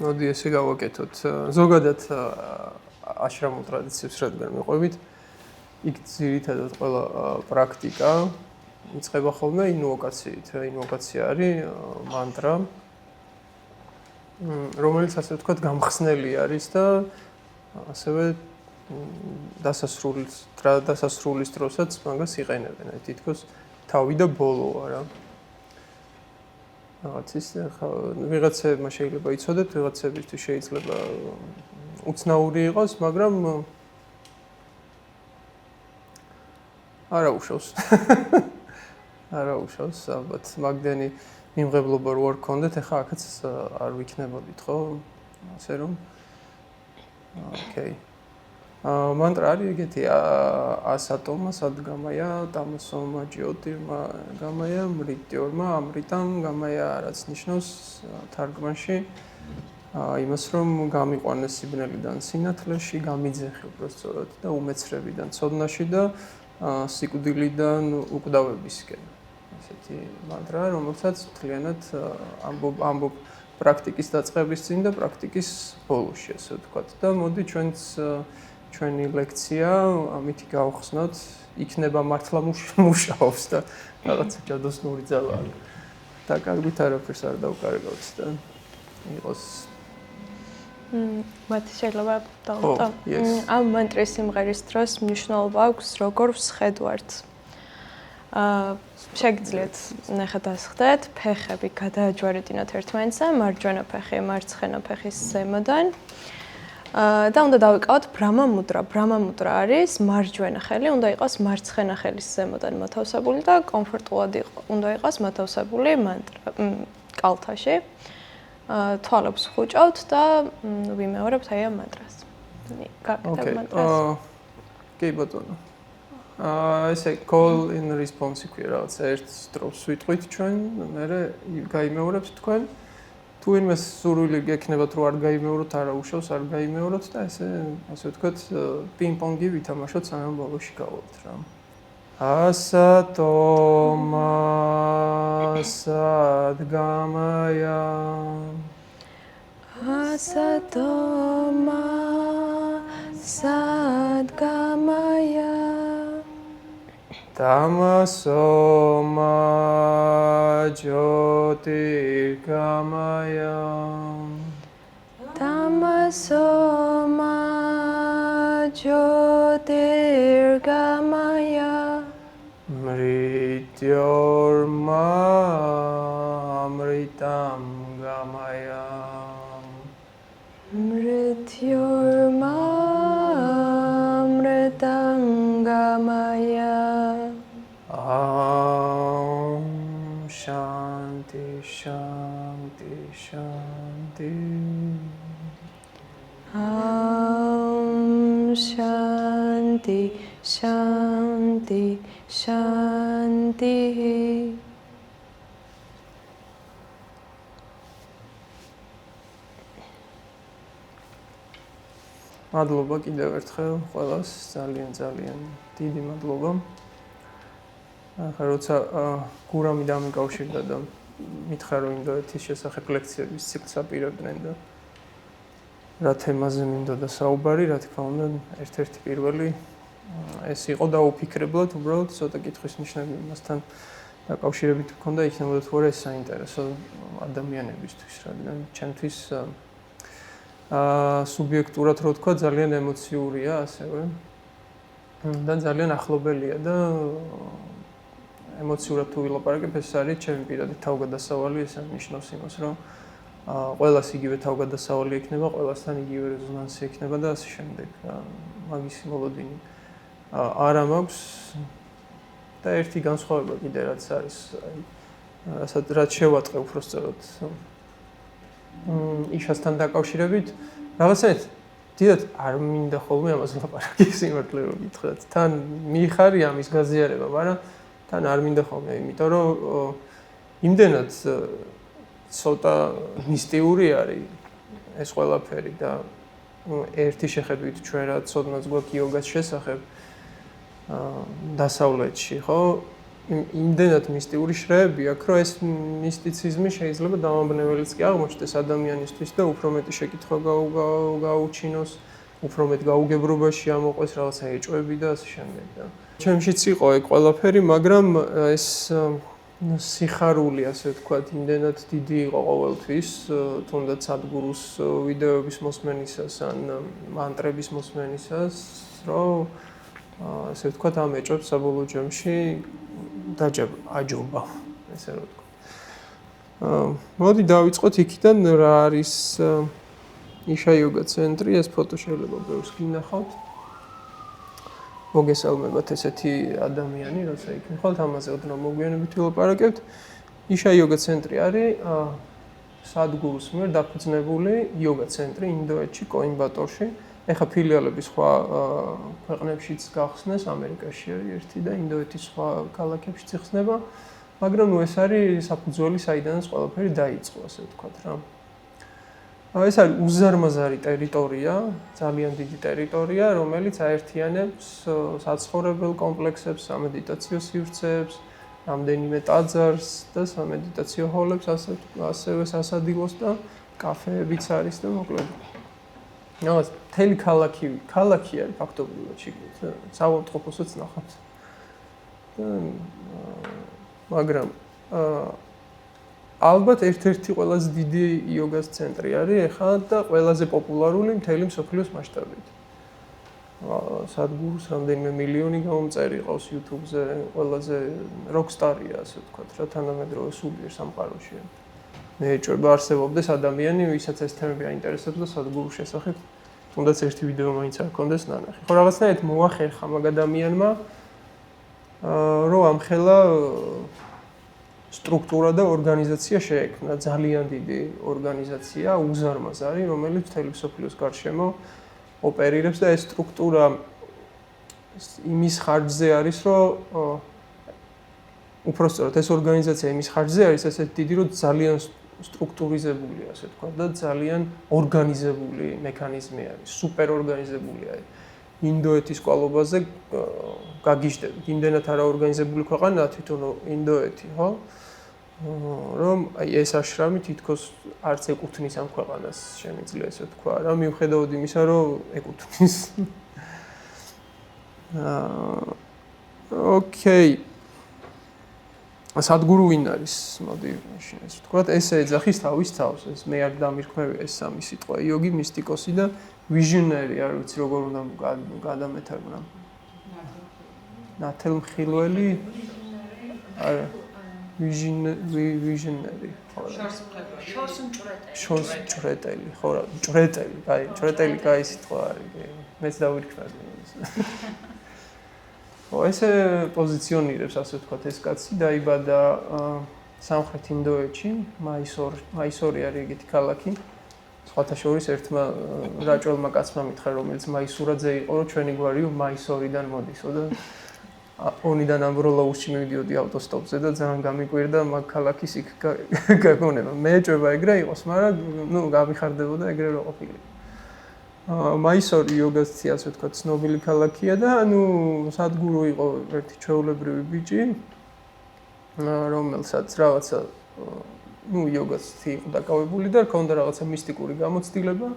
მოდი ესე გავაკეთოთ. ზოგადად აშრამულ ტრადიციებს რადგან მიყვებით, იქ ძირითადად ყველა პრაქტიკა იწყება ხოლმე ინვოკაციით. ინვოკაცია არის მანტრა, რომელიც ასე ვთქვათ გამხსნელი არის და ასევე დასასრულის დროსაც მაგას იყენებენ. თითქოს თავი და ბოლოა რა. რაღაც ის ვიღაცებმა შეიძლება იცოდეთ, ვიღაცებისთვის შეიძლება უცნაური იყოს, მაგრამ არა უშავს. არა უშავს, ალბათ მაგდენი მიმღებლობა რო არ გქონდეთ, ახლა აქაც არ ვიქნებოდით, ხო? ასე რომ ოკეი. მანტრა არის ეგეთი ასატომა სადგამაია დამასომა ჯიოტირმა გამაია მრიტიორმა ამრიტამ გამაია რაც ნიშნავს თარგმანში იმას რომ გამიყვანეს სიბნელიდან სინათლეში გამიძეხი უბრალოდ და უმეცრებიდან ცოდნაში და სიკვდილიდან უკვდავებისკენ ასეთი მანტრა რომელსაც მთლიანად ამბობ პრაქტიკის დაწყების წინ და პრაქტიკის ბოლოში ასე ვთქვათ და მოდი ჩვენი ლექცია ამით გავხსნოთ იქნება მართლა მუშაობს და რაღაცა ჯადოსნური ძალა აქვს და კარგით არაფერს არ დავკარგავთ და იყოს მათი შეიძლება დავტო ამ მანტრის სიმღერის დროს მნიშვნელობა აქვს როგორ ვსხედვართ შეგიძლიათ ნახეთ ასხდეთ ფეხები გადააჯვარედინოთ ერთმანეთზე მარჯვენა ფეხი მარცხენა ფეხის ზემოდან და უნდა დავიკავოთ ბრამა მუდრა. ბრამა მუდრა არის მარჯვენა ხელი, უნდა იყოს მარცხენა ხელის ზემოდან მოთავსებული და კომფორტულად უნდა იყოს მოთავსებული კალთაში. თვალებს ხუჭავთ და ვიმეორებთ აი ამ მანტრას. გაკეთებ მანტრას. კი ბატონო. ესე call in response ქვია რაღაც ერთ სტროფს ვიტყვით ჩვენ, მერე გაიმეორებთ თქვენ. თუ ვინმე სურვილი გექნებათ რომ არ გაიმეოროთ, არა უშავს, არ გაიმეოროთ და ასე ვთქვათ, პინგ-პონგი ვითამაშოთ სანამ ბოლოში გავვალთ რა. ასატომა სადგამაია ასატომა სადგამაია Tamasoma Jyotirgamaya Tamasoma Jyotirgamaya Mrityorma Amritam Gamaya Mrityorma Amritam Gamaya Om Shanti Shanti Shanti Om Shanti Shanti Shanti მადლობა კიდევ ერთხელ ყველას ძალიან დიდი მადლობა ახლა როცა გურამი დამიკავშირდა და მითხრა რომ ინდოეთის შესახებ ლექციების ციკლს აპირებდნენ და რა თემაზე მინდოდა საუბარი, რა თქმა უნდა, ერთ-ერთი პირველი ეს იყო დაუფიქრებლად, უბრალოდ ცოტა კითხვის ნიშნები იმასთან დაკავშირებით მქონდა, იქნებოდა თუ არა ეს საინტერესო ადამიანებისთვის, რადგან ჩემთვის სუბიექტურად რო თქვა, ძალიან ემოციურია ასევე და ძალიან ახლობელია და ემოციურად თუ ვილაპარაკებ, ეს არის ჩემი პირადი თავგადასავალი, ეს ნიშნავს იმას, რომ ყველას იგივე თავგადასავალი ექნება, ყველასთან იგივე რეზონანსი ექნება და ასე შემდეგ. მაგისი მოლოდინი არა მაქვს და ერთი განსხვავება კიდე რაც არის, რაც შევატყე უბრალოდ იშასთან დაკავშირებით, რაღაცეთ დიდად არ მინდა ხოლმე ამას ლაპარაკი სიმართლე რომ გითხრათ. თან მიხარი ამის გაზიარება, მაგრამ თან არ მინდა ხოლმე, იმიტომ რომ იმდენად ცოტა მისტიური არის ეს ყველაფერი და ერთი შეხედვით ჩვენ რა ცოდნაც გვაქვს იოგას შესახებ დასავლეთში, ხო? იმდენად მისტიკური შრეები აქვს, რომ ეს მისტიციზმი შეიძლება დამამბნეველიც კი აღმოჩნდეს ადამიანისთვის და უფრო მეტი შეკითხვა გაუჩინოს, უფრო მეტ გაუგებრობაში ამოყვეს რაღაცა ეჭვები და ასე შემდეგ და. ჩემშიც იყო ეგ ყველაფერი, მაგრამ ეს სიხარული, ასე ვთქვათ, იმდენად დიდი იყო ყოველთვის, თუნდაც სადგურუს ვიდეოების მოსმენისას ან მანტრების მოსმენისას, რომ ასე ვთქვათ, ამ ეჭვებს საბოლოო ჯამში აჯობა, ესე რომ ვთქვათ. მოდი დავიწყოთ იქიდან, რა არის იშა იოგა ცენტრი, ეს ფოტო შეიძლება ბევრს გინახავთ. მოგესალმებათ ესეთი ადამიანი, როცა იქ მიხვალთ, ამაზე ოდნავ მოგვიანებით ვილაპარაკებთ. იშა იოგა ცენტრი არის სადგურუს მიერ დაფუძნებული იოგა ცენტრი ინდოეთში, კოიმბატორში. ეხა ფილიალები სხვა ქვეყნებშიც გახსნეს, ამერიკაში არის ერთი და ინდოეთის სხვა ქალაქებშიც იხსნება, მაგრამ ნუ ეს არის საფუძველი, საიდანაც ყველაფერი დაიწყო, ასე ვთქვათ რა. ეს არის უზარმაზარი ტერიტორია, ძალიან დიდი ტერიტორია, რომელიც აერთიანებს საცხოვრებელ კომპლექსებს, სამედიტაციო სივრცეებს, რამდენიმე ტაძარს და სამედიტაციო ჰოლებს, ასევე სასადილოს და კაფეებიც არის და მოკლედ. რაღაც მთელი ქალაქი არის ფაქტობრივად შეგიძლიათ საავადმყოფოსაც ნახავთ. მაგრამ ალბათ ერთ-ერთი ყველაზე დიდი იოგას ცენტრი არის ეხლა და ყველაზე პოპულარული მთელი მსოფლიოს მასშტაბით. სადგურს რამდენიმე მილიონი გამომწერი ყავს YouTube-ზე, ყველაზე როკსტარია, ასე ვთქვათ, რა თანამედროვე სულიერ სამყაროში. მე ეჭვება არსებობდეს ადამიანი, ვისაც ეს თემები აინტერესებს და სადგურს შესახებ თუნდაც ერთი ვიდეო მაინც არ ქონდეს ნანახი. ხო რაღაცნაირად მოახერხა მაგ ადამიანმა რომ ამხელა სტრუქტურა და ორგანიზაცია შეექმნა, ძალიან დიდი ორგანიზაცია, უზარმაზარი, რომელიც მთელი მსოფლიოს გარშემო ოპერირებს და ეს სტრუქტურა იმის ხარჯზე არის, რომ უпростоრად ეს ორგანიზაცია იმის ხარჯზე არის ესეთი დიდი, რომ ძალიან სტრუქტურიზებული, ასე ვთქვათ, და ძალიან ორგანიზებული მექანიზმი არის, სუპერორგანიზებული არის. ინდოეთის კვალობაზე გაგიჟდებით, იმდენად არაორგანიზებული ქვეყანაა თვითონ ინდოეთი, ხო? რომ აი ეს აშრამი თითქოს არც ეკუთვნის ამ ქვეყანას, შემიძლია ესე ვთქვა რა, მიუხედავად იმისა, რომ ეკუთვნის. ოკეი. სადგურუ ვინ არის? მოდი ეს ვთქვათ, ესე ეძახის თავის თავს, ეს მე არ დამირქმევია ეს სამი სიტყვა, იოგი, მისტიკოსი და ვიჟნერი, არ ვიცი როგორ უნდა გადამეთარგმნა. ნათელმხილველი? არა. ვიჟნერი. შორს მჭრეტელი, ხო რა, მჭრეტელი, კაი, მჭრეტელი კაი სიტყვა არის, მეც დავირქმევი. ესე პოზიციონირებს, ასე ვთქვათ, ეს კაცი დაიბადა სამხრეთ ინდოეთში, მაისორი არის ეგეთი ქალაქი. სხვათა შორის ერთმა რაჭველმა კაცმა მითხრა, რომელიც მაისურაძე იყო, რომ ჩვენი გვარი მაისორიდან მოდისო და ონიდან ამბროლაუსში მივიდიოდი ავტოსტოპზე და ძალიან გამიკვირდა მაგ ქალაქის იქ გაგონება. მე ეჭვება ეგრე იყოს, მაგრამ ნუ გამიხარდებოდა ეგრე რო ყოფილიყო. მაისორი იოგასი, ასე ვთქვათ, ცნობილი ქალაქია და ანუ სადგურუ იყო ერთი ჩვეულებრივი ბიჭი, რომელსაც რაღაცა ნუ იოგასი იყო დაკავებული და ჰქონდა რაღაცა მისტიკური გამოცდილება.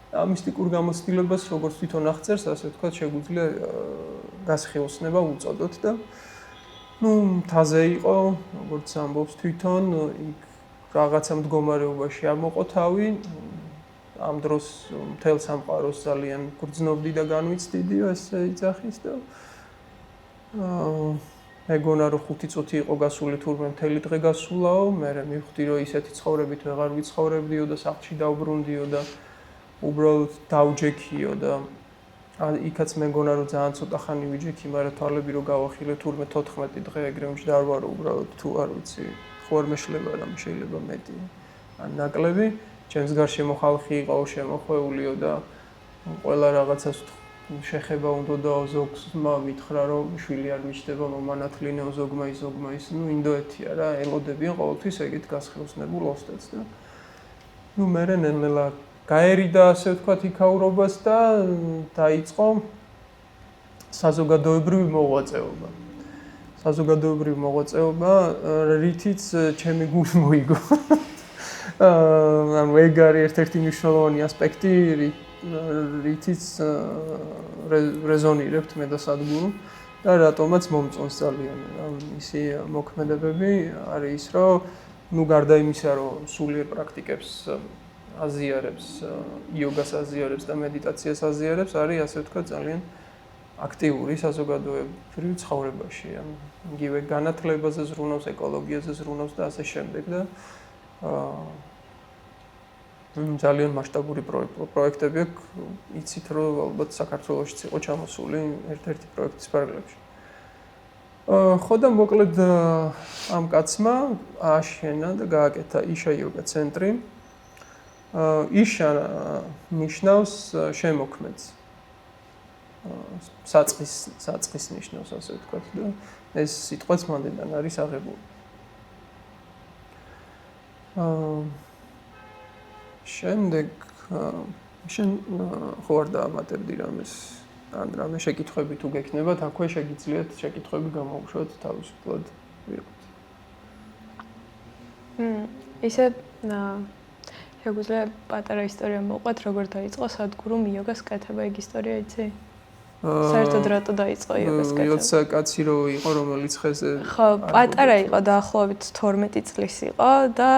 ამ მისტიკურ გამოცდილებას, როგორც თვითონ აღწერს, ასე ვთქვათ, შეგვიძლია გასხიოსნება უწოდოთ და ნუ მთაზე იყო, როგორც ამბობს თვითონ, იქ რაღაცა მდგომარეობაში ამოყო თავი. ამ დროს მთელ სამყაროს ძალიან გრძნობდი და განვიცდიდიო, ესე იძახის და მეგონა რომ 5 წუთი იყო გასული, თურმე მთელი დღე გასულაო, მე მივხვდი რომ ისეთი ცხოვრებით ვეღარ ვიცხოვრებდიო და სახლში დავბრუნდიო და უბრალოდ დავჯექიო და იქაც მეგონა რომ ძალიან ცოტა ხანი ვიჯექი, მაგრამ თვალები რომ გავახილე, თურმე 14 დღე ეგრე მჯდარვა რომ უბრალოდ თუ არ ვიცი, ხო არ მეშლება რამე შეიძლება მეტი ან ნაკლები. ჩემს გარშემო ხალხი იყო შემოხვეულიო და ყველა რაღაცას შეხება უნდა ზოგს მითხრა რომ შვილი არ მიჩნდება, მომანათლინეო ზოგმა ის, ნუ ინდოეთია რა, ელოდებიან ყოველთვის ეგეთ გასხიოსნებულ ოსტატს და ნუ მე ნელ-ნელა გაერიდა, ასე ვთქვათ, იქაურობას და დაიწყო საზოგადოებრივი მოღვაწეობა. საზოგადოებრივ მოღვაწეობა, რითიც ჩემი გული მოიგო. ანუ ეგ არის ერთ-ერთი მნიშვნელოვანი ასპექტი, რითიც რეზონირებთ მე და სადგურო და რატომაც მომწონს ძალიან მისი მოქმედებები არის ის, რომ ნუ გარდა იმისა, რომ სულიერ პრაქტიკებს აზიარებს, იოგას აზიარებს და მედიტაციას აზიარებს, არის ასე ვთქვათ ძალიან აქტიური საზოგადოებრივ ცხოვრებაში. იგივე განათლებაზე ზრუნავს, ეკოლოგიაზე ზრუნავს და ასე შემდეგ და ძალიან მასშტაბური პროექტები აქვს. იცით, რომ ალბათ საქართველოშიც იყო ჩამოსული ერთ-ერთი პროექტის ფარგლებში. ხო და მოკლედ ამ კაცმა ააშენა და გააკეთა იშა იოგა ცენტრი. იშა ნიშნავს შემოქმედს. საწყის ნიშნავს, ასე ვთქვათ და ეს სიტყვაც მანდიდან არის აღებული. შემდეგ შენ ხო არ დაამატებდი რამეს ან რამე შეკითხვები თუ გექნებათ, აქვე შეგიძლიათ შეკითხვები გამოუშვათ თავისუფლად ვიყოთ. ისე შეგვიძლია პატარა ისტორია მოვყვათ, როგორ დაიწყო სადგურუმ იოგას კეთება, ეგ ისტორია იცი? საერთოდ რატო დაიწყო იოგას კეთება? როცა კაცი რო იყო, რომელიც ხეზე ხო, პატარა იყო, დაახლოებით 12 წლის იყო და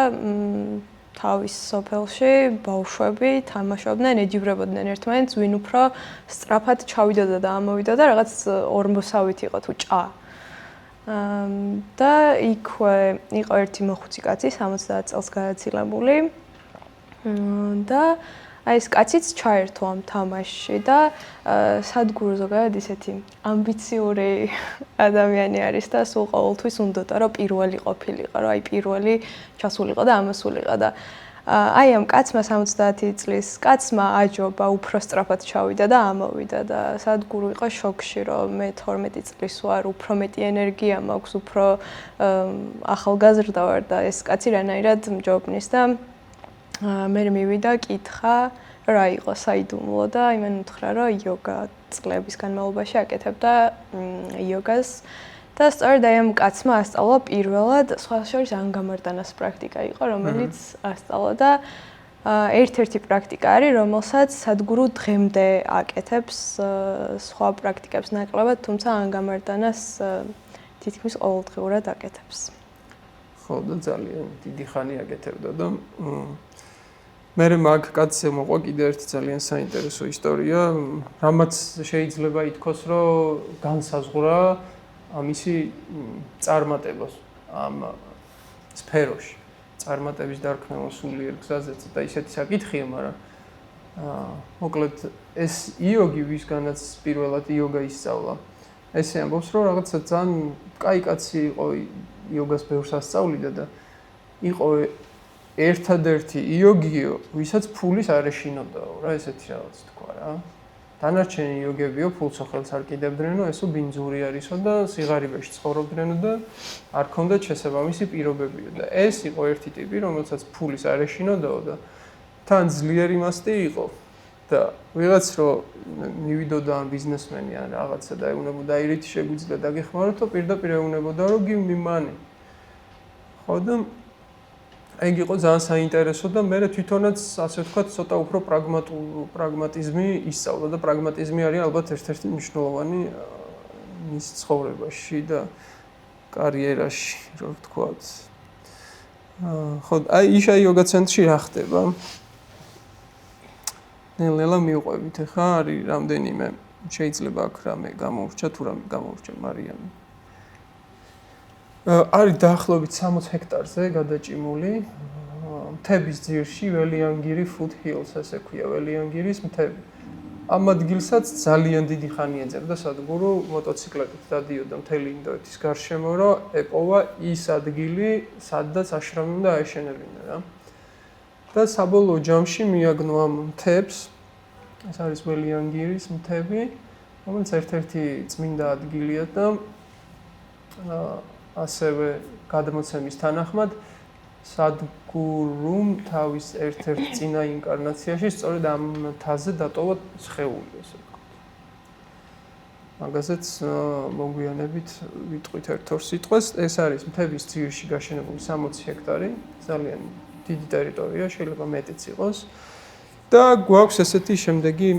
თავის სოფელში ბავშვები თამაშობდნენ, ეჯიბრებოდნენ ერთმანეთს, ვინ უფრო სწრაფად ჩავიდოდა და ამოვიდა და რაღაც 40-ავით იყო თუ ჭა. და იქვე იყო ერთი მოხუცი კაცი, 70 წელს გადაცილებული. და აი ეს კაციც ჩაერთო ამ თამაშში და სადგურო ზოგადად ისეთი ამბიციური ადამიანი არის და სულ ყოველთვის უნდოდა რომ პირველი ყოფილიყო, რომ აი პირველი ჩასულიყო და ამასულიყო და აი ამ კაცმა 70 წლის კაცმა აჯობა უფრო სწრაფად ჩავიდა და ამოვიდა და სადგურო იყო შოკში, რომ მე 12 წლის ვარ, უფრო მეტი ენერგია მაქვს, უფრო ახალგაზრდა ვარ და ეს კაცი რანაირად მჯობნის და მე მივიდა კითხა რა იყო საიდუმლო და იმენ უთხრა რომ იოგა წლების განმავლობაში აკეთებდა იოგას და სწორედ აი ამ კაცმა ასწავლა პირველად სხვა შორის ანგამარტანას პრაქტიკა იყო რომელიც ასწავლა და ერთ-ერთი პრაქტიკა არის რომელსაც სადგურო დღემდე აკეთებს სხვა პრაქტიკებს ნაკლებად თუმცა ანგამარტანას თითქმის ყოველდღიურად აკეთებს. ხო და ძალიან დიდი ხანი აკეთებდა და მე მაგ კაცზე მოყვა კიდე ერთი ძალიან საინტერესო ისტორია, რამაც შეიძლება ითქვას, რომ განსაზღვრა ამისი წარმატებას ამ სფეროში. წარმატების დარქმევა სულიერ გზაზეც და ისეთი საკითხია, მაგრამ მოკლედ ეს იოგი, ვისგანაც პირველად იოგა ისწავლა. ესე ამბობს, რომ რაღაცა ძალიან კაი კაცი იყო, იოგას ბევრს ასწავლიდა და იყო ერთადერთი იოგიო, ვისაც ფულის არ ეშინოდაო რა, ესეთი რაღაც თქვა რა. დანარჩენი იოგებიო ფულს ხელს არ კიდებდნენო, ესო ბინძური არისო და სიღარიბეში ცხოვრობდნენო და არ ქონდათ შესაბამისი პირობებიო და ეს იყო ერთი ტიპი, რომელსაც ფულის არ ეშინოდაო და თან ძლიერი მასტი იყო და ვიღაც რო მივიდოდა ან ბიზნესმენი ან რაღაცა და ეუნებოდა აირით შეგვიძლია დაგეხმაროთო, პირდაპირ ეუნებოდა რომ give me money. ხო და ეგ იყო ძალიან საინტერესო და მე თვითონაც ასე ვთქვათ ცოტა უფრო პრაგმატიზმი ისწავლა და პრაგმატიზმი არის ალბათ ერთ-ერთი მნიშვნელოვანი მის ცხოვრებაში და კარიერაში, რო ვთქვათ. ხო, აი იშა იოგა ცენტრში რა ხდება? ნელა მივყვებით ახლა არის რამდენიმე შეიძლება აქ რამე გამოვრჩა თუ რამე გამოვრჩა მარიამი. არის დაახლოებით 60 ჰექტარზე გადაჭიმული მთების ძირში ველიანგირი foot hills ასე ქვია ველიანგირის მთები. ამ ადგილსაც ძალიან დიდი ხანი ეძებდა სადგურო მოტოციკლებით დადიოდა მთელი ინდოეთის გარშემო, რომ ეპოვა ის ადგილი, სადაც აშრამი უნდა აეშენებინა რა. და საბოლოო ჯამში მიაგნო ამ მთებს, ეს არის ველიანგირის მთები, რომელიც ერთ-ერთი წმინდა ადგილია და ასევე გადმოცემის თანახმად სადგურუმ თავის ერთ-ერთ წინა ინკარნაციაში სწორედ ამ მთაზე დატოვა სხეული, ასე ვთქვათ. მაგაზეც მოგვიანებით ვიტყვით ერთ-ორ სიტყვას. ეს არის მთების ძირში გაშენებული 60 ჰექტარი, ძალიან დიდი ტერიტორია, შეიძლება მეტიც იყოს. და გვაქვს ესეთი შემდეგი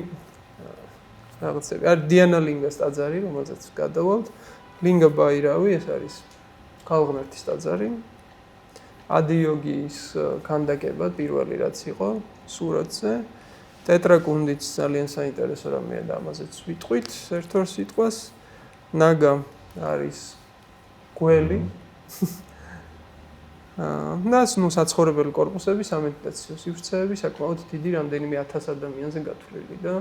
რაღაცები. არის დიანა ლინგას ტაძარი, რომელზეც გადავალთ. ლინგა ბაირავი, ეს არის ქალღმერთის ტაძარი. ადიოგის ქანდაკება პირველი რაც იყო სურათზე. ტეტრაკუნდიც ძალიან საინტერესო რამეა და ამაზეც ვიტყვით ერთ-ორ სიტყვას. ნაგა არის გველი. ნას ნუ საცხოვრებელი კორპუსები, სამედიტაციო სივრცეები, საკმაოდ დიდი რამდენიმე 1000 ადამიანზე გათვლილი და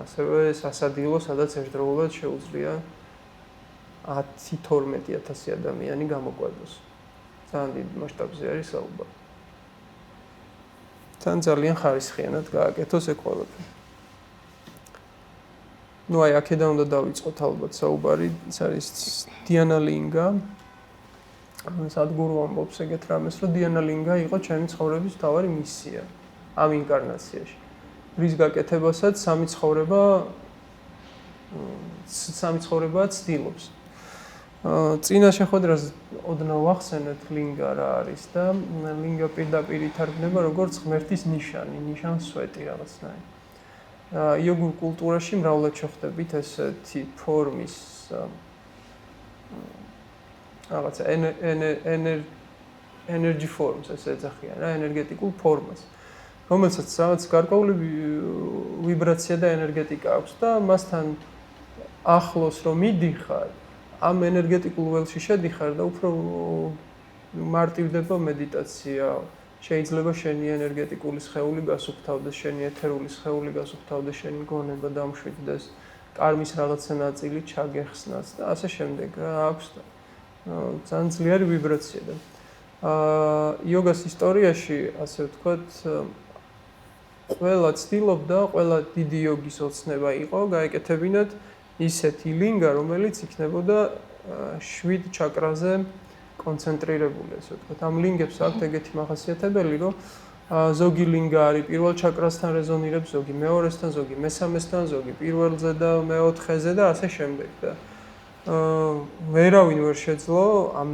ასევე სასადილო, სადაც ერთდროულად შეუძლია 10-12 ადამიანი გამოყვებოს. ძალიან დიდ მასშტაბზე არის საუბარი. თან ძალიან ხარისხიანად გააკეთოს ეს ყველაფერი. ნუ აი აქედან უნდა დავიწყოთ ალბათ საუბარი, ეს არის დიანა ლინგა. სადგურო ამბობს ეგეთ რამეს, რომ დიანა ლინგა იყო ჩემი ცხოვრების მთავარი მისია ამ ინკარნაციაში. რის გაკეთებასაც სამი ცხოვრება ცდილობს. წინა შეხვედრას ოდნავ ახსენეთ ლინგა რა არის და ლინგა პირდაპირ ითარგმნება როგორც ღმერთის ნიშანი, ნიშანსვეტი რაღაცნაირი. იოგურ კულტურაში მრავლად შეხვდებით ესეთი ფორმის რაღაცა energy forms ესე ეძახიან რა, ენერგეტიკულ ფორმას, რომელსაც რაღაც გარკვეული ვიბრაცია და ენერგეტიკა აქვს და მასთან ახლოს რომ მიდიხარ, ამ ენერგეტიკულ ველში შედიხარ და უფრო მარტივდება მედიტაცია. შეიძლება შენი ენერგეტიკული სხეული გასუფთავდეს, შენი ეთერული სხეული გასუფთავდეს, შენი გონება დამშვიდდეს, კარმის რაღაცა ნაწილი ჩაგეხსნას და ასე შემდეგ რა აქვს და ძალიან ძლიერი ვიბრაცია და იოგას ისტორიაში ასე ვთქვათ ყველა ცდილობდა, ყველა დიდი იოგის ოცნება იყო გაეკეთებინათ ისეთი ლინგა, რომელიც იქნებოდა 7 ჩაკრაზე კონცენტრირებული, ასე ვთქვათ. ამ ლინგებს აქვთ ეგეთი მახასიათებელი, რომ ზოგი ლინგა არის პირველ ჩაკრასთან რეზონირებს, ზოგი მეორესთან, ზოგი მესამესთან, ზოგი პირველზე და მეოთხეზე და ასე შემდეგ და ვერავინ ვერ შეძლო ამ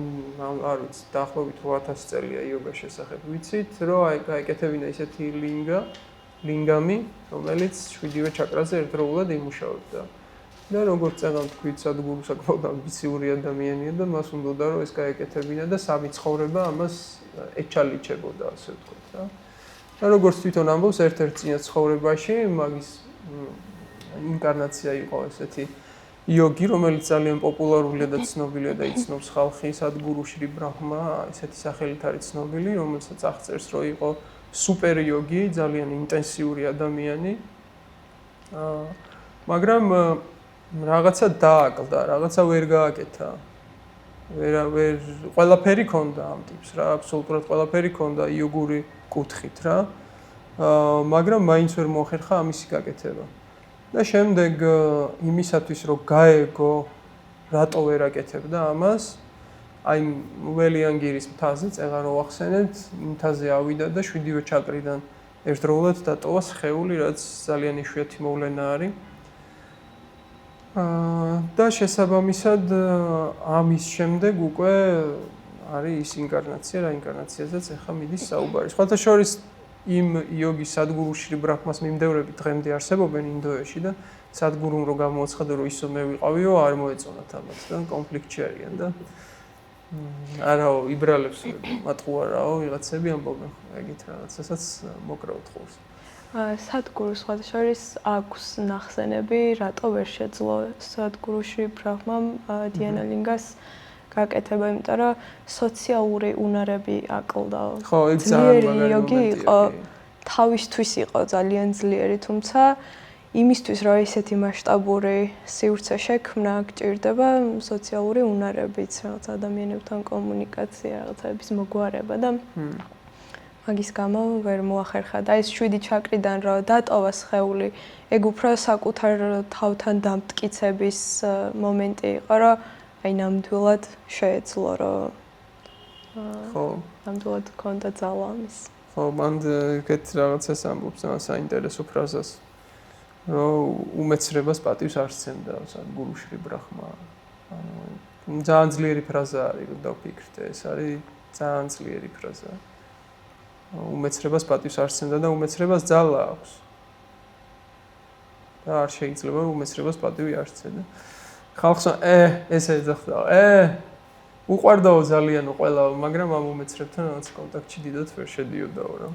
არ ვიცი, დაახლოებით 8000 წელია იოგას შესახებ ვიცით, რომ აი გაეკეთებინა ისეთი ლინგამი, რომელიც 7-ვე ჩაკრაზე ერთდროულად იმუშავებდა. და როგორც წეგან თქვით, სადგურო საკმაოდ ამბიციური ადამიანია და მას უნდოდა რომ ეს გაეკეთებინა და სამი ცხოვრება ამას ეჩალიჩებოდა, ასე ვთქვათ რა. და როგორც თვითონ ამბობს, ერთ-ერთ წინა ცხოვრებაში მაგის ინკარნაცია იყო ესეთი იოგი, რომელიც ძალიან პოპულარულია და ცნობილია და იცნობს ხალხი, სადგურო შრი ბრაჰმა, ესეთი სახელით არის ცნობილი, რომელსაც აღწერს, რომ იყო სუპერ იოგი, ძალიან ინტენსიური ადამიანი. მაგრამ რაღაცა დააკლდა, რაღაცა ვერ გააკეთა. ვერ ყველაფერი ქონდა ამ ტიპს რა, აბსოლუტურად ყველაფერი ქონდა იოგური კუთხით რა. მაგრამ მაინც ვერ მოახერხა ამისი გაკეთება. და შემდეგ იმისათვის რომ გაეგო რატო ვერ აკეთებდა ამას, აი ველიანგირის მთაზე წეღარ რო ახსენეთ, მთაზე ავიდა და 7-ვე ჩაკრიდან ერთდროულად დატოვა სხეული, რაც ძალიან იშვიათი მოვლენა არის. და შესაბამისად ამის შემდეგ უკვე არის ის ინკარნაცია, რა ინკარნაციაზეც ახლა მიდის საუბარი. სხვათა შორის იმ იოგის სადგურო შრი ბრაჰმას მიმდევრები დღემდე არსებობენ ინდოეთში და სადგურომ რო გამოაცხადა რომ ისო მე ვიყავიო, არ მოეწონათ ამას და კონფლიქტში არიან და არაო იბრალებს მატყუარაო ვიღაცები ამბობენ ეგეთ რაღაცასაც მოკრავთ ხოლმე. სადგუროს სხვათა შორის აქვს ნახსენები, რატო ვერ შეძლო სადგურო შრი ბრაჰმამ დიანა ლინგას გაკეთება, იმიტომ რომ სოციალური უნარები აკლდა. ხო, ეგ ძალიან მაგარი იოგი იყო, თავისთვის იყო ძალიან ძლიერი, თუმცა იმისთვის, რომ ესეთი მასშტაბური სივრცე შექმნა, გჭირდება სოციალური უნარებიც, რაღაც ადამიანებთან კომუნიკაცია, რაღაცების მოგვარება და მაგის გამო ვერ მოახერხა და ეს 7 ჩაკრიდან რო დატოვა სხეული, ეგ უფრო საკუთარ თავთან დამტკიცების მომენტი იყო, რომ აი ნამდვილად შეეძლო, რომ ხო, ნამდვილად ქონდა ძალა ამის. ხო, მან ეგეთ რაღაცას ამბობს, საინტერესო ფრაზას. რომ უმეცრებას პატივს არ სცემდა სადგურუში ბრახმა. ანუ ძალიან ძლიერი ფრაზა არის, რომ დავფიქრდე, ეს არის ძალიან ძლიერი ფრაზა. უმეცრებას პატივს არ სცემდა და უმეცრებას ძალა აქვს. და არ შეიძლება რომ უმეცრებას პატივი არ სცედა. ხალხს ესე ეძახდა, უყვარდაო ძალიან ყველა, მაგრამ ამ უმეცრებთან რაღაც კონტაქტში დიდად ვერ შედიოდაო რა.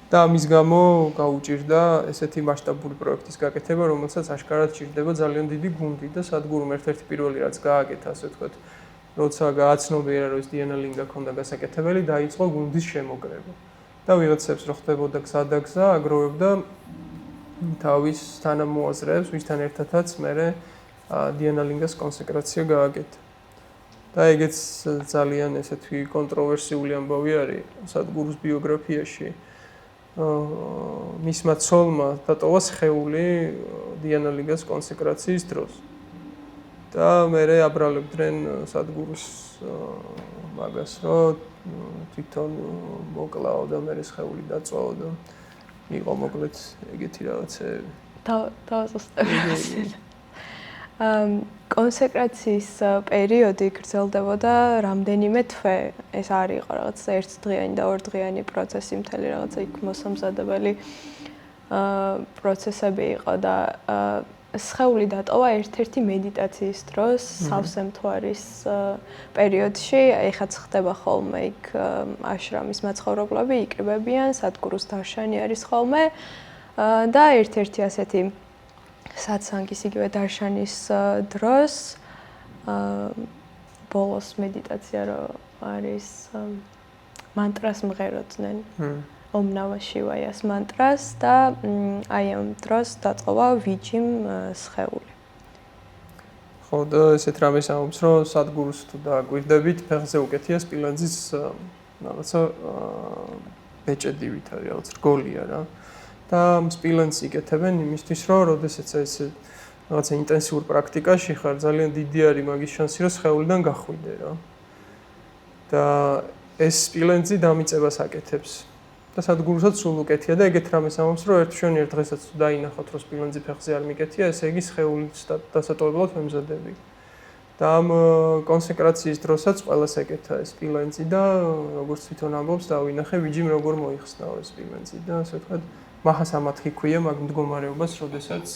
და ამის გამო გაუჭირდა ესეთი მასშტაბური პროექტის გაკეთება, რომელსაც აშკარად ჭირდება ძალიან დიდი გუნდი და სადგურում ერთ-ერთი პირველი რაც გააკეთა, ასე ვთქვათ, როცა გააცნობიერა რომ ეს დიანა ლინგა ქონდა გასაკეთებელი, დაიწყო გუნდის შემოგრება. და ვიღაცებს რო ხდებოდა გზა და გზა, აგროვებდა თავის თანამოაზრეებს, ვისთან ერთადაც მე დიანა ლინგას კონსეკრაცია გააკეთა. და ეგეც ძალიან ესეთი კონტროვერსიული ამბავი არის სადგურის ბიოგრაფიაში. მისმა ცოლმა დატოვა სხეული დიანა ლინგას კონსეკრაციის დროს. და მერე აბრალებდნენ სადგურის მაგას, რომ თვითონ მოკლაო და მერე სხეული დაწვაო და იყო მოკლედ ეგეთი რაღაცეები. დავასწრებდი. კონსეკრაციის პერიოდი გრძელდებოდა რამდენიმე თვე. ეს არ იყო რაღაც ერთდღიანი და ორდღიანი პროცესი, მთელი რაღაცა იქ მოსამზადებელი პროცესები იყო და სხეული დატოვა ერთ-ერთი მედიტაციის დროს, სავსე მთვარის პერიოდში. ეხაც ხდება ხოლმე იქ აშრამის მაცხოვრებლები იკრიბებიან, სადგურუს დარშანი არის ხოლმე და ერთ-ერთი ასეთი საცანგის იგივე დარშანის დროს ბოლოს მედიტაცია რო არის მანტრას მღეროდნენ. ომ ნამः შივაიას მანტრას და აი ამ დროს დაწყობა ვიჯიმ სხეული. ხო და ესეთ რამეს ამბობს რომ სადგურს თუ დააკვირდებით, ფეხზე უკეთია სპილენძის რაღაცა ბეჭედივით არის რაღაც რგოლია რა. და სპილენძს იკეთებენ იმისთვის რომ როდესაც ეს რაღაცა ინტენსიურ პრაქტიკაში ხარ, ძალიან დიდი არის მაგის შანსი რომ სხეულიდან გახვიდე რა. და ეს სპილენძი დამიწებას აკეთებს. და სადგურუსაც სულ უკეთია და ეგეთ რამეს ამბობს რომ ერთშონიერ დღესაც თუ დაინახოთ რომ სპილენძი ფეხზე არ მიკეთია, ესე იგი სხეულის დასატოვებლად ვემზადები. და ამ კონსეკრაციის დროსაც ყველას ეკეთა ეს სპილენძი და როგორც თვითონ ამბობს, დავინახე ვიჯიმ როგორ მოიხსნაო ეს სპილენძი და ასე ვთქვათ მაჰა სამათხი ქვია მაგ მდგომარეობას, როდესაც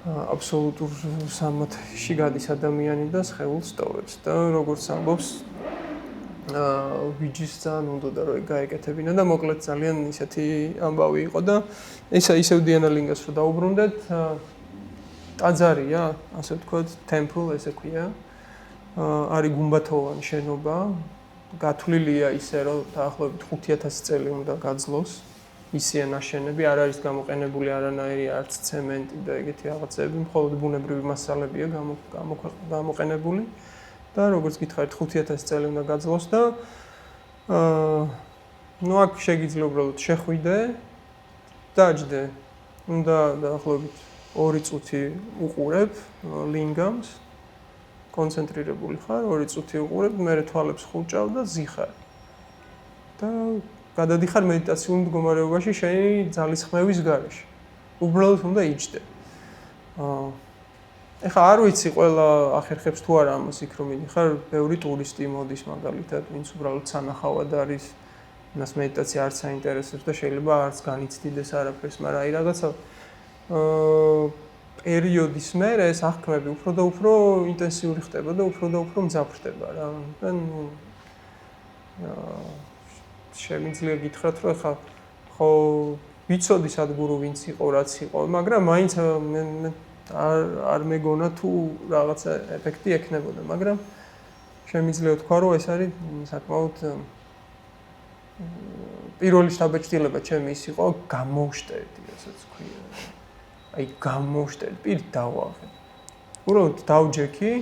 აბსოლუტურ სამათში გადის ადამიანი და სხეულს ტოვებს და როგორც ამბობს ვიჯის ძალიან უნდოდა რომ გაეკეთებინა და მოკლედ ძალიან ისეთი ამბავი იყო და ისევ დიანა ლინგას რო დაუბრუნდეთ ტაძარია, ასე ვთქვათ, temple ესე ქვია. არის გუმბათოვანი შენობა, გათვლილია ისე რომ დაახლოებით 5000 წელი უნდა გაძლოს. ისეა ნაშენები, არ არის გამოყენებული არანაირი არც ცემენტი და ეგეთი რაღაცები, მხოლოდ ბუნებრივი მასალებია გამოყენებული. და როგორც გითხარით 5000 წელი უნდა გაძლოს და ნუ აქ შეგიძლია უბრალოდ შეხვიდე, დაჯდე. უნდა დაახლოებით 2 წუთი უყურებ ლინგამს, კონცენტრირებული ხარ, 2 წუთი უყურებ, მერე თვალებს ხუჭავ და ზიხარ. და გადადიხარ მედიტაციულ მდგომარეობაში შენი ძალის ხმევის გარეშე. უბრალოდ უნდა იჯდე. ეხლა არ ვიცი ყველა ახერხებს თუ არა ამას იქ რომ მიდიხარ, ბევრი ტურისტი მოდის მაგალითად, ვინც უბრალოდ სანახავად არის, მას მედიტაცია არც აინტერესებს და შეიძლება არც განიცდიდეს არაფერს, მაგრამ აი რაღაცა პერიოდის მერე ეს აღქმები უფრო და უფრო ინტენსიური ხდება და უფრო მძაფრდება რა. და შემიძლია გითხრათ რომ ეხლა ხო ვიცოდი სადგურო ვინც იყო, რაც იყო, მაგრამ მაინც არ მეგონა თუ რაღაცა ეფექტი ექნებოდა, მაგრამ შემიძლია თქვა რომ ეს არის საკმაოდ პირველი შთაბეჭდილება ჩემი ის იყო გამოვშტერდი, რასაც ქვია. აი გამოვშტერდი, პირით დავაღე. უბრალოდ დავჯექი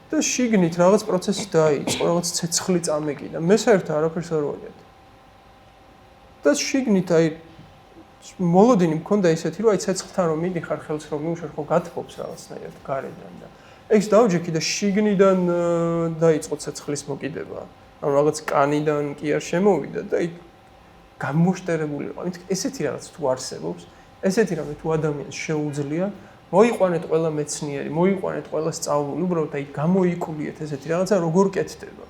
და შიგნით რაღაც პროცესი დაიწყო, რაღაც ცეცხლი წამეკიდა. მე საერთოდ არაფერს არ ვაგეთ. და შიგნით აი მოლოდინი მქონდა ისეთი რომ აი ცეცხლთან რომ მიდიხარ ხელს რომ მიუშვარ ხო გათბობს რაღაცნაირად გარედან და ეს დავჯექი და შიგნიდან დაიწყო ცეცხლის მოკიდება. ანუ რაღაც კანიდან კი არ შემოვიდა და აი გამოშტერებული იყო. ესეთი რაღაც თუ არსებობს, ესეთი რამე თუ ადამიანს შეუძლია მოიყვანეთ ყველა მეცნიერი, მოიყვანეთ ყველა სწავლული, უბრალოდ აი გამოიკულიეთ ესეთი რაღაცა როგორ კეთდება.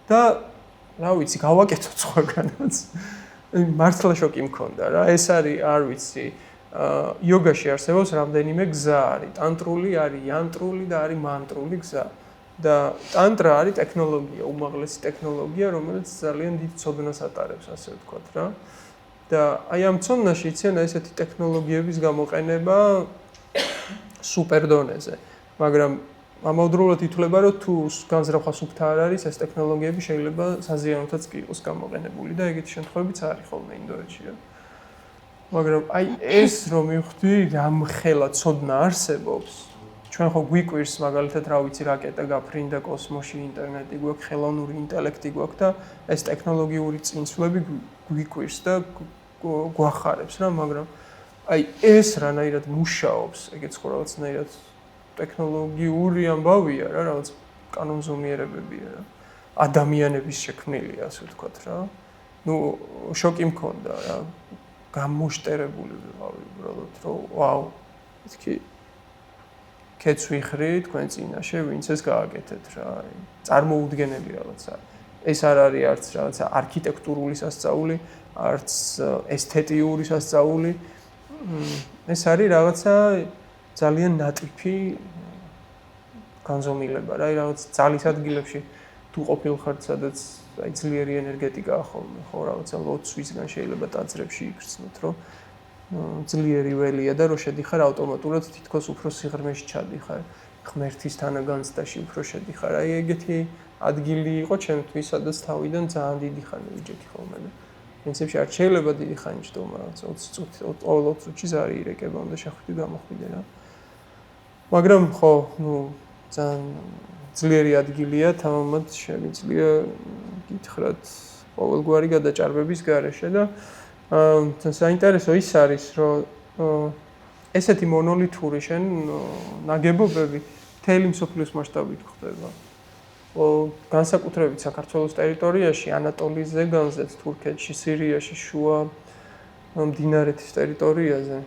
და რა ვიცი, გავაკეთოთ სხვაგანაც. მართლა შოკი მქონდა რა. ეს არის, არ ვიცი, იოგაში არსებობს რამდენიმე გზა არის. ტანტრული არის, იანტრული და არის მანტრული გზა. და ტანტრა არის ტექნოლოგია, უმაღლესი ტექნოლოგია, რომელიც ძალიან დიდ ცოდნას ატარებს, ასე ვთქვათ რა. და აი ამ ცოდნაში იციან ესეთი ტექნოლოგიების გამოყენება სუპერ დონეზე. მაგრამ ამავდროულად ითვლება, რომ თუ განზრახვა სუფთა არ არის, ეს ტექნოლოგიები შეიძლება საზიანოთაც კი იყოს გამოყენებული და ეგეთი შემთხვევებიც არის ხოლმე ინდოეთში რა. მაგრამ აი ეს რომ მივხვდი, რამხელა ცოდნა არსებობს, ჩვენ ხო გვიკვირს მაგალითად რა ვიცი რაკეტა გაფრინდა კოსმოსში, ინტერნეტი გვაქვს, ხელოვნური ინტელექტი გვაქვს და ეს ტექნოლოგიური წინსვლები გვიკვირს და გვახარებს რა, მაგრამ აი ეს რანაირად მუშაობს, ეგეც ხო რაღაცნაირად ტექნოლოგიური ამბავია რა, რაღაც კანონზომიერებებია რა. ადამიანების შექმნილია, ასე ვთქვათ რა. ნუ შოკი მქონდა რა. გამოშტერებული ვიყავი უბრალოდ, რომ ვაუ, მეთქი კეთს ვიხრი თქვენ წინაშე, ვინც ეს გააკეთეთ რა. წარმოუდგენელი რაღაცა. ეს არ არის არც რაღაცა არქიტექტურული სასწაული, არც ესთეტიური სასწაული. ეს არის რაღაცა ძალიან ნატიფი განზომილება რა, რაღაც ძალის ადგილებში თუ ყოფილხარ, სადაც აი ძლიერი ენერგეტიკაა ხოლმე, ხო, რაღაცა ლოცვისგან შეიძლება ტაძრებში იგრძნოთ, რომ ძლიერი ველია და რო შედიხარ ავტომატურად თითქოს უფრო სიღრმეში ჩადიხარ, ღმერთის თანაგანცდაში უფრო შედიხარ. აი ეგეთი ადგილი იყო ჩემთვის, სადაც თავიდან ძალიან დიდი ხანი ვიჯექი ხოლმე და პრინციპში არ შეიძლება დიდი ხანი ჯდომა, რაღაც 20 წუთი, 20 წუთში ზარი ირეკება და შეხვდი გამოხვიდე რა. მაგრამ ხო, ნუ ძალიან ძლიერი ადგილია, თამამად შემიძლია გითხრათ ყოველგვარი გადაჭარბების გარეშე და საინტერესო ის არის, რომ ესეთი მონოლითური შენ ნაგებობები მთელი მსოფლიოს მასშტაბით ხდება. განსაკუთრებით საქართველოს ტერიტორიაში, ანატოლიის ზეგანზე, თურქეთში, სირიაში, შუა მდინარეთის ტერიტორიაზე.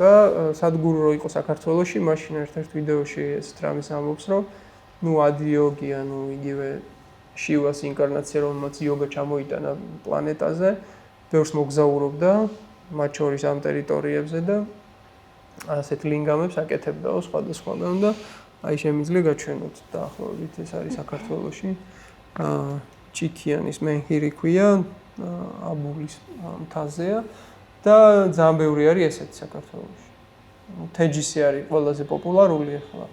და სადგურო რო იყო საქართველოში, მაშინ ერთ-ერთ ვიდეოში ეს რამის ამბობს, რომ ნუ ადიოგია, ნუ იგივე შივას ინკარნაცია, რომელმაც იოგა ჩამოიტანა პლანეტაზე, ბევრს მოგზაურობდა, მათ შორის ამ ტერიტორიებზე და ასეთ ლინგამებს აკეთებდაო სხვადასხვაგან და აი შემიძლია გაჩვენოთ დაახლოებით ეს არის საქართველოში. ჩიქიანის მენჰირი ქვია, აბულის მთაზეა და ძალიან ბევრი არის ესეთი საქართველოში. თეჯისი არის ყველაზე პოპულარული ახლა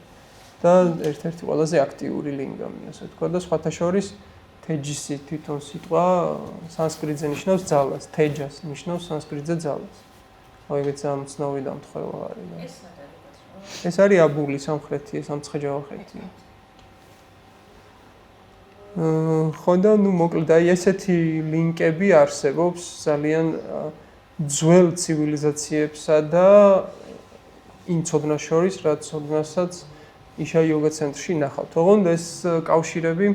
და ერთ-ერთი ყველაზე აქტიური ლინგამი, ასე ვთქვა და სხვათა შორის თეჯისი თვითონ სიტყვა სანსკრიტზე ნიშნავს ძალას, თეჯას ნიშნავს სანსკრიტზე ძალას. ეგეც ძალიან ცნობილი დამთხევა არის. ეს არის აბული სამხრეთი, სამცხე-ჯავახეთი. ხო და ნუ მოკლედ აი ესეთი ლინკები არსებობს ძალიან ძველ ცივილიზაციებსა და იმ ცოდნას შორის, რაც ცოდნასაც იშა იოგა ცენტრში ნახავთ. ოღონდ ეს კავშირები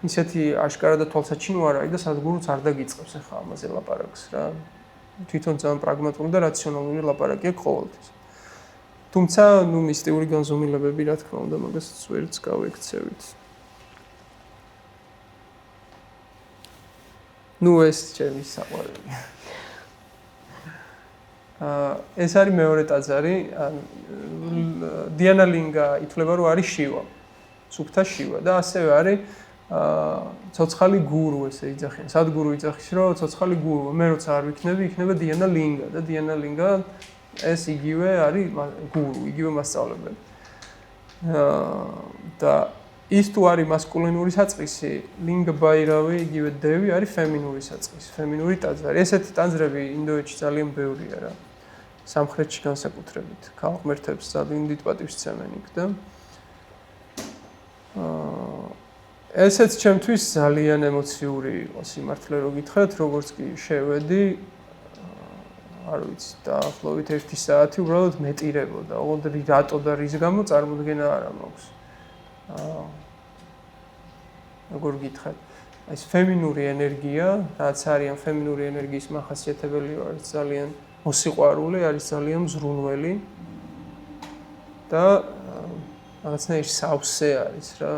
ისეთი აშკარა და თვალსაჩინო არ არის და სადგურიც არ დაგიწყებს ახლა ამაზე ლაპარაკს რა. თვითონ ძალიან პრაგმატული და რაციონალური ლაპარაკია ყოველთვის. თუმცა, ნუ მისტიური განზომილებები, რა თქმა უნდა, მაგასაც ვერც გავექცევით. ნუ ეს ჩემი საყვარელი. ეს არის მეორე ტაძარი, დიანა ლინგა ითვლება, რომ არის შივა, სუფთა შივა და ასევე არის ცოცხალი გურუ, ესე იძახიან. სადგურუ იძახის, რომ ცოცხალი გურუ, მე როცა არ ვიქნები, იქნება დიანა ლინგა და დიანა ლინგა ეს იგივე არის გურუ, იგივე მასწავლებელი. და ის თუ არის მასკულინური საწყისი, ლინგა ბაირავი, იგივე დევი არის ფემინური საწყისი, ფემინური ტაძარი. ესეთი ტაძრები ინდოეთში ძალიან ბევრია რა. სამხრეთში განსაკუთრებით, ქალღმერთებს ძალიან დიდ პატივს სცემენ იქ და ესეც ჩემთვის ძალიან ემოციური იყო სიმართლე რო გითხრათ, როგორც კი შევედი, არ ვიცი, დაახლოებით 1 საათი უბრალოდ მეტირებოდა. ოღონდ რატო და რის გამო წარმოდგენა არ მაქვს. როგორ გითხრათ, ეს ფემინური ენერგია, რაც არის ამ ფემინური ენერგიის მახასიათებელი არის ძალიან მოსიყვარული, არის ძალიან მზრუნველი და რაღაცნაირ სავსე არის რა.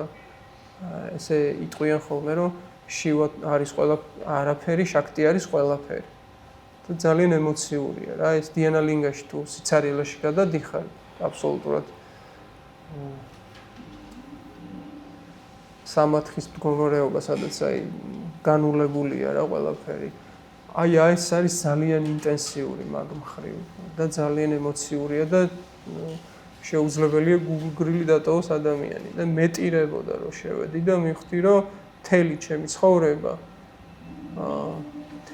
ესე იტყვიან ხოლმე, რომ შივა არის ყველა არაფერი, შაქტი არის ყველაფერი. და ძალიან ემოციურია რა, ეს დიანა ლინგაში თუ სიცარიელაში გადადიხარ, აბსოლუტურად სამათხის მდგომარეობა, სადაც აი განულებულია რა ყველაფერი. აი ეს არის ძალიან ინტენსიური მაგ მხრივ და ძალიან ემოციურია და შეუძლებელია გულგრილი დატოვოს ადამიანი და მეტირებოდა რომ შევედი და მივხვდი რომ მთელი ჩემი ცხოვრება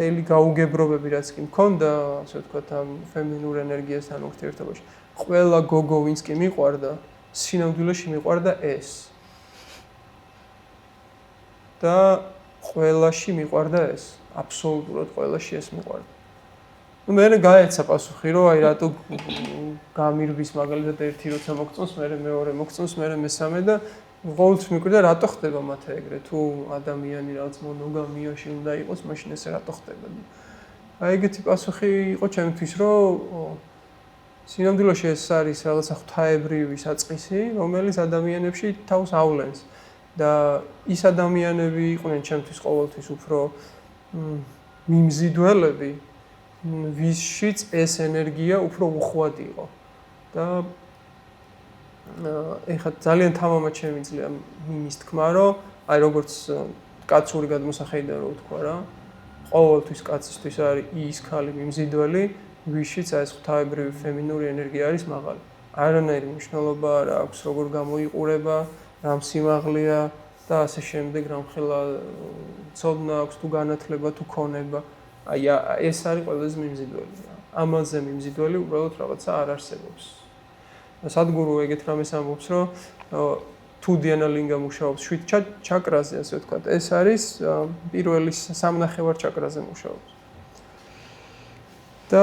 მთელი გაუგებრობები რაც კი მქონდა, ასე ვთქვათ, ამ ფემინურ ენერგიასთან ურთიერთობაში, ყველა გოგო ვინც კი მიყვარდა, სინამდვილეში მიყვარდა ეს. და ყველაში მიყვარდა ეს, აბსოლუტურად ყველაში ეს მიყვარდა. ну მე გაეცა პასუხი რომ აი რატო გამირბის მაგალითად ერთი როცა მოგწონს, მე მეორე მოგწონს, მე მესამე და ყოველთვის მიკვირდა რატო ხდება მათ ეგრე თუ ადამიანი რაღაც მონოგამიაში უნდა იყოს, მაშინ ესე რატო ხდება. აი ეგეთი პასუხი იყო ჩემთვის რომ სინამდვილეში ეს არის რაღაცა ღვთაებრივი საწყისი, რომელიც ადამიანებში თავს ავლენს და ის ადამიანები იყვნენ ჩემთვის ყოველთვის უფრო მიმზიდველები, ვისშიც ეს ენერგია უფრო უხვად იყო. და ეხლა ძალიან თამამად შემიძლია იმის თქმა, რომ აი როგორც კაცური გადმოსახედიდან რო ვთქვა რა, ყოველთვის კაცისთვის არის ის ქალი მიმზიდველი, ვისშიც აი ეს ღვთაებრივი ფემინური ენერგია არის მაღალი. არანაირი მნიშვნელობა არ აქვს, როგორ გამოიყურება, რა სიმაღლეა და ასე შემდეგ, რამხელა ცოდნა აქვს თუ განათლება თუ ქონება. აი ეს არის ყველაზე მიმზიდველი. ამაზე მიმზიდველი უბრალოდ რაღაცა არ არსებობს. სადგურუ ეგეთ რამეს ამბობს, რომ თუ დიანა ლინგა მუშაობს 7 ჩაკრაზე, ასე ვთქვათ, ეს არის პირველი სამნახევარ ჩაკრაზე მუშაობს. და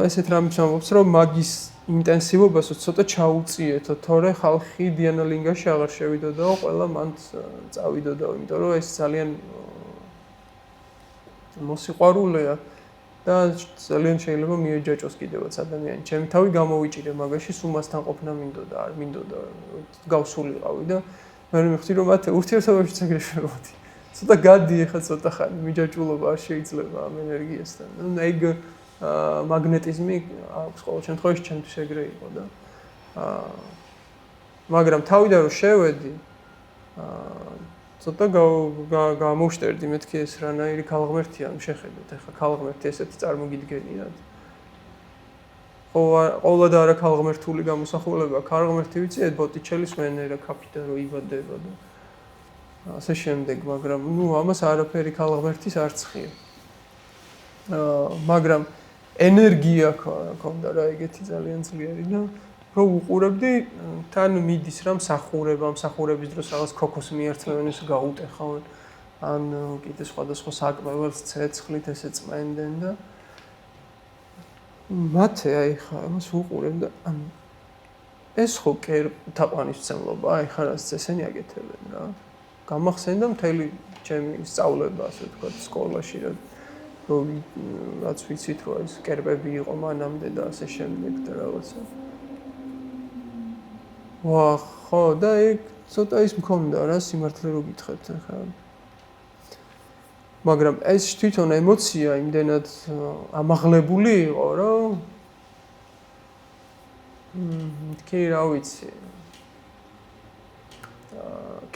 ესეთ რამეს ამბობს, რომ მაგის ინტენსივობასაც ცოტა ჩაუწიეთო, თორე ხალხი დიანა ლინგაში აღარ შევიდოდაო, ყველა მანდ წავიდოდაო, იმიტომ რომ ეს ძალიან მოსიყვარულეა და ძალიან შეიძლება მიეჯაჭოს კიდევაც ადამიანი. ჩემი თავი გამოვიჭირე მაგაში, სულ მასთან ყოფნა მინდოდა, არ მინდოდა გავსულიყავი და მე მივხვდი რომ მათ ურთიერთობაშიც ეგრე შევედი. ცოტა გადი ეხა ცოტა ხანი, მიჯაჭულობა არ შეიძლება ამ ენერგიასთან. ну ეგ მაგნეტიზმი აქვს ყოველ შემთხვევაში ჩემთვის ეგრე იყო და მაგრამ თავიდან რომ შევედი ცოტა გამოვშტერდი მეთქი ეს რანაირი ქალღმერთია, შეხედეთ ახლა ქალღმერთი ესეთი წარმოგიდგენიათ. ყოველად არა ქალღმერთული გამოსახულება, ქალღმერთი ვიციეთ ბოტიჩელის მენერა კაპიტა რო იბადება და ასე შემდეგ, მაგრამ ну ამას არაფერი ქალღმერთის არც ხია. მაგრამ ენერგია ქონდა რა ეგეთი ძალიან ძლიერი და რო უყურებდი თან მიდის რა მსახურების დროს რაღაც ქოქოს მიერთმევენ ის გაუტეხავენ ან კიდე სხვადასხვა საკმეველს ცეცხლით ესე წმენდნენ და მათე აი ხა ამას უყურებ და ეს ხო თაყვანისმცემლობა აი ხა რაც ესენი აკეთებენ რა გამახსენდა მთელი ჩემი სწავლება ასე ვთქვათ სკოლაში რაც ვიცით რომ ეს კერპები იყო მანამდე და ასე შემდეგ და რაღაცა ვა ხო და ეგ ცოტა ის მქონდა რა სიმართლე რო გითხრათ ახლა მაგრამ ეს თვითონ ემოცია იმდენად ამაღლებული იყო რომ კი რა ვიცი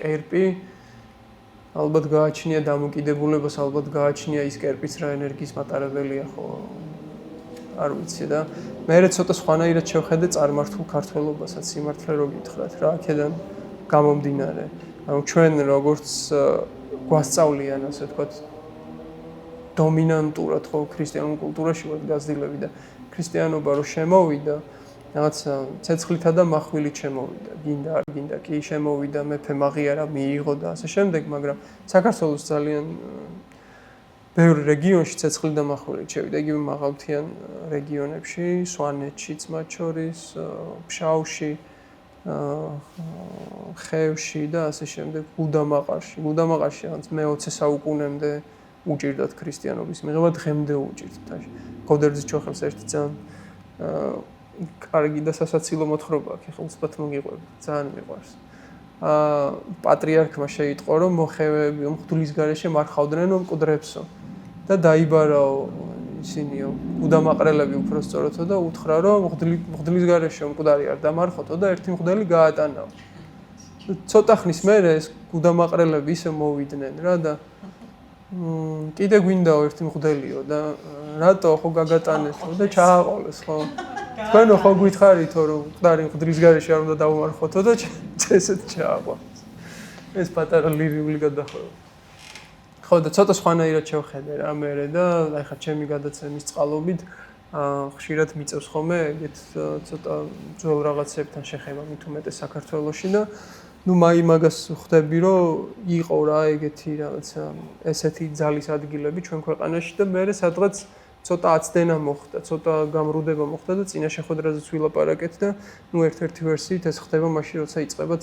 კერპი ალბათ გააჩნია დამოკიდებულებას ალბათ გააჩნია ის კერპიც რა ენერგიის მატარებელია ხო არ ვიცი და მე ცოტა სხვანაირად შევხედე წარმართულ ქართველობასაც სიმართლე რო გითხრათ რა აქედან გამომდინარე ანუ ჩვენ როგორც გვასწავლიან ასე ვთქვათ დომინანტურად ხო ქრისტიანულ კულტურაში ვართ გაზრდილები და ქრისტიანობა რო შემოვიდა რაღაც ცეცხლითა და מחვილით შემოვიდა გინდა არ გინდა კი შემოვიდა მეფე მაღიარა მიიღო და ასე შემდეგ მაგრამ საქართველოს ძალიან ბევრ რეგიონში ცეცხლით და מחვილით შევიდა იგივე მაღალმთიან რეგიონებში სვანეთშიც მათ შორის ფშავში ხევში და ასე შემდეგ გუდამაყარში მე-20 საუკუნემდე უჭირდათ ქრისტიანობის მიღება დღემდე უჭირდათ გოდერძის ჩოხელს ერთი ძალიან კარგი და სასაცილო მოთხრობა აქვს, ეხლა უცბად მოგიყვები, ძალიან მიყვარს. პატრიარქმა შეიტყო, რომ მოხევები მღვდლის გარეშე მარხავდნენ მკვდრებსო და დაიბარაო ისინიო, უდამაყრელები უფრო სწოროთო და უთხრა, რომ მღვდლის გარეშე მკვდარი არ დამარხოთო და ერთი მღვდელი გაატანაო. ცოტა ხნის მერე ეს უდამაყრელები ისე მოვიდნენ რა და კიდე გვინდაო ერთი მღვდელიო და რატო ხო გაგატანეთო და ჩააყოლეს ხო თქვენო ხო გითხარითო რომ მკვდარი მღვდლის გარეშე არ უნდა დავმარხოთო და ესეთ ჩააყოლეს ეს პატარა ლირიული გადახვევა ხო და ცოტა სხვანაირად შევხედე რა მერე და აი ხა ჩემი გადაცემის წყალობით ხშირად მიწევს ხოლმე ეგეთ ცოტა ძველ რაღაცებთან შეხება მით უმეტეს საქართველოში და ну მაგას ხვდები რომ იყო რა ეგეთი რაღაცა ესეთი ძალის ადგილები ჩვენ ქვეყანაში და მე სადღაც ცოტა აცდენა მოხდა, ცოტა გამრუდება მოხდა და წინა შეხვედრაზეც ვილაპარაკეთ და ну ერთ-ერთი ვერსიით ეს ხდება მაშინ როცა იწყება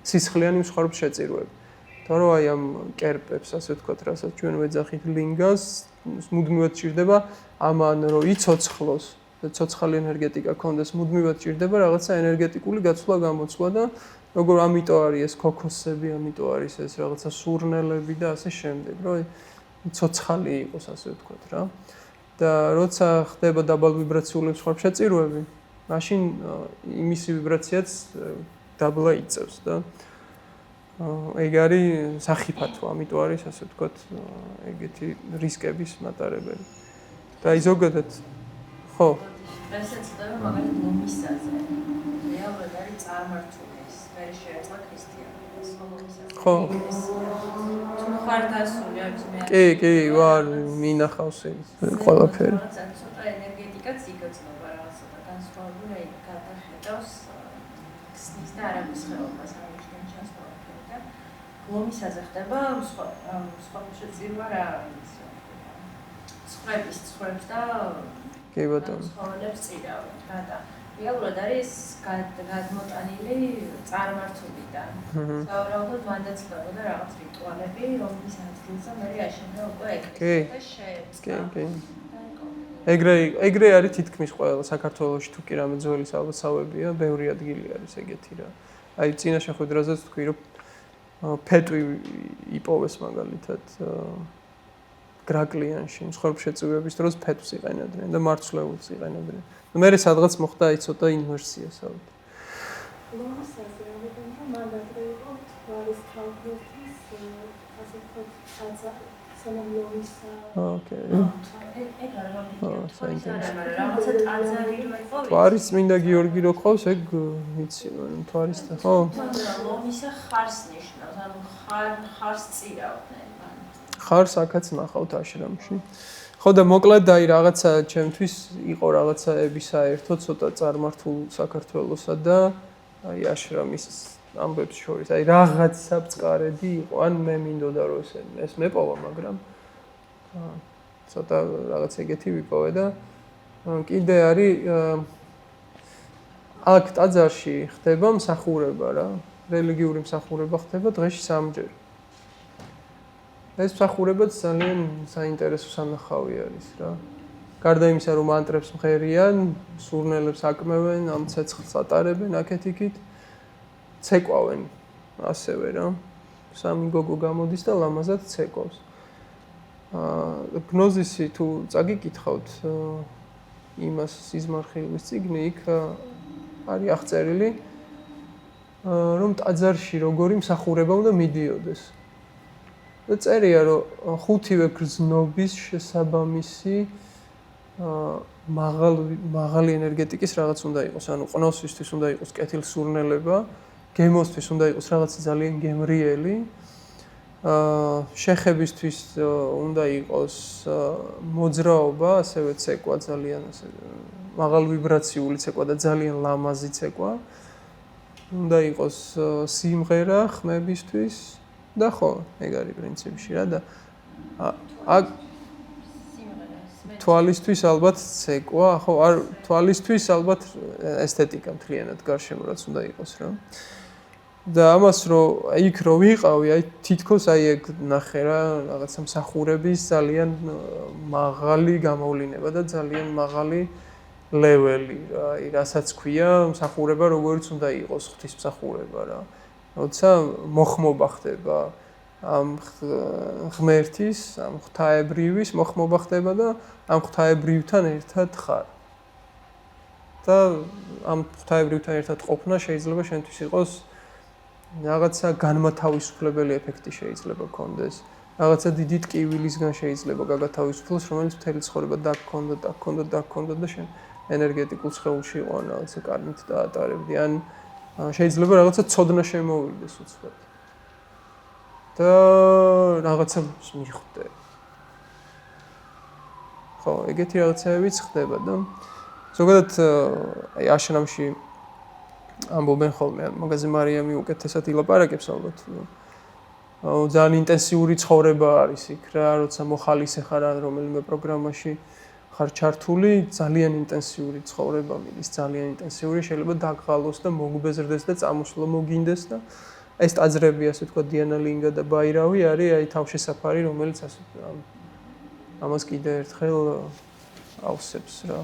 სისხლიანი მსხვერპლ შეწირვები. თორე რომ აი ამ კერპებს ასე ვთქვათ, რასაც ჩვენ ვეძახით ლინგას, მუდმივად ჭირდება ამან რომ იცოცხლოს და ცოცხალი ენერგეტიკა კონდეს მუდმივად ჭირდება რაღაცა ენერგეტიკული გაცვლა გამოცვლა და როგორ ამიტომ არის ეს ქოქოსები, ამიტომ არის ეს რაღაცა სურნელები და ასე შემდეგ, რომ ცოცხალი იყოს ასე ვთქვათ რა. და როცა ხდება დაბალ ვიბრაციული მსხვერპლ შეწირვები, მაშინ იმისი ვიბრაციაც დაბლა იწევს და ეგ არის სახიფათო, ამიტომ არის ასე ვთქვათ ეგეთი რისკების მატარებელი. და აი ზოგადად ხო რასაც ხდება მაგალითად ლომისაზე. რეალურად არის წარმართული ეს, მე შეეცვა ქრისტიანობას, ლომისაზე. ხო. თუ ხარ დასული არის მე. კი, ვარ, მინახავს ეს ყველაფერი. ცოტა ენერგეტიკაც იგრძნობა რაღაცა და განსხვავებული აი გადახედავს ხსნის და არამის ხეობას ამიშენ ჩანს ყველაფერი და ლომისაზე ხდება სხვა შეწირვა რა არის. ცხოვრების და კი ბატონო. ცხოვრებს წირავენ რა და რეალურად არის გადმოტანილი წარმართულიდან. სავარაუდოდ მანდაც ხდებოდა რაღაც რიტუალები, რომლის ადგილზე მე აშენდა უკვე ეკლესია და შეეცდა. კი. ეგრე არის თითქმის ყველა საქართველოში თუ კი რამე ძველი საბავშვოებია, ბევრი ადგილი არის ეგეთი რა. აი წინა შეხვედრაზეც თქვი რომ ფეტვი იპოვეს მაგალითად გრაკლიანში მსხვერპლ შეწირვების დროს ფეტვს იყენებდნენ და მარცვლეულს იყენებდნენ. მე სადღაც მოხდა აი ცოტა ინვერსია საერთოდ. ლომისაზე ამიტომ მაგალითად იყო თვარის კალკულების ასე ვთქვათ სანამლომისა. ოკეი. ეგ რაღაცა ტაძარი რო იყო. თვარის წმინდა გიორგი რო ყავს, ეგ ვიცი, მაგრამ თვარის და ხო. ლომისა ხარს ნიშნავს, ანუ ხარს წირავდნენ. ხარს აქაც ნახავთ აშრამში. ხო და მოკლედ აი რაღაცა ჩემთვის იყო რაღაცაები საერთოდ ცოტა წარმართულ საქართველოსა და აი აშრამის ამბებს შორის. აი რაღაცა ბწყარედი იყო, ან მე მინდოდა რომ ეს მეპოვა, მაგრამ ცოტა რაღაც ეგეთი ვიპოვე და კიდე არის აქ ტაძარში ხდება მსახურება რა, რელიგიური მსახურება ხდება დღეში 3 ჯერ. ეს მსახურებაც ძალიან საინტერესო სანახავი არის რა. გარდა იმისა, რომ მანტრებს მღერიან, სურნელებს აკმევენ, ამ ცეცხლს ატარებენ აქეთ-იქით, ცეკვავენ ასევე რა. 3 გოგო გამოდის და ლამაზად ცეკვავს. გნოზისი თუ წაგიკითხავთ იმას სიზმარხილის წიგნი, იქ არის აღწერილი, რომ ტაძარში როგორი მსახურება უნდა მიდიოდეს. და წერია რომ 5-ვე გრძნობის შესაბამისი მაღალი ენერგეტიკის რაღაც უნდა იყოს, ანუ ყნოსისთვის უნდა იყოს კეთილსურნელება, გემოსთვის უნდა იყოს რაღაც ძალიან გემრიელი, შეხებისთვის უნდა იყოს მოძრაობა, ასევე ცეკვა ძალიან ასე მაღალ ვიბრაციული ცეკვა და ძალიან ლამაზი ცეკვა. უნდა იყოს სიმღერა ხმებისთვის და ხო, ეგ არის პრინციპში რა და აქ თვალისთვის ალბათ ცეკვა, ხო, არ თვალისთვის ალბათ ესთეტიკა მთლიანად გარშემო რაც უნდა იყოს რა. და ამას რომ იქ რო ვიყავი, აი თითქოს აი ეგ ნახე რა, რაღაცა მსახურების ძალიან მაღალი გამოვლინება და ძალიან მაღალი ლეველი რა, აი რასაც ქვია, მსახურება როგორც უნდა იყოს ღვთისმსახურება რა. როცა მოხმობა ხდება ამ ღმერთის, ამ ღვთაებრივის მოხმობა ხდება და ამ ღვთაებრივთან ერთად ხარ. და ამ ღვთაებრივთან ერთად ყოფნა შეიძლება შენთვის იყოს რაღაცა განმათავისუფლებელი ეფექტი შეიძლება გქონდეს. რაღაცა დიდი ტკივილისგან შეიძლება გაგათავისუფლოს, რომელიც მთელი ცხოვრება დაგქონდა და შენ ენერგეტიკულ სხეულში იყო რაღაცა კარგით დაატარებდი. ან შეიძლება რაღაცა ცოდნა შემოვიდეს უცბად. და რაღაცა მიხვდე. ხო, ეგეთი რაღაცებიც ხდება და ზოგადად აი აშრამში ამბობენ ხოლმე, მაგაზე მარიამი უკეთესად ილაპარაკებს ალბათ. ძალიან ინტენსიური ცხოვრება არის იქ რა, როცა მოხალისე ხარ რომელიმე პროგრამაში ხარ ჩართული, ძალიან ინტენსიური ცხოვრება მიდის, ძალიან ინტენსიური, შეიძლება დაგღალოს და მოგბეზრდეს და წამოსვლა მოგინდეს და ეს ტაძრები, ასე თქვა, დიანა ლინგა და ბაირავი არის აი თავშესაფარი, რომელიც ასე ამას კიდე ერთხელ ავსებს რა.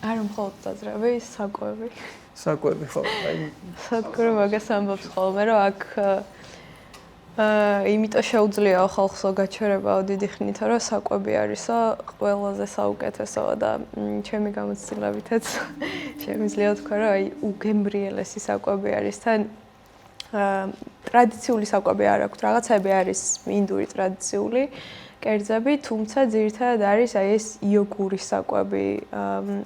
არ მხოლოდ ტაძრები, საკვები. საკვები ხო, აი სადგურო მაგას ამბობს ხოლმე, რომ აქ იმიტომ შეუძლიაო ხალხსო გაჩერებაო დიდი ხნით, რომ საკვები არისო ყველაზე საუკეთესო და ჩემი გამოცდილებითაც შემიძლია თქვა, რომ აი უგემრიელესი საკვები არის თან ტრადიციული საკვები არ აქვს, რაღაცები არის ინდური ტრადიციული კერძები, თუმცა ძირითადად არის აი ეს იოგურის საკვები,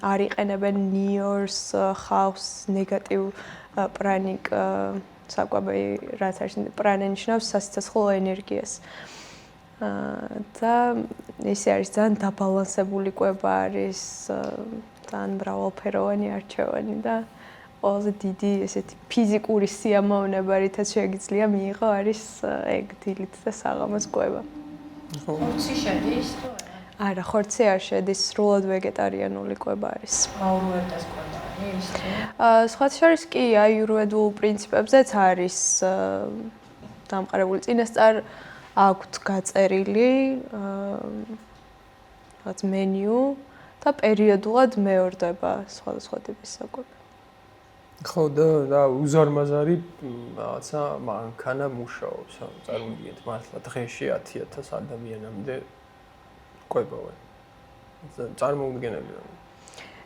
არ იყენებენ ნიორს, ხავს, ნეგატივ პრანიკ საკვები, რაც არის პრანა ნიშნავს სასიცოცხლო ენერგიას. და ესე არის ძალიან დაბალანსებული კვება არის, ძალიან მრავალფეროვანი არჩევანი და ყველაზე დიდი ესეთი ფიზიკური სიამოვნება, რითაც შეიძლება მიიღო არის ეგ დილით და საღამოს კვება. ხორცი შედის თუ არა? არა, ხორცი არ შედის, სრულად ვეგეტარიანული კვება არის. აიურვედას კვება არის? სხვათა შორის კი აიურვედულ პრინციპებზეც არის დამყარებული. წინასწარ აქვთ გაწერილი რაღაც მენიუ და პერიოდულად მეორდება სხვადასხვა ტიპის საკვები. ხო და უზარმაზარი რაღაცა მანქანა მუშაობს, წარმოგიდგენთ მართლა დღეში 10,000 ადამიანამდე კვებავენ. წარმოუდგენელი რა.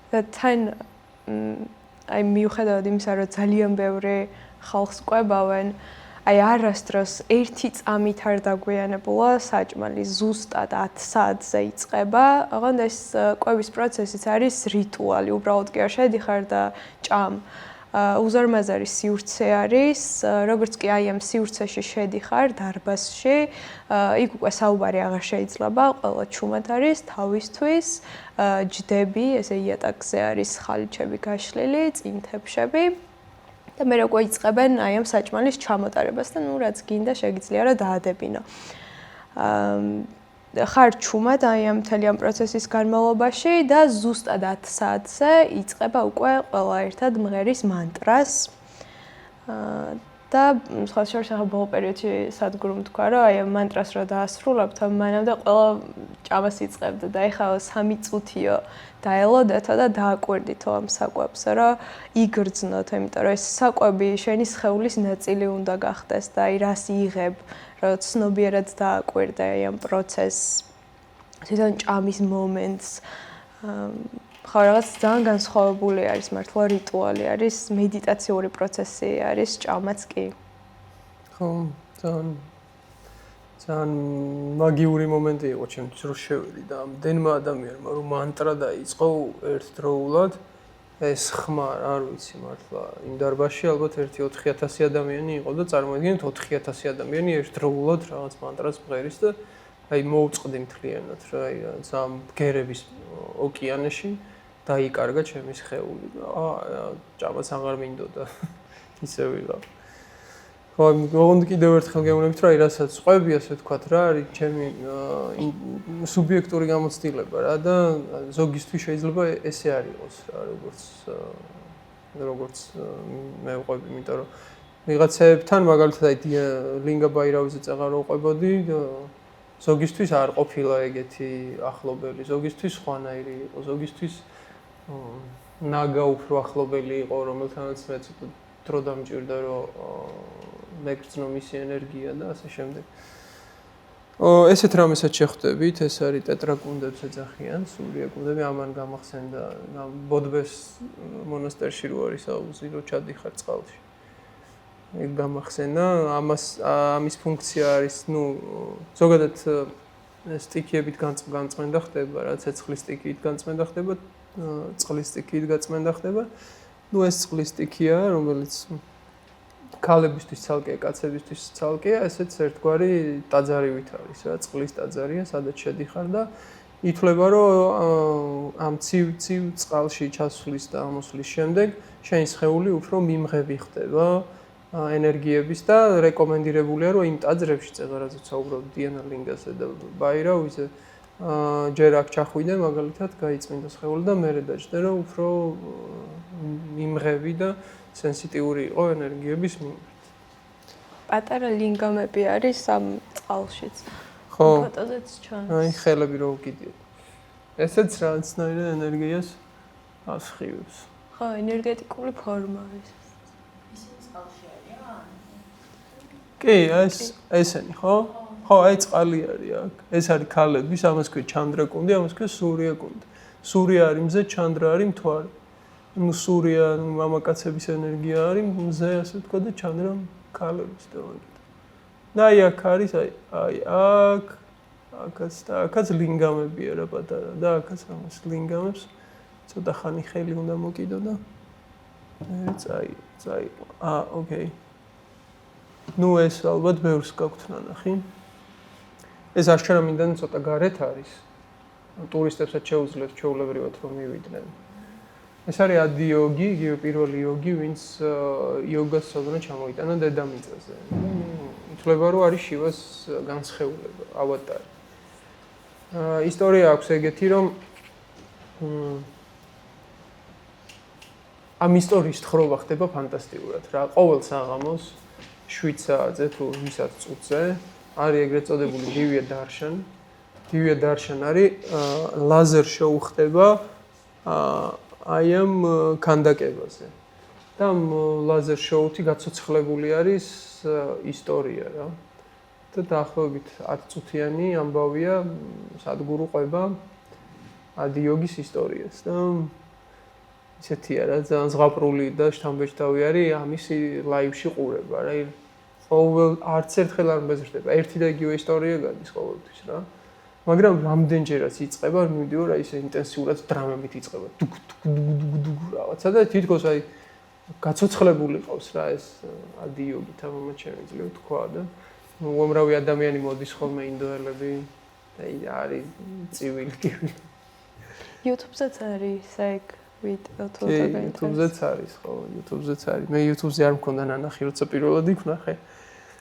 და თან აი მიუხედავად იმისა, რომ ძალიან ბევრი ხალხს კვებავენ, აი არასდროს ერთი წამით არ დაგვიანებულა საჭმელი, ზუსტად 10 საათზე იწყება. ოღონდ ეს კვების პროცესიც არის რიტუალი, უბრალოდ კი არ შედიხარ და ჭამ. უზარმაზარი სივრცე არის, როგორც კი აი ამ სივრცეში შედიხარ დარბაზში, იქ უკვე საუბარი აღარ შეიძლება, ყველა ჩუმად არის თავისთვის, ჯდები, ესე იატაკზე არის ხალიჩები გაშლილი, წინთებშები და მე უკვე იწყებენ აი ამ საჭმელის ჩამოტარებას და ნუ რაც გინდა შეგიძლია რა დაადებინო. ხარ ჩუმად აი ამ მთელი ამ პროცესის განმავლობაში და ზუსტად 10 საათზე იწყება უკვე ყველა ერთად მღერის მანტრას. და სხვა შორის ახლა ბოლო პერიოდში სადგურომ თქვა, რომ აი ამ მანტრას რო დაასრულებთ, მანამდე ყველა ჭამას იწყებდა და ეხლა 3 წუთიო დაელოდეთო და დააკვირდითო ამ საკვებსო, რომ იგრძნოთ, იმიტომ რომ ეს საკვები შენი სხეულის ნაწილი უნდა გახდეს და აი რას იღებ, რომ ცნობიერად დააკვირდე აი ამ პროცესს, თვითონ ჭამის მომენტს. ხო, რაღაც ძალიან განსხვავებული არის, მართლა რიტუალი არის, მედიტაციური პროცესი არის, ჭამაც კი. ხო, ძალიან მაგიური მომენტი იყო ჩემთვის, რომ შევედი და ამდენმა ადამიანმა რომ მანტრა დაიწყო ერთდროულად, ეს ხმა, არ ვიცი მართლა, იმ დარბაზში ალბათ 1-4,000 ადამიანი იყო და წარმოიდგინეთ 4,000 ადამიანი ერთდროულად რაღაც მანტრას მღერის და აი მოუწყდი მთლიანად რა, აი ამ ბგერების ოკეანეში დაიკარგა ჩემი სხეული და ჭამაც აღარ მინდოდა ისე ვიღა. ხო, მოგონდა კიდევ ერთხელ გეუბნებით, რომ აი რასაც ყვები, ასე ვთქვათ რა, არის ჩემი სუბიექტური გამოცდილება რა და ზოგისთვის შეიძლება ესე არ იყოს რა, როგორც მე ვყვები, იმიტომ რომ ვიღაცებთან მაგალითად აი ლინგა ბაირავიზე წეღარო უყვებოდი ზოგისთვის არ ყოფილა ეგეთი ახლობელი, ზოგისთვის ხვანაირი იყო, ზოგისთვის ნაგა უფრო ახლობელი იყო, რომელთანაც მე ცოტა დრო დამჭირდა, რომ მეგრძნო მისი ენერგია და ასე შემდეგ. ესეთ რამესაც შეხვდებით, ეს არის ტეტრაკუნდებს ეძახიან, სურია კუნდები, ამან გამახსენდა ბოდბეს მონასტერში რო არის აუზი, რო ჩადიხარ წყალში. ეგ გამახსენა, ამის ფუნქცია არის, ზოგადად სტიქიებით განწმენდა ხდება, რა ცეცხლის სტიქიით განწმენდა ხდება, წყლის სტიქიით განწმენდა ხდება. ეს წყლის სტიქია, რომელიც ქალებისთვის ცალკეა, კაცებისთვის ცალკეა, ესეც ერთგვარი ტაძარივით არის, რა, წყლის ტაძარია, სადაც შედიხარ და ითვლება, რომ ამ ცივ წყალში ჩასვლის და ამოსვლის შემდეგ შენი სხეული უფრო მიმღები ხდება ენერგიების და რეკომენდირებულია, რომ იმ ტაძრებში წეღარაზე საუბრობ დიანა ლინგასზე და ბაირავიზე ჯერ აქ ჩახვიდე, მაგალითად, გაიწმინდა სხეული და მერე დაჭდე, რომ უფრო მიმღები და სენსიტიური იყო ენერგიების მიმართ. პატარა ლინგამები არის ამ წყალშიც. ხო. ფოტოზეც ჩანს. აი, ხელები რო უკიდია. ესეც რაღაცნაირად ენერგიას ასხივებს. ხო, ენერგეტიკული ფორმა არის. ისინი წყალში არიან? კი, ესენი, ხო? ხო, აი წყალი არის აქ. ეს არის ქალების, ამას ქვია ჩანდრა კუნდი, ამას ქვია სურია კუნდი. სურია არის მზე, ჩანდრა არის მთვარე. სურია მამაკაცების ენერგია არის მზე, ასე ვთქვა და ჩანდრა ქალების და მაგით. და აი აქ არის, აი აქაც და აქაც ლინგამებია რა პატარა და აქაც ამას ლინგამებს ცოტა ხანი ხელი უნდა მოკიდო და წაიყო. ოკეი. ეს ალბათ ბევრს გაქვთ ნანახი. ეს არჩენა მინდა ცოტა გარეთ არის. ტურისტებსაც შეუძლიათ ჩვეულებრივად რომ მივიდნენ. ეს არის ადიოგი, იგივე პირველი იოგი, ვინც იოგას სოდნა ჩამოიტანა დედამიწაზე. ითვლება, რომ არის შივას განსხეულება, ავატარი. ისტორია აქვს ეგეთი, რომ ამ ისტორიის თხრობა ხდება ფანტასტიკურად რა. ყოველ საღამოს 7 საათზე თუ ვისაც წუთზე არის ეგრეთ წოდებული დივია დარშან. დივია დარშან არის ლაზერ შოუ ხდება აი ამ ქანდაკებაზე. და ამ ლაზერ შოუთი გაცოცხლებული არის ისტორია რა. და დაახლოებით 10 წუთიანი ამბავია სადგურუ ყვება ადიოგის ისტორიას და ისეთია რა, ძალიან ზღაპრული და შთამბეჭდავი არის ამისი ლაივში ყურება რა. ყოველ არც ერთხელ არ მეზრდება. ერთი და იგივე ისტორია გადის ყოველთვის რა. მაგრამ რამდენჯერაც იწყება, მივიდიო რა ისე ინტენსიურად დრამებით იწყება. დუგ რაღაცა და თითქოს აი გაცოცხლებული ყავს რა ეს ადიოგი თამამად შემიძლია თქვა და უამრავი ადამიანი მოდის ხოლმე ინდოელები და არის წივილი. YouTube-ზეც არის ეგ ვიდეო თუ YouTube-ზეც არის, ხო, YouTube-ზეც არის. მე YouTube-ზე არ მქონდა ნანახი, როცა პირველად ივნახე.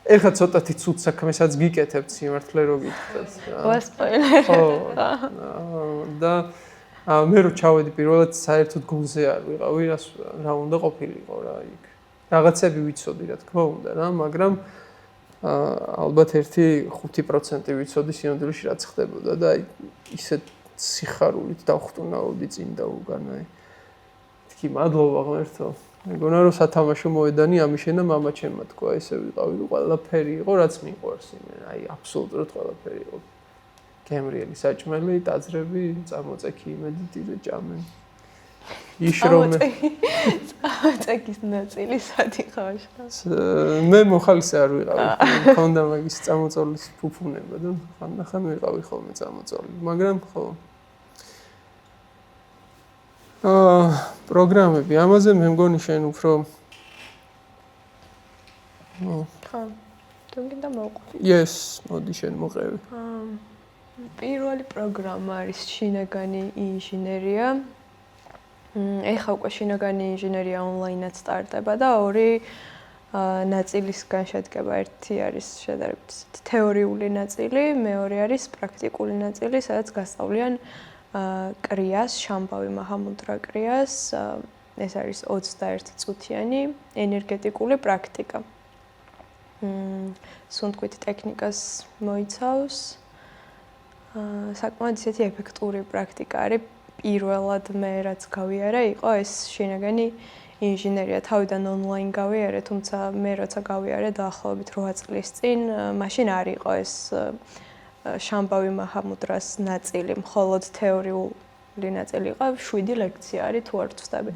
ეხლა ცოტათი ცუდ საქმესაც გიკეთებთ სიმართლე რო გითხრათ. ვასპოილერი. ხო. და მე რო ჩავედი პირველად საერთოდ გულზე არ ვიყავი, რა უნდა ყოფილიყო რა იქ. რაღაცები ვიცოდი რა თქმა უნდა რა, მაგრამ ალბათ 1-5% ვიცოდი სინამდვილეში რაც ხდებოდა და აი ისეთ სიხარულით დავხვტუნაოდი წინ და უკან აი. თქი მადლობა ღმერთო. მეგონა რომ სათამაშო მოედანი ამიშენა მამაჩემმა თქვა ესე ვიყავი ყველაფერი იყო რაც მიყვარს იმენ აი აბსოლუტურად ყველაფერი იყო გემრიელი საჭმელი ტაძრები წამოწექი იმედიტირე ჭამენ იშრომე წამოწექის ნაწილი სათიხაშა მე მოხალისე არ ვიყავი მქონდა მაგის წამოწოლის ფუფუნება და ხანდახან ვიყავი ხოლმე წამოწოლი მაგრამ ხო პროგრამები ამაზე მე მგონი შენ უფრო ხო თუ გინდა მოყვი yes მოდი შენ მოყევი პირველი პროგრამა არის შინაგანი ინჟინერია ეხლა უკვე შინაგანი ინჟინერია ონლაინად სტარტება და ორი ნაწილისგან შედგება ერთი არის შედარებით თეორიული ნაწილი მეორე არის პრაქტიკული ნაწილი სადაც გასწავლიან კრიას, შამბავი მაჰამუდრა კრიას, ეს არის 21 წუთიანი ენერგეტიკული პრაქტიკა. სუნთქვით ტექნიკას მოიცავს. საკმაოდ ისეთი ეფექტური პრაქტიკა არის. პირველად მე რაც გავიარე იყო ეს შინაგანი ინჟინერია. თავიდან ონლაინ გავიარე, თუმცა მე როცა გავიარე დაახლოებით 8 წლის წინ, მაშინ არ იყო ეს შამბავი მაჰამუდრას ნაწილი, მხოლოდ თეორიული ნაწილი იყო, 7 ლექცია არის თუ არ ვცდები.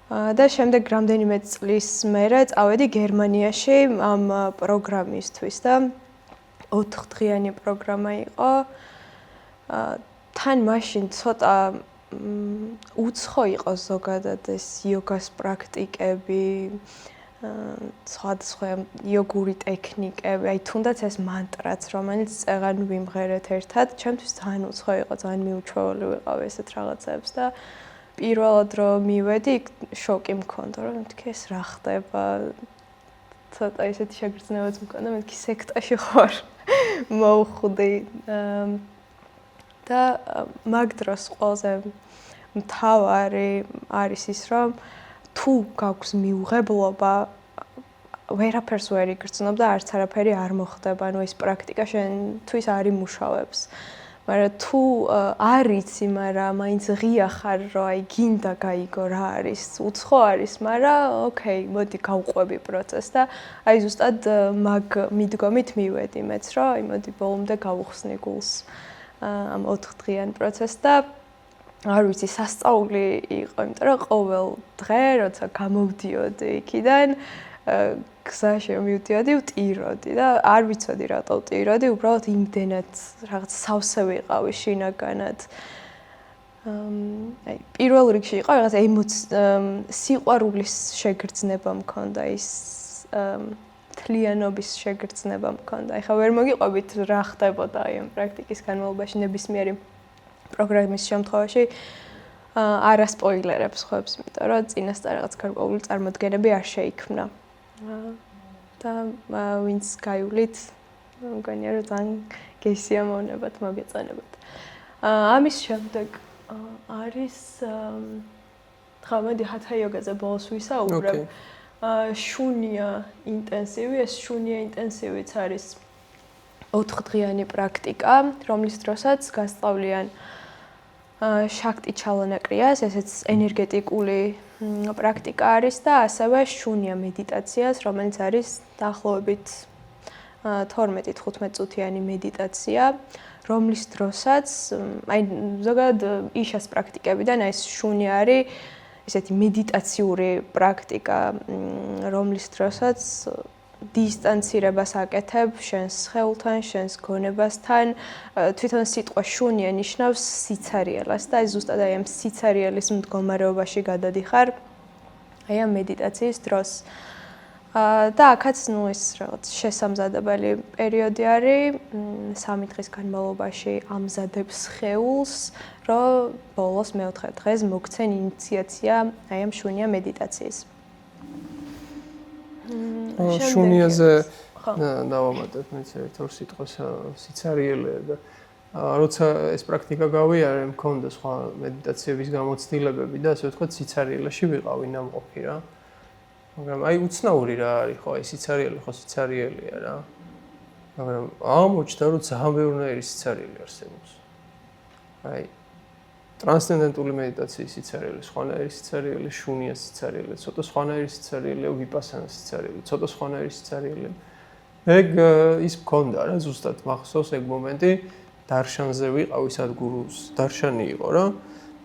და შემდეგ რამდენიმე წლის მერე წავედი გერმანიაში ამ პროგრამისთვის და 4 დღიანი პროგრამა იყო. თან მაშინ ცოტა უცხო იყო ზოგადად ეს იოგას პრაქტიკები, სხვადასხვა იოგური ტექნიკები, აი თუნდაც ეს მანტრაც, რომელიც წეღან ვიმღერეთ ერთად, ჩემთვის ძალიან უცხო იყო, ძალიან მიუჩვეული ვიყავ ესეთ რაღაცებს და პირველად რომ მივედი, შოკი მქონდა, რომ მეთქი ეს რა ხდება. ცოტა ისეთი შეგრძნებაც მქონდა, მეთქი სექტაში ხარ მოვხვდი. და მაგ დროს ყველაზე მთავარი არის ის, რომ თუ გაქვს მიუღებლობა, ვერაფერს ვერ იგრძნობ და არც არაფერი არ მოხდება, ანუ ეს პრაქტიკა შენთვის არ იმუშავებს. მაგრამ თუ არ იცი, მაგრამ მაინც ღია ხარ, რომ აი გინდა გაიგო რა არის, უცხო არის, მაგრამ ოკეი, მოდი გავყვები პროცესს და აი ზუსტად მაგ მიდგომით მივედი მეც, რომ აი მოდი ბოლომდე გავუხსნი გულს ამ 4 დღიან პროცესს და არ ვიცი, სასწაული იყო, იმიტომ რომ ყოველ დღე, როცა გამოვდიოდი იქიდან, გზაში მივდიოდი, ვტიროდი და არ ვიცოდი რატო ვტიროდი, უბრალოდ იმდენად რაღაც სავსე ვიყავი შინაგანად. აი, პირველ რიგში იყო რაღაც სიყვარულის შეგრძნება მქონდა, ის თლიანობის შეგრძნება მქონდა. ეხლა ვერ მოგიყვებით რა ხდებოდა აი ამ პრაქტიკის განმავლობაში ნებისმიერი პროგრამის შემთხვევაში არა სპოილერებს ხვებს, იმიტომ რომ წინასწარ რაღაც გარკვეული წარმოდგენები არ შეიქმნა. და ვინც გაივლით, მგონია რომ ძალიან გესიამოვნებათ, მოგეწონებათ. ამის შემდეგ არის ხა მოდი ჰათა იოგაზე ბოლოს ვისაუბრებ. შუნია ინტენსივი, ეს შუნია ინტენსივიც არის 4 დღიანი პრაქტიკა, რომლის დროსაც გასწავლიან შაქტი ჩალანაკრიას, ესეც ენერგეტიკული პრაქტიკა არის და ასევე შუნია მედიტაციას, რომელიც არის დაახლოებით 12-15 წუთიანი მედიტაცია, რომლის დროსაც აი ზოგადად იშას პრაქტიკებიდან ეს შუნია არის ესეთი მედიტაციური პრაქტიკა, რომლის დროსაც დისტანცირებას აკეთებ შენს სხეულთან, შენს გონებასთან. თვითონ სიტყვა შუნია ნიშნავს სიცარიელას და აი ზუსტად აი ამ სიცარიელის მდგომარეობაში გადადიხარ აი ამ მედიტაციის დროს. და აქაც ნუ ეს რაღაც შესამზადებელი პერიოდი არის, 3 დღის განმავლობაში ამზადებ სხეულს, რომ ბოლოს მე-4 დღეს მოგცენ ინიციაცია აი ამ შუნია მედიტაციის. შუნიაზე დავამატებ მეც ერთ-ორ სიტყვას სიცარიელე და როცა ეს პრაქტიკა გავიარე, მქონდა სხვა მედიტაციების გამოცდილებები და ასე ვთქვათ სიცარიელეში ვიყავი ნამყოფი რა. მაგრამ აი უცნაური რა არის ხო, აი სიცარიელე ხო სიცარიელეა რა. მაგრამ აღმოჩნდა რომ ძალიან ბევრნაირი სიცარიელე არსებობს. აი ტრანსცენდენტული მედიტაციის სიცარიელე, სხვანაირი სიცარიელე, შუნიას სიცარიელე, ცოტა სხვანაირი სიცარიელე, ვიპასანას სიცარიელე, ცოტა სხვანაირი სიცარიელე. ეგ ის მქონდა რა, ზუსტად მახსოვს ეგ მომენტი, დარშანზე ვიყავი, სადგურუს დარშანი იყო რა.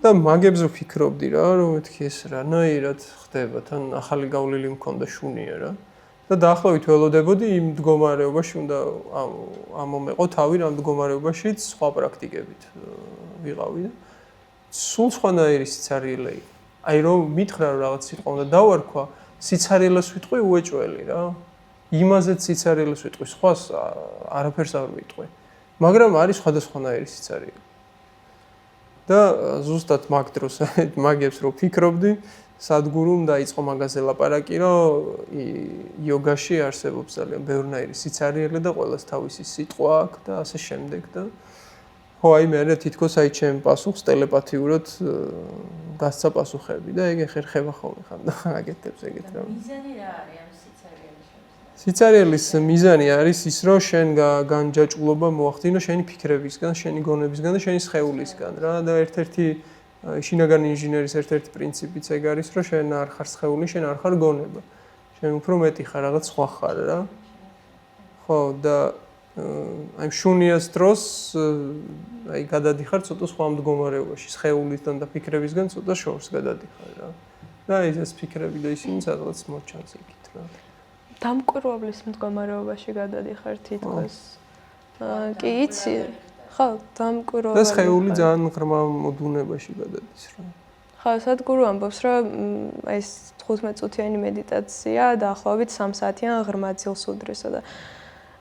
და მაგებზე ვფიქრობდი რა, რომ მეთქი ეს რანაირად ხდება, თან ახალი გავლილი მქონდა შუნია რა. და დაახლოებით ველოდებოდი იმ მდგომარეობაში უნდა ამომეყო თავი რა მდგომარეობაშიც სხვა პრაქტიკებით ვიყავი და სულ სხვანაირი სიცარიელე იყო. აი რომ მითხრა რომ რაღაც სიტყვა უნდა დავარქვა, სიცარიელეს ვიტყვი უეჭველი რა. იმაზეც სიცარიელეს ვიტყვი, სხვას არაფერს არ ვიტყვი. მაგრამ არის სხვადასხვანაირი სიცარიელე. და ზუსტად მაგ დროს მაგებს რო ფიქრობდი, სადგურუმ დაიწყო მაგაზე ლაპარაკი, რომ იოგაში არსებობს ძალიან ბევრნაირი სიცარიელე და ყველას თავისი სიტყვა აქვს და ასე შემდეგ და ხო აი მე თითქოს აი ჩემ პასუხს ტელეპათიურად გასცა პასუხები და ეგ ეხერხება ხოლმე ხანდახან აკეთებს ეგეთ რა. მიზანი რა არის ამ სიცარიელის შემოსავლის? სიცარიელის მიზანი არის ის, რომ შენ განჯაჭვულობა მოახდინო შენი ფიქრებისგან, შენი გონებისგან და შენი სხეულისგან რა და ერთ-ერთი შინაგანი ინჟინერის ერთ-ერთი პრინციპიც ეგ არის, რომ შენ არ ხარ სხეული, შენ არ ხარ გონება. შენ უფრო მეტი ხარ, რაღაც სხვა ხარ რა. ხო და აი შუნიას დროს აი გადადიხარ ცოტა სხვა მდგომარეობაში, სხეულისგან და ფიქრებისგან ცოტა შორს გადადიხარ რა. და ეს ფიქრები და ისინი სადღაც მოჩანს იქით რა. დამკვირვებლის მდგომარეობაში გადადიხარ თითქოს. კი იცი. ხო, დამკვირვებელი. და სხეული ძალიან ღრმა მოდუნებაში გადადის რა. ხო, სადგურო ამბობს, რომ ეს 15 წუთიანი მედიტაცია დაახლოებით 3 საათიან ღრმა ძილს უდრესა და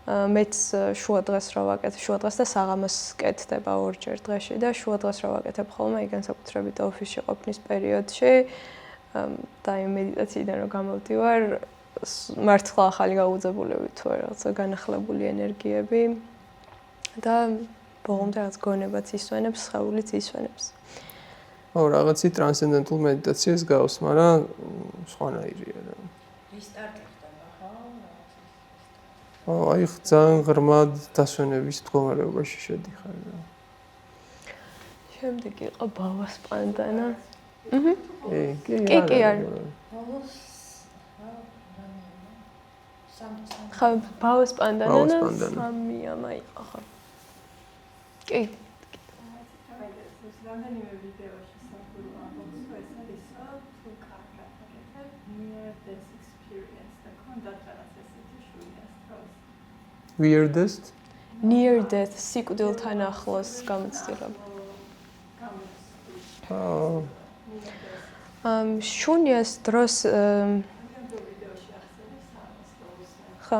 მეც შუადღეს რა ვაკეთებ, შუადღეს და საღამოს კეთდება ორჯერ დღეში და შუადღეს რა ვაკეთებ ხოლმე, განსაკუთრებით ოფისში ყოფნის პერიოდში და იმ მედიტაციიდან რომ გამოვდივარ, მართლა ახალი გაუძებულებით თუ რაღაცა განახლებული ენერგიები და ბოლომდე რაღაც გონებაც ისვენებს, სხეულიც ისვენებს. ო, რაღაცი ტრანსცენდენტულ მედიტაციას გავს, მაგრამ სხვანაირია რა. რესტარტი ხდება, ხო? აი ძალიან ღრმად დასვენების მდგომარეობაში შედიხარ რა. შემდეგ იყო ბავას პანდანა. კი არ. ბოლოს ხა ბავას პანდანა სამია მაიყო ხო. კი. რამდენიმე ვიდეოში საფურო ამბობს, რომ ეს არის თუ კარგად აკეთებ near death experience და კონდათ რაღაც ესეთი შუიას დროს. Weirdest? Near death სიკვდილთან ახლოს გამოცდილება. შუნიას დროს ხა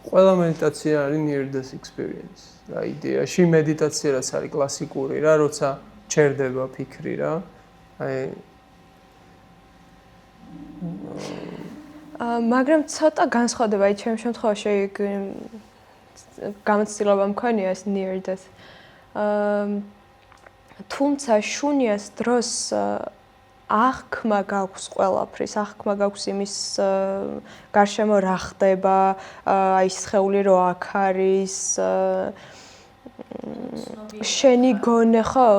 ყველა მედიტაცია არის near death experience. რა იდეაში მედიტაცია რაც არის კლასიკური რა, როცა ჩერდება ფიქრი რა. მაგრამ ცოტა განსხვავდება, აი ჩემ შემთხვევაში გამოცდილება მქონია ეს near death. თუმცა შუნიას დროს აღქმა გაქვს ყველაფრის, აღქმა გაქვს იმის გარშემო რა ხდება, აი სხეული რო აქ არის, შენი გონე ხო,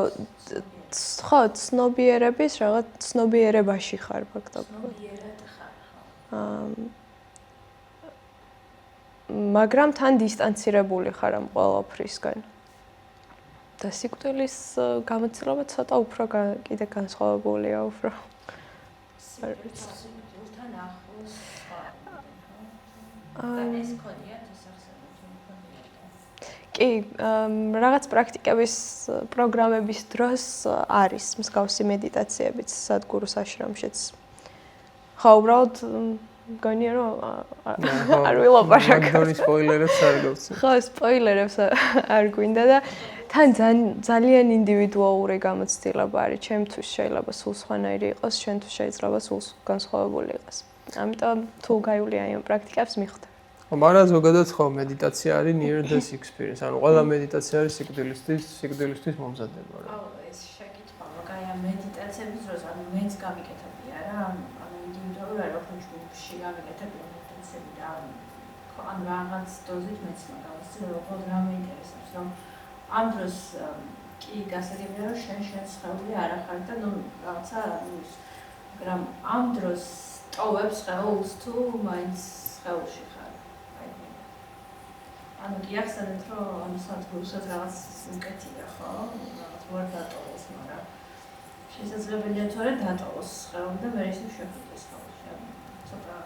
ცნობიერების რაღაც ცნობიერებაში ხარ ფაქტობრივად. მაგრამ თან დისტანცირებული ხარ ამ ყველაფრისგან. და სიკვდილის გამოცდილება ცოტა უფრო კიდე განსხვავებულია უფრო. სიკვდილთან ახლოს სხვა. ეს ქონია კი, რაღაც პრაქტიკების პროგრამების დროს არის მსგავსი მედიტაციებიც სადგურუს აშრამშიც. ხო, უბრალოდ გონია რომ არ ვილაპარაკო. მაგდონის სპოილერებს არ გავცე. ხო, სპოილერებს არ გვინდა და თან ძალიან ინდივიდუალური გამოცდილება არის. ჩემთვის შეიძლება სულ სხვანაირი იყოს, შენთვის შეიძლება სულ განსხვავებული იყოს. ამიტომ თუ გაივლია იმ პრაქტიკებს მიხვდები. მაგრამ ზოგადად ხო მედიტაცია არის near death experience. ანუ ყველა მედიტაცია არის სიკვდილისთვის მომზადება რა. აუ, ეს შეკითხვა, მაგრამ ამ მედიტაციების დროს ანუ მეც გამიკეთებია რა, ანუ ინდივიდუალურად არ ვარ ჯგუფში გამიკეთებ მედიტაციები და ანუ რაღაც დოზით მეც მაგას როგორ რა მეინტერესებს, რომ ამ დროს კი გასაგებია რომ შენ სხეული არ ახარ და ნუ რაღაცა ის მაგრამ ამ დროს ტოვებს სხეულს თუ მაინც სხეულში ხარ. ანუ კი ახსენეთ რომ ანუ სადგურსაც რაღაც უკეთია ხო? რაღაც ვარ დატოვოს, მაგრამ შესაძლებელია თუ არა დატოვოს სხეული და მე ისე შეხვდეს სხეულში. ცოტა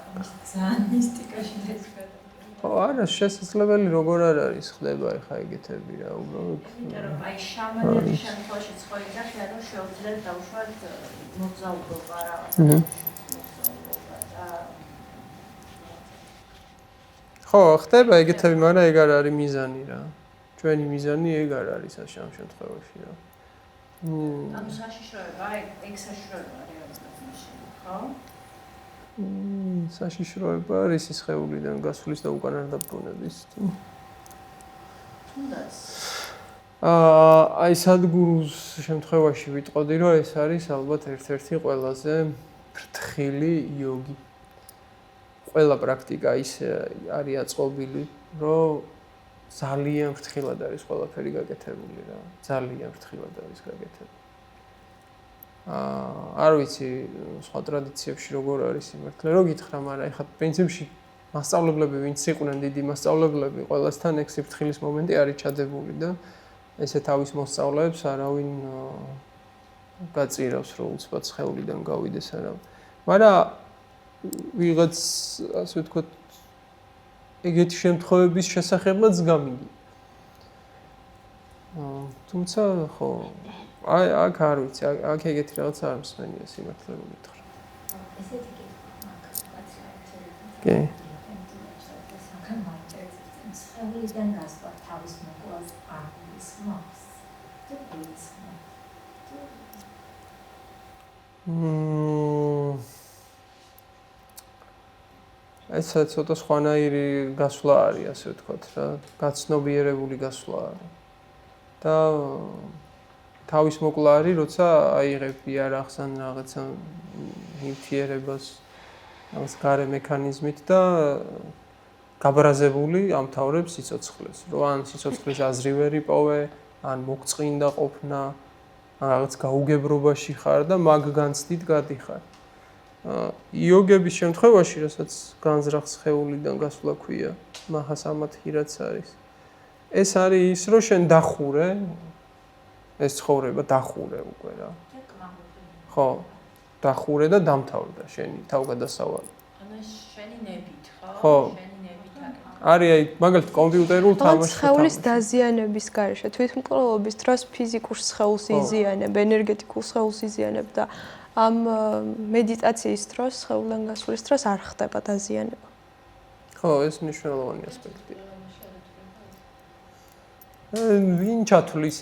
ძალიან მისტიკაში დაიწყება. ხო, არა, შესაძლებელი როგორ არ არის ხდება ეხა ეგეთები რა, უბრალოდ. იმიტომ რომ აი შამანების შემთხვევაში ხო იძახია რომ შეუძლიათ დავუშვათ მოგზაურობა რაღაცა. ხო, ხდება ეგეთები, მაგრამ ეგ არ არის მიზანი რა. ჩვენი მიზანი ეგ არ არის ამ შემთხვევაში რა. ანუ საშიშროება, ეგ საშიშროება რეალურად, ხო? საშიშროება არის ის სხეულიდან გასulis და უკან არ დაბრუნების. თუნდაც. აი სადგურუს შემთხვევაში ვიტყოდი, რომ ეს არის ალბათ ერთ-ერთი ყველაზე ფრთხილი იოგი. ყველა პრაქტიკა ის არის აწყობილი, რომ ძალიან ფრთხილად არის ყველაფერი გაკეთებული რა. ძალიან ფრთხილად არის გაკეთებული. არ ვიცი სხვა ტრადიციებში როგორ არის სიმართლე, რო გითხრა, მაგრამ ეხლა პრინციპში მასწავლებლები, ვინც იყვნენ დიდი მასწავლებლები, ყველასთან ეგ სიფრთხილის მომენტი არის ჩადებული და ესე თავის მოსწავლეებს არავინ გაწირავს, რომ უცბად სხეულიდან გავიდეს არავინ. მაგრამ ვიღაც ასე ვთქვათ ეგეთი შემთხვევების შესახებაც გამიგი. თუმცა ხო აი აქ არ ვიცი, აქ ეგეთი რაღაც არ მსმენია სიმართლე რომ გითხრა. ესეთი კითხვა მაქვს, კაცი. კი. სხეულიდან გასვლა თავის მოკვლას აღის მოხს. თუ ის ეს ცოტა სხვანაირი გასვლა არის, ასე ვთქვათ რა, გაცნობიერებული გასვლა არის. და თავის მოკლა არის, როცა აიღებ იარაღს ან რაღაცა ნივთიერებას, რაღაც გარე მექანიზმით და გაბრაზებული ამთავრებს სიცოცხლეს. რო ან სიცოცხლის აზრი ვერ იპოვე, ან მოგწყინდა ყოფნა, ან რაღაც გაუგებრობაში ხარ და მაგ განცდით გადიხარ. იოგების შემთხვევაში, რასაც განზრახ სხეულიდან გასვლა ქვია, მაჰასამადჰი რაც არის. ეს არის ის, რომ შენ დახურე, ეს ცხოვრება დახურე უკვე რა. ხო, დახურე და დამთავრდა შენი თავგადასავალი. ანუ შენი ნებით, ხო? ხო. შენი ნებით არის აი მაგალითად კომპიუტერულ თამაშს სხეულის დაზიანების გარეშე თვითმკვლელობის დროს ფიზიკურ სხეულს იზიანებ, ენერგეტიკულ სხეულს იზიანებ და ამ მედიტაციის დროს, სხეულიდან გასვლის დროს არ ხდება დაზიანება. ხო, ეს მნიშვნელოვანი ასპექტია. ვინ ჩათვლის,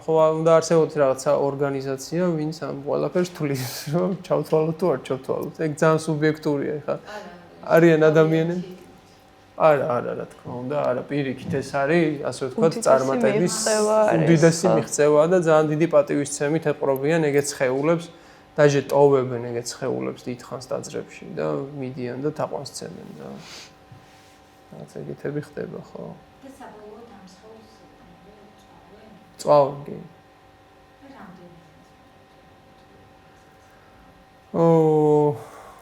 ხო, უნდა არსებობს რაღაცა ორგანიზაცია, ვინც ამ ყველაფერს თვლის, რომ ჩავთვალოთ თუ არ ჩავთვალოთ. ეგ ძალიან სუბიექტურია, ხა. არიან ადამიანები? არა, რა თქმა უნდა, არა, პირიქით ეს არის, ასე ვთქვათ, წარმატების უდიდესი მიღწევა და ძალიან დიდი პატივისცემით ეპყრობიან ეგეთ სხეულებს, დაჟე ტოვებენ ეგეთ სხეულებს დიდხანს ტაძრებში და მიდიან და თაყვანს ცემენ და რაღაც ეგეთები ხდება, ხო? და საბოლოოდ ამ სხეულს წვავენ, კი.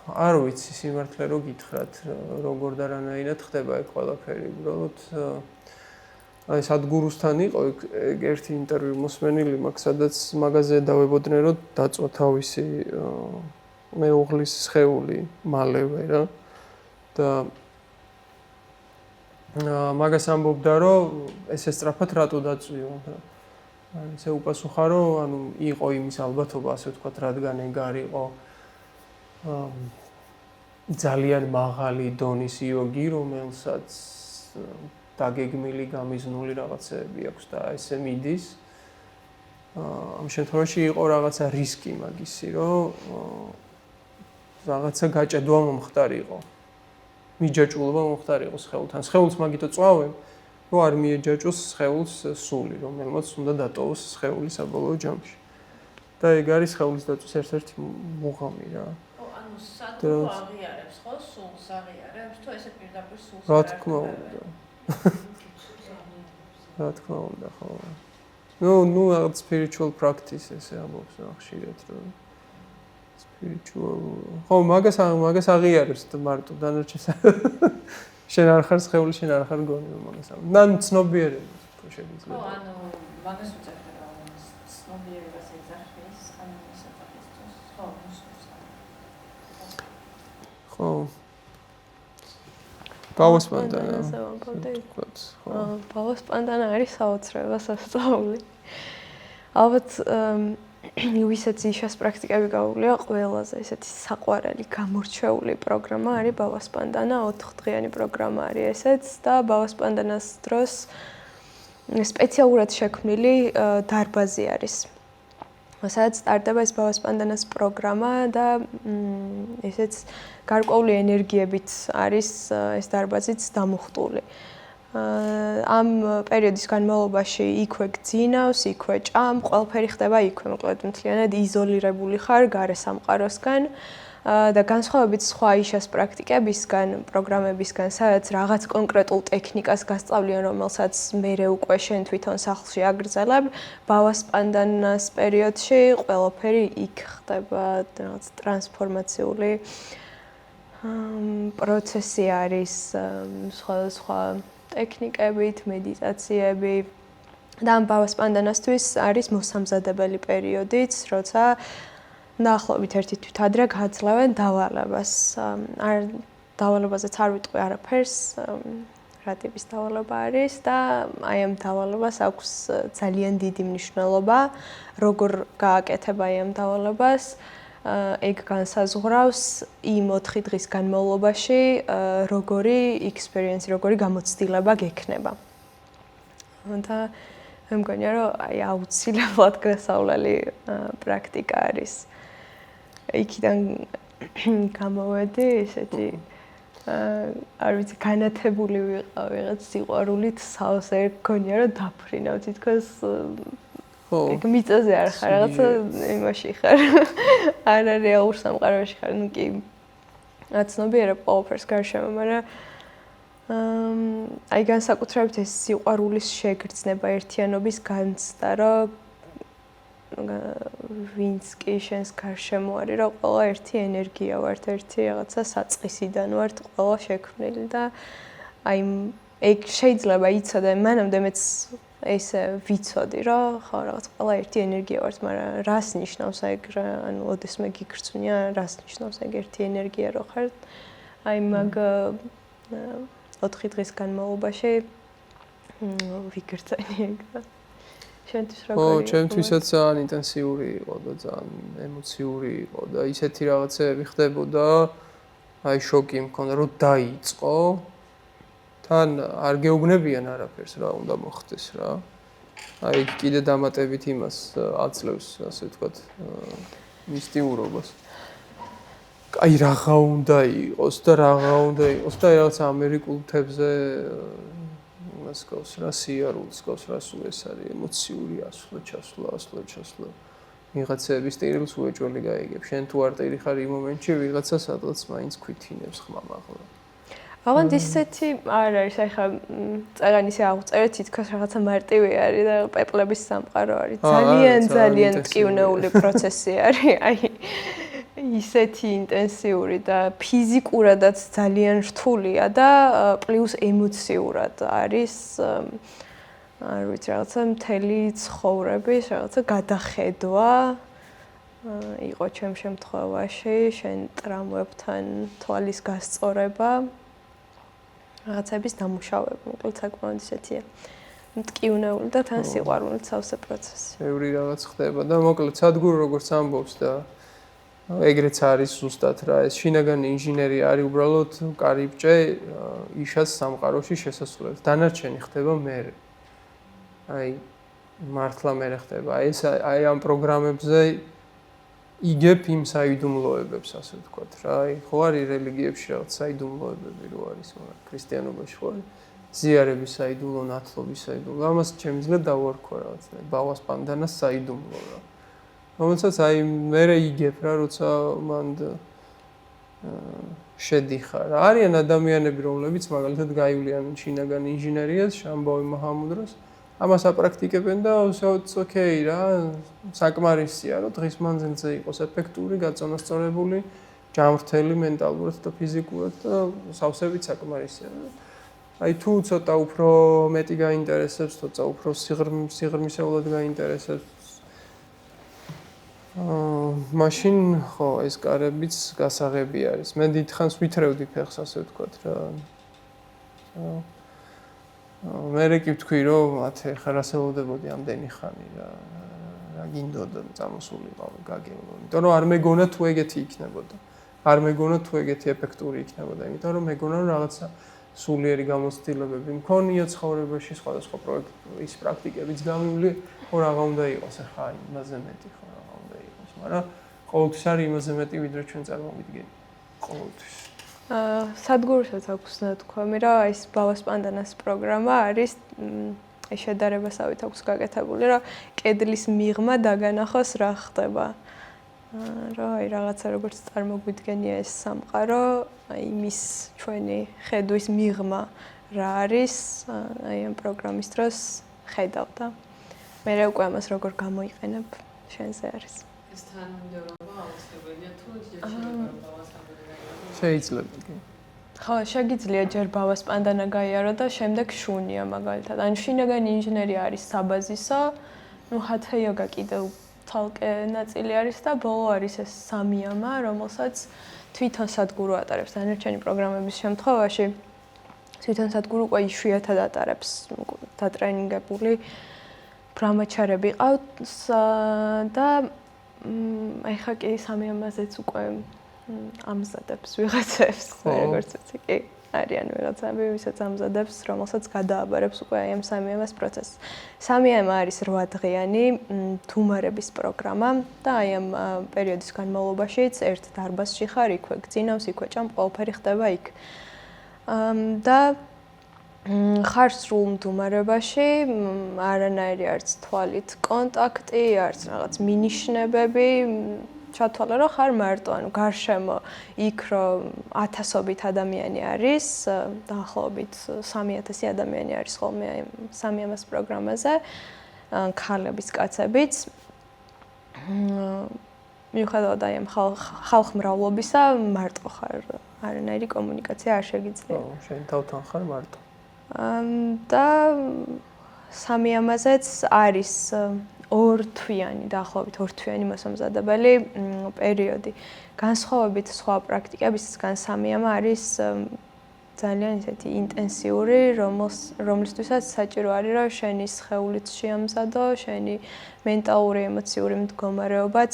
არ ვიცი სიმართლე რო გითხრათ, როგორ და რანაირად ხდება ეგ ყველაფერი, უბრალოდ აი სადგურუსთან იყო ეგ ერთი ინტერვიუ მოსმენილი მაქვს, სადაც მაგაზე დავებოდნენ, რომ დაწვა თავისი მეუღლის სხეული მალევე რა. და მაგას ამბობდა, რომ ეს ესწრაფად რატო დაწვიო და ესე უპასუხა, რომ ანუ იყო იმის ალბათობა, ასე ვთქვათ, რადგან ეგ არ იყო ძალიან მაღალი დონის იოგი, რომელსაც დაგეგმილი გამიზნული რაღაცები აქვს და ესე მიდის. ამ შემთხვევაში იყო რაღაცა რისკი მაგისი, რომ რაღაცა გაჭედვა მომხდარიყო. მიჯაჭვულობა მომხდარიყო სხეულთან. სხეულს მაგითო წვავენ, რომ არ მიეჯაჭვოს სხეულს სული, რომელმაც უნდა დატოვოს სხეული საბოლოო ჯამში. და ეგ არის სხეულის დაწვის ერთ-ერთი მუღამი რა. სადგურო აღიარებს, ხო, სულს აღიარებს, თუ ესე პირდაპირ სულს რა თქმა უნდა. რა თქმა უნდა, ხო. ნუ რაღაც spiritual practice ესე ამბობს რა ხშირად, რომ spiritual. ხო, მაგას აღიარებს და მარტო დანარჩენს. შენ არ ხარ სხეული, შენ არ ხარ გონი რომ მაგას. ნან ცნობიერება თქო შეიძლება. ხო, ანუ მაგას უწევთ რა, ცნობიერებას ეძახის, ან ისეთისთვის, ხო, ხო. ბავოს პანდანა. ბავოს პანდანა არის საოცრება სასწაული. ალბათ ვისაც იშას პრაქტიკები გაუგლია, ყველაზე ესეთი საყვარელი გამორჩეული პროგრამა არის ბავოს პანდანა, 4 დღიანი პროგრამა არის ესეც და ბავოს პანდანას დროს სპეციალურად შექმნილი დარბაზი არის. სადაც სტარტდება ეს ბავოს პანდანას პროგრამა და ესეც გარკვეული ენერგიებით არის ეს დარბაზიც დამუხტული. ამ პერიოდის განმავლობაში იქვე გძინავს, იქვე ჭამ, ყველაფერი ხდება იქვე, მოკლედ მთლიანად იზოლირებული ხარ გარე სამყაროსგან და განსხვავებით სხვა იშას პრაქტიკებისგან, პროგრამებისგან, სადაც რაღაც კონკრეტულ ტექნიკას გასწავლიან, რომელსაც მერე უკვე შენ თვითონ სახლში აგრძელებ, ბავას პანდანას პერიოდში ყველაფერი იქ ხდება, რაღაც ტრანსფორმაციული პროცესი არის სხვა ტექნიკებით, მედიტაციები და ამ ბავას პანდანასთვის არის მოსამზადებელი პერიოდიც, როცა დაახლოებით ერთი თვით ადრე გაძლევენ დავალებას. დავალებაზეც არ ვიტყვი არაფერს, რა ტიპის დავალება არის და აი ამ დავალებას აქვს ძალიან დიდი მნიშვნელობა, როგორ გააკეთებ აი ამ დავალებას. ეგ განსაზღვრავს იმ 4 დღის განმავლობაში როგორი experience, როგორი გამოცდილება გექნება. და მე მგონია რომ აი აუცილებლად გასავლელი პრაქტიკა არის. იქიდან გამოვედი ესეთი არ ვიცი განათებული ვიყავ რაღაც სიყვარულით სავსე გქონია რომ დაფრინავ თითქოს ეგ მიწაზე არ ხარ რაღაცა იმაში ხარ არ რეალურ სამყაროში ხარ ნუ კი აცნობიერებ ყველაფერს გარშემო მაგრამ აი განსაკუთრებით ეს სიყვარულის შეგრძნება ერთიანობის განცდა რომ ვინც კი შენს გარშემო არის რომ ყველა ერთი ენერგია ვართ ერთი რაღაცა საწყისიდან ვართ ყველა შექმნილი და აი ეგ შეიძლება იცოდე მანამდე მეც ესე ვიცოდი რომ ხო რაღაც ყველა ერთი ენერგია ვართ მაგრამ რას ნიშნავს ეგ ანუ ოდესმე გიგრძვნია რას ნიშნავს ეგ ერთი ენერგია რო ხარ აი მაგ 4 დღის განმავლობაში ვიგრძენი ეგ და შენთვის როგორია? ჩემთვისაც ძალიან ინტენსიური იყო და ძალიან ემოციური იყო და ისეთი რაღაცები ხდებოდა აი შოკი მქონდა რომ დაიწყო თან არ გეუბნებიან არაფერს რა უნდა მოხდეს რა აი კიდე დამატებით იმას აძლევს ასე ვთქვათ მისტიურობას აი რაღა უნდა იყოს და რაღა უნდა იყოს და რაღაც ამერიკულ თებზე იმას გავს რა სიარულს გავს რა სულ ეს არის ემოციური ასვლა ჩასვლა ვიღაცების ტირილს უეჭველი გაიგებ შენ თუ არ ტირი ხარ იმ მომენტში ვიღაცა სადღაც მაინც ქვითინებს ხმამაღლა აღარ ისეთი არ არის აი ხა წერან ისე აღწერეთ თითქოს რაღაცა მარტივი არის და პეპლების სამყარო არის ძალიან მტკივნეული პროცესი არის აი ისეთი ინტენსიური და ფიზიკურადაც ძალიან რთულია და პლუს ემოციურად არის არ ვიცი რაღაცა მთელი ცხოვრების რაღაცა გადახედვა იყო ჩემ შემთხვევაში შენ ტრამვებთან თვალის გასწორება რაღაცების დამუშავება მოკლედ საკმაოდ ისეთია მტკივნეული და თან სიყვარულით სავსე პროცესი ბევრი რაღაც ხდება და მოკლედ სადგური როგორც ამბობს და ეგრეც არის ზუსტად რა ეს შინაგანი ინჟინერი არის უბრალოდ კარიბჭე იშას სამყაროში შესასვლელად დანარჩენი ხდება მერე აი მართლა მერე ხდება ეს აი ამ პროგრამებზე იგებ იმ საიდუმლოებებს ასე ვთქვათ რა აი ხო არის რელიგიებში რაღაც საიდუმლოებები რო არის მაგრამ ქრისტიანობაში ხო არის ზიარების საიდუმლო ნათლობის საიდუმლო ამას შემიძლია დავარქვა რაღაც ბავას პანდანას საიდუმლო რა რომელსაც აი მერე იგებ რა როცა მანდ შედიხარ არიან ადამიანები რომლებიც მაგალითად გაივლიან შინაგან ინჟინერიას შამბავი მაჰამუდროს ამას აპრაქტიკებენ და უბრალოდ ოკეი რა საკმარისია რომ დღის მანძილზე იყოს ეფექტური გაწონასწორებული ჯანმრთელი მენტალურად და ფიზიკურად და სავსებით საკმარისია აი თუ ცოტა უფრო მეტი გაინტერესებს ცოტა უფრო სიღრმისეულად გაინტერესებს მაშინ ხო ეს კარებიც გასაღები არის მე დიდხანს ვითრევდი ფეხს ასე ვთქვათ რა მე კი ვთქვი რომ ათე ხარასელოდებოდი ამდენი ხანი რა გინდოდა წამოსულიყავი გაგევლო იმიტომ რომ არ მეგონა თუ ეგეთი იქნებოდა არ მეგონა თუ ეგეთი ეფექტური იქნებოდა იმიტომ რომ მეგონა რომ რაღაცა სულიერი გამოცდილებები მქონია ცხოვრებაში სხვადასხვა ის პრაქტიკებიც გამივლი ხო რაღა უნდა იყოს ახლა იმაზე მეტი ხო მაგრამ ყოველთვის არის იმაზე მეტი ვიდრე ჩვენ წარმოვიდგენთ ყოველთვის სადგურსაც აქვს ნათქვამი, რომ ეს ბავას პანდანას პროგრამა არის შედარებასავით აქვს გაკეთებული, რომ კედლის მიღმა დაგანახოს რა ხდება. რომ აი რაღაცა როგორც წარმოგვიდგენია ეს სამყარო, აი მის ჩვენი ხედვის მიღმა რა არის, აი ამ პროგრამის დროს ხედავ და მე უკვე ამას როგორ გამოიყენებ შენზე არის. ეს თანმიმდევრობა აუცილებელია თუ შეიძლება შეიძლება კი. ხო, შეგიძლია ჯერ ბავას პანდანა გაიარო და შემდეგ შუნია მაგალითად. ან შინაგანი ინჟინერი არის საბაზისო, ნუ ჰათა იოგა კიდევ თალკე ნაწილი არის და ბოლო არის ეს სამიამა, რომელსაც თვითონ სადგურო ატარებს. დანარჩენი პროგრამების შემთხვევაში თვითონ სადგურო უკვე იშვიათად ატარებს დატრენინგებული ბრამაჩარები ყავს და აი ხა კი სამიამაზეც უკვე ამზადებს ვიღაცებს, როგორც ვიცი, კი არიან ვიღაცები, ვისაც ამზადებს, რომელსაც გადააბარებს უკვე აი ამ სამიამას პროცესს. სამიამა არის 8 დღიანი თუმარების პროგრამა და აი ამ პერიოდის განმავლობაშიც ერთ დარბაზში ხარ, იქვე გძინავს, იქვე ჭამ, ყველაფერი ხდება იქ. და ხარ სრულ მდგომარეობაში, არანაირი არც თვალით კონტაქტი, არც რაღაც მინიშნებები, ჩათვალე რომ ხარ მარტო, ანუ გარშემო იქ რომ ათასობით ადამიანი არის, დაახლოებით 3000 ადამიანი არის ხოლმე აი სამიამას პროგრამაზე, ქალებიც, კაცებიც. მიუხედავად აი ამ ხალხმრავლობისა, მარტო ხარ, არანაირი კომუნიკაცია არ შეგიძლია. ხო, შენ თავთან ხარ მარტო. და სამიამაზეც არის 2 თვიანი, დაახლოებით 2 თვიანი მოსამზადებელი პერიოდი. განსხვავებით სხვა პრაქტიკებისგან სამიამა არის ძალიან ისეთი ინტენსიური, რომლისთვისაც საჭირო არის, რომ შენი სხეულიც შეამზადო, შენი მენტალური, ემოციური მდგომარეობაც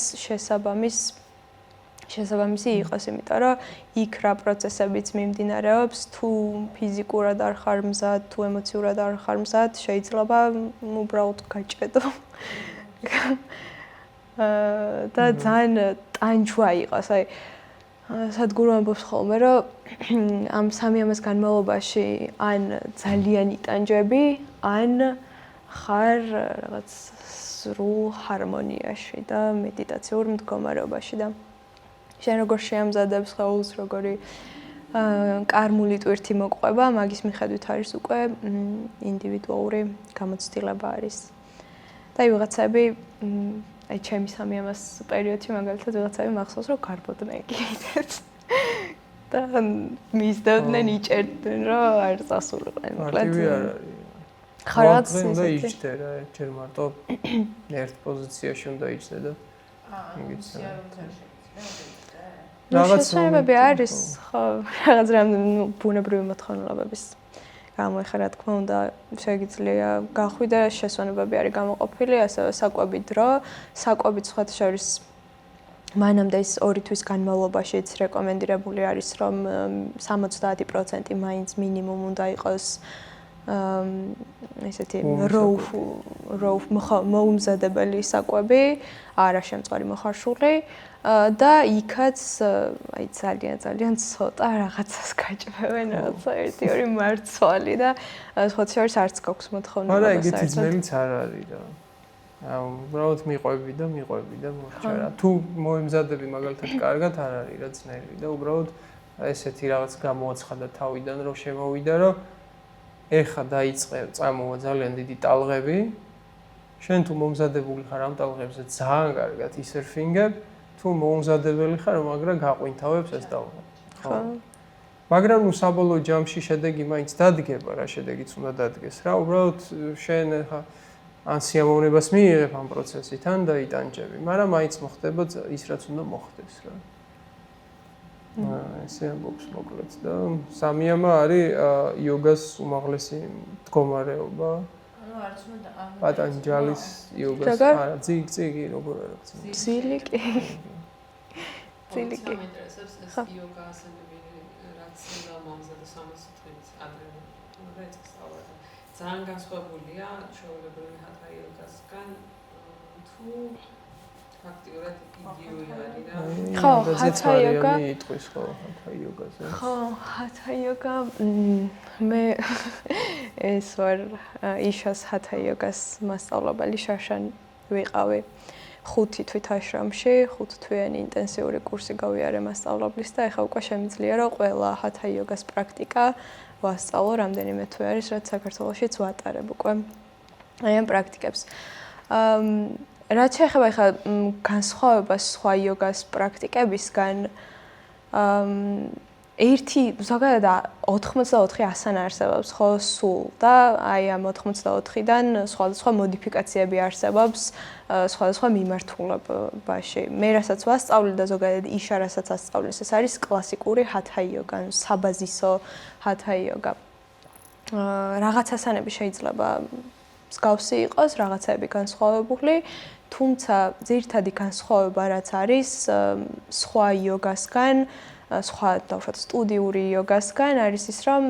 შესაბამისი იყოს, იმიტომ რომ იქ რა პროცესებიც მიმდინარეობს, თუ ფიზიკურად არ ხარ მზად, თუ ემოციურად არ ხარ მზად, შეიძლება უბრალოდ გაჭედო. და ძალიან ტანჯვა იყოს, აი სადგურო ამბობს ხოლმე, რომ ამ სამიამას განმავლობაში ან ძალიან იტანჯები, ან ხარ რაღაც სრულ ჰარმონიაში და მედიტაციურ მდგომარეობაში და შენ როგორ შეამზადებს სხეულს, როგორი კარმული ტვირთი მოყვება, მაგის მიხედვით არის უკვე ინდივიდუალური გამოცდილება არის. და აი ვიღაცები აი ჩემი სამიამას პერიოდში მაგალითად ვიღაცები მახსოვს რომ გარბოდნენ კიდეც და მისდევდნენ იჭერდნენ რომ არ წასულიყვნენ მოკლედ ხარაც უნდა იჭდე რა ჯერ მარტო ერთ პოზიციაში უნდა იჭდე და იგიც რაღაც შემებები არის ხო რაღაც რამე ბუნებრივი მოთხოვნილებების გამო ეხლა რა თქმა უნდა შეგიძლია გახვიდე შესვენებები არის გამოყოფილი ასევე საკვები დრო საკვები სხვათა შორის მანამდე ის 2 თვის განმავლობაშიც რეკომენდირებული არის რომ 70% მაინც მინიმუმ უნდა იყოს ესეთი როუ მოუმზადებელი საკვები არა შემწყარი მოხარშული და იქაც აი ძალიან ცოტა რაღაცას გაჭმევენ რაღაცა 1-2 მარცვალი და სხვა შორის არც გაქვს მოთხოვნა მაგრამ ეგეთი ძნელიც არ არის რა აუ უბრალოდ მიყვები და მოხჭა რა თუ მოემზადები მაგალითად კარგად არ არის რა ძნელი და უბრალოდ ესეთი რაღაც გამოაცხადა თავიდან რომ შემოვიდა რომ ეხა დაიწყე წამოვა ძალიან დიდი ტალღები შენ თუ მომზადებული ხარ ამ ტალღებზე ძალიან კარგად ისერფინგებ თუ მოუმზადებელი ხარ მაგრამ გაყვინთავებს ეს ტალღა ხო მაგრამ ნუ საბოლოო ჯამში შედეგი მაინც დადგება რა შედეგიც უნდა დადგეს რა უბრალოდ შენ ეხა ან სიამოვნებას მიიღებ ამ პროცესიდან და იტანჯები მაგრამ მაინც მოხდება ის რაც უნდა მოხდეს რა ესე ამბობს მოკლედ და სამიამა არის იოგას უმაღლესი მდგომარეობა ანუ არც უნდა პატანჯალის იოგას არა ძილი როგორ არის ძილი კი ინტერესებს ეს იოგა ასენები რაც უნდა მომზადოს 60 დღის ადრე რეცესალა ძალიან განსხვავებულია ჩვეულებრივი ჰათა იოგასგან თუ ფაქტიურად იგივე არის რა. ხო, ზეც ჰათა იოგა. არიანი იტყვის ხო ჰათა იოგაზე. ხო, ჰათა იოგა მე ეს ვარ იშას ჰათა იოგას მასწავლებელი შაშან ვიყავი 5 თვით აშრამში, 5 თვიანი ინტენსიური კურსი გავიარე მასწავლებლის და ეხლა უკვე შემიძლია რომ ყველა ჰათა იოგას პრაქტიკა ვასწავლო რამდენიმე თვე არის, რაც საქართველოშიც ვატარებ უკვე აი ამ პრაქტიკებს. რაც შეეხება ეხლა განსხვავებას სხვა იოგას პრაქტიკებისგან ერთი ზოგადად 84 ასანა არსებობს ხო სულ და აი ამ 84-დან სხვადასხვა მოდიფიკაციები არსებობს სხვადასხვა მიმართულებაში. მე რასაც ვასწავლი და ზოგადად იშა რასაც ასწავლის, ეს არის კლასიკური ჰათა იოგა, საბაზისო ჰათა იოგა. რაღაც ასანები შეიძლება მსგავსი იყოს, რაღაცები განსხვავებული, თუმცა ძირითადი განსხვავება რაც არის სხვა იოგასგან, სხვა დავუშვათ სტუდიური იოგასგან არის ის, რომ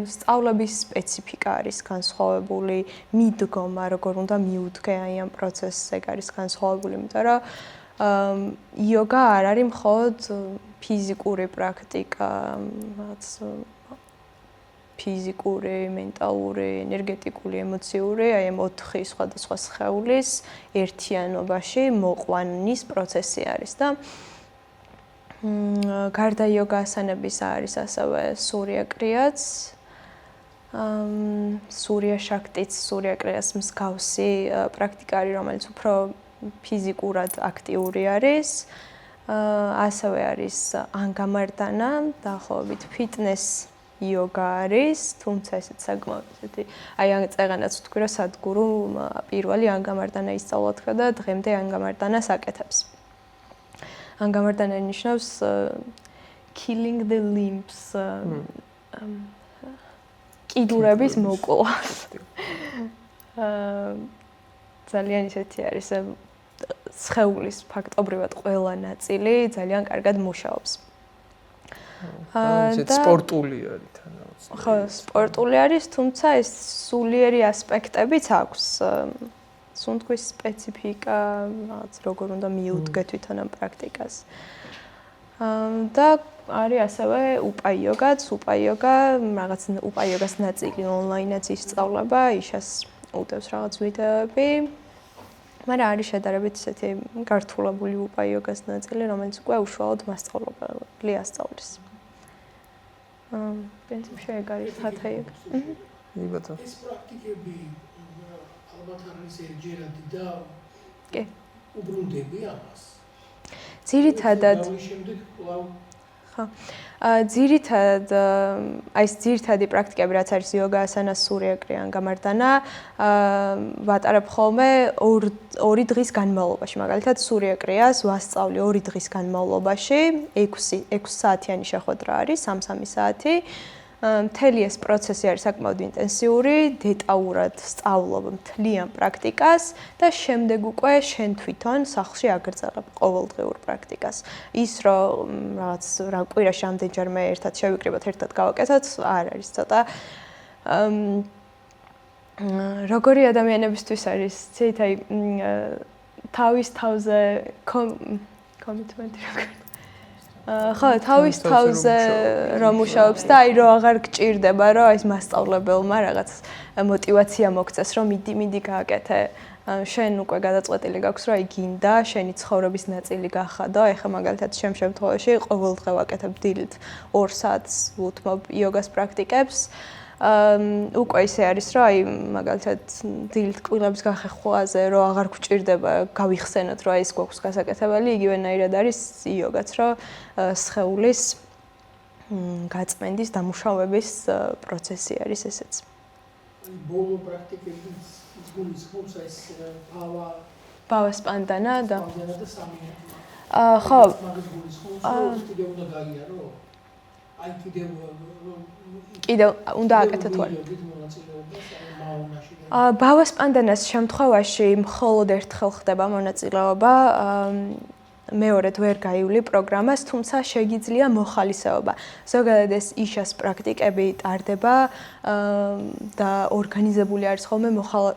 სწავლების სპეციფიკა არის განსხვავებული, მიდგომა როგორ უნდა მიუდგე აი ამ პროცესს, ეგ არის განსხვავებული, იმიტომ რომ იოგა არ არის მხოლოდ ფიზიკური პრაქტიკა, რაღაც ფიზიკური, მენტალური, ენერგეტიკული, ემოციური, აი ამ 4 სხვადასხვა სხეულის ერთიანობაში მოყვანის პროცესი არის და გარდა იოგა ასანების არის ასევე სურია კრიაც, სურია შაქტიც, სურია კრიას მსგავსი პრაქტიკა არის, რომელიც უფრო ფიზიკურად აქტიური არის. ასევე არის ანგამარდანა, დაახლოებით ფიტნეს იოგა არის, თუმცა ესეც საკმაოდ ესეთი აი ამ წეგანაც ვთქვი, რომ სადგურუ პირველი ანგამარდანა ისწავლა თქვა და დღემდე ანგამარდანას აკეთებს. ანგამარდანა ნიშნავს killing the limbs კიდურების მოკვლას. ძალიან ისეთი არის სხეულის ფაქტობრივად ყველა ნაწილი ძალიან კარგად მუშაობს. და სპორტული არის თანაუწნარი. ხო, სპორტული არის, თუმცა ეს სულიერი ასპექტებიც აქვს. სუნთქვის სპეციფიკა, რაღაც როგორ უნდა მიუდგე თვითონ ამ პრაქტიკას. და არის ასევე უპა იოგაც, უპა იოგა, რაღაც უპა იოგას ნაწილი ონლაინაც ისწავლება, იშას უდევს რაღაც ვიდეოები. მაგრამ არის შედარებით ისეთი გართულებული უპა იოგას ნაწილი, რომელიც უკვე უშუალოდ მასწავლებელი ასწავლის. პრინციპში ეგ არის ჰათა იოგა. იბათო. ეს პრაქტიკები ალბათ არის ერთჯერადი და კი. უბრუნდები ამას. ძირითადად შემდეგ კვლავ ხო. ძირითადად აი ეს ძირითადი პრაქტიკები რაც არის იოგა, ასანა, სურია კრია, ანგამარდანა, ვატარებ ხოლმე 2 დღის განმავლობაში. მაგალითად, სურია კრიას ვასწავლი 2 დღის განმავლობაში, 6 საათიანი შეხვედრა არის, 3-3 საათი. მთელი ეს პროცესი არის საკმაოდ ინტენსიური, დეტალურად სწავლობ მთლიან პრაქტიკას და შემდეგ უკვე შენ თვითონ სახლში აგრძელებ ყოველდღიურ პრაქტიკას. ის რომ რაღაც რა კვირაში ამდენჯერმე ერთად შევიკრიბოთ, ერთად გავაკეთოთ, არ არის ცოტა როგორი ადამიანებისთვის არის, ცით აი თავის თავზე კომიტმენტი როგორი ხო, თავის თავზე რომ მუშაობს და აი რომ აღარ გჭირდება, რომ აი მასწავლებელმა რაღაც мотиваცია მოგცეს, რომ მიდი გააკეთე. შენ უკვე გადაწყვეტილი გაქვს, რომ აი გინდა შენი ცხოვრების ნაწილი გახადო. ეხლა მაგალითად შემ შემთხვევაში ყოველდღე ვაკეთებ დილით 2 საათს ვუთმობ იოგას პრაქტიკებს. უკვე ისე არის, რომ აი მაგალითად დილით კბილების გახეხვაზე, რომ აღარ გჭირდება გავიხსენოთ, რომ აი ეს გვაქვს გასაკეთებელი, იგივენაირად არის იოგაც, რომ სხეულის გაწმენდის, დამუშავების პროცესი არის ესეც. ბოლო პრაქტიკების გულისხმობს ეს ბავა სპანდანა და სამი. ხო. მაგის გულისხმობს კიდევ უნდა გაიარო. აი კიდევ უნდა აკეთოთ ვარ. ბავა სპანდანას შემთხვევაში მხოლოდ ერთხელ ხდება მონაწილეობა. მეორედ ვერ გაივლი პროგრამას, თუმცა შეგიძლია მოხალისეობა. ზოგადად ეს იშას პრაქტიკები ტარდება და ორგანიზებული არის ხოლმე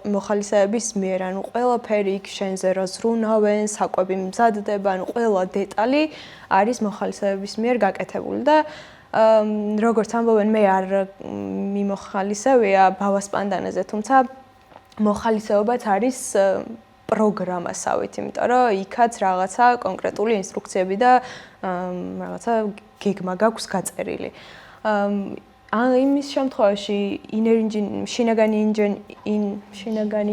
მოხალისეების მიერ, ანუ ყველაფერი იქ შენზე რო ზრუნავენ, საკვები მზადდება, ანუ ყველა დეტალი არის მოხალისეების მიერ გაკეთებული და როგორც ამბობენ, მე არ მიმოხალისევია ბავასპანდანაზე, თუმცა მოხალისეობაც არის პროგრამასავით, იმიტომ რომ იქაც რაღაცა კონკრეტული ინსტრუქციები და რაღაცა გეგმა გაქვს გაწერილი. იმის შემთხვევაში შინაგანი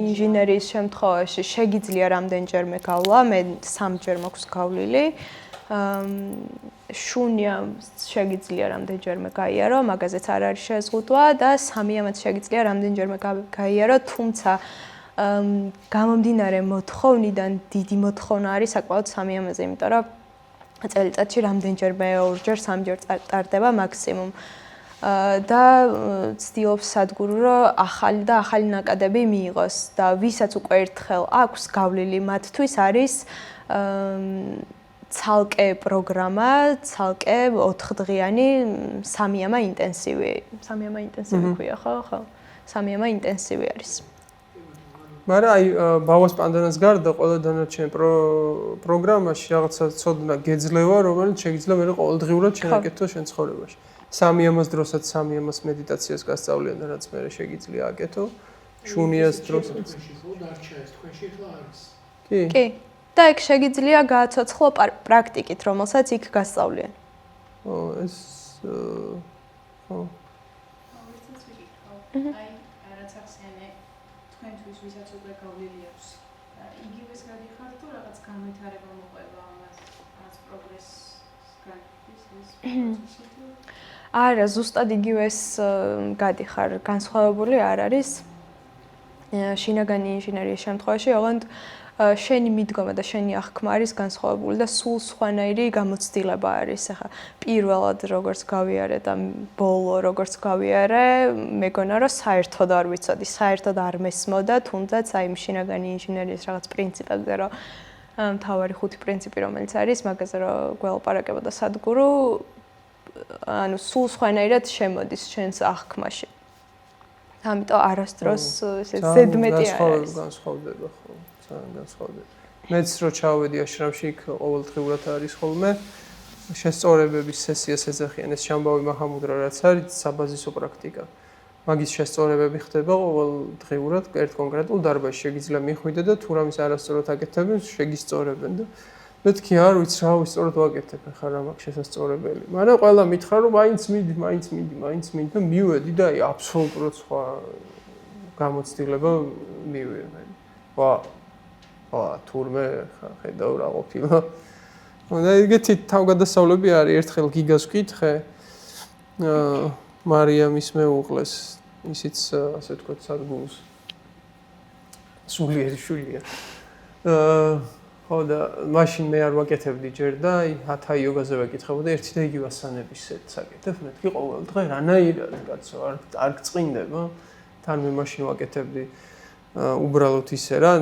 ინჟინერიის შემთხვევაში შეგიძლია რამდენჯერმე გავლა, მე 3-ჯერ მაქვს გავლილი. შუნია შეგიძლია რამდენჯერმე გაიარო, მაგაზეც არ არის შეზღუდვა და სამიამაც შეგიძლია რამდენჯერმე გაიარო, თუმცა გამომდინარე მოთხოვნიდან დიდი მოთხოვნა არის საკმაოდ სამიამაზე, იმიტომ რომ წელიწადში რამდენჯერმე 2-ჯერ, 3-ჯერ ტარდება მაქსიმუმ. და ცდილობს სადგური რომ ახალი ნაკადები მიიღოს და ვისაც უკვე ერთხელ აქვს გავლილი, მათთვის არის ცალკე პროგრამა, ცალკე 4დღიანი სამიამა ინტენსივი. სამიამა ინტენსივი ქვია, ხო? სამიამა ინტენსივი არის. მაგრამ აი ბავას პანდანას გარდა ყველა დანარჩენ პროგრამაში რაღაცა ცოდნა გეძლევა, რომელიც შეგიძლია მე ყოველდღიურად შენაკეთო შენ ცხოვრებაში. სამიამას დროსაც სამიამას მედიტაციას გასწავლიან და რაც მე შეგიძლია აკეთო. შუნიას დროსაც. კი. და ეგ შეგიძლია გააცოცხლო პრაქტიკით, რომელსაც იქ გასწავლიან. ეს ხო. აი, რაც ახსენე, თქვენთვის ვისაც უკვე გავლილი აქვს. იგივეს გადიხართ თუ რაღაც განვითარება მოყვება ამას, რაღაც პროგრესს გადის ეს პროცესი? არა, ზუსტად იგივეს გადიხარ, განსხვავებული არ არის. შინაგანი ინჟინერიის შემთხვევაში, ოღონდ შენი მიდგომა და შენი აღქმა არის განსხვავებული და სულ სხვანაირი გამოცდილება არის. ახლა პირველად როგორც გავიარე და ბოლო როგორც გავიარე, მეგონა რომ საერთოდ არ ვიცოდი, საერთოდ არ მესმოდა, თუნდაც აი შინაგანი ინჟინერიის რაღაც პრინციპებზე, რომ მთავარი 5 პრინციპი რომელიც არის, მაგაზე რომ გველაპარაკებოდა სადგურო, ანუ სულ სხვანაირად შემოდის შენს აღქმაში. ამიტომ არასდროს ესე ზედმეტი არის. განსხვავდება ხო? განსხვავდება. მეც რო ჩავედი აშრამში, იქ ყოველდღიურად არის ხოლმე შესწორებების სესიას ეძახიან, ეს შამბავი მაჰამუდრა რაც არის საბაზისო პრაქტიკა. მაგის შესწორებები ხდება ყოველდღიურად ერთ კონკრეტულ დარბაზში. შეგიძლია მიხვიდე და თუ რამის არასწორად აკეთებენ, შეგისწორებენ და მეთქი არ ვიცი რა ვისწორად ვაკეთებ, ხარ რა მაქვს შესაძლებელი. მაგრამ ყველა მითხრა რომ მაინც მიდი და მივედი და აი აბსოლუტურად სხვა გამოცდილება მივიღე. თურმე ხედავ რა ყოფილა. და ეგეთი თავგადასავლები არის, ერთხელ გიგას ვკითხე. მარიამის მეუღლეს, ისიც ასე ვთქვათ, სადგურს. სულიერი შვილია. ხო და მაშინ მე არ ვაკეთებდი ჯერ და აი ჰათა იოგაზე ვაკითხებოდა ერთი და იგივე ასანების სეტს აკეთებ, მეთქი ყოველ დღე რანაირად კაცო არ გწყინდება. თან მე მაშინ ვაკეთებდი უბრალოდ ისე რა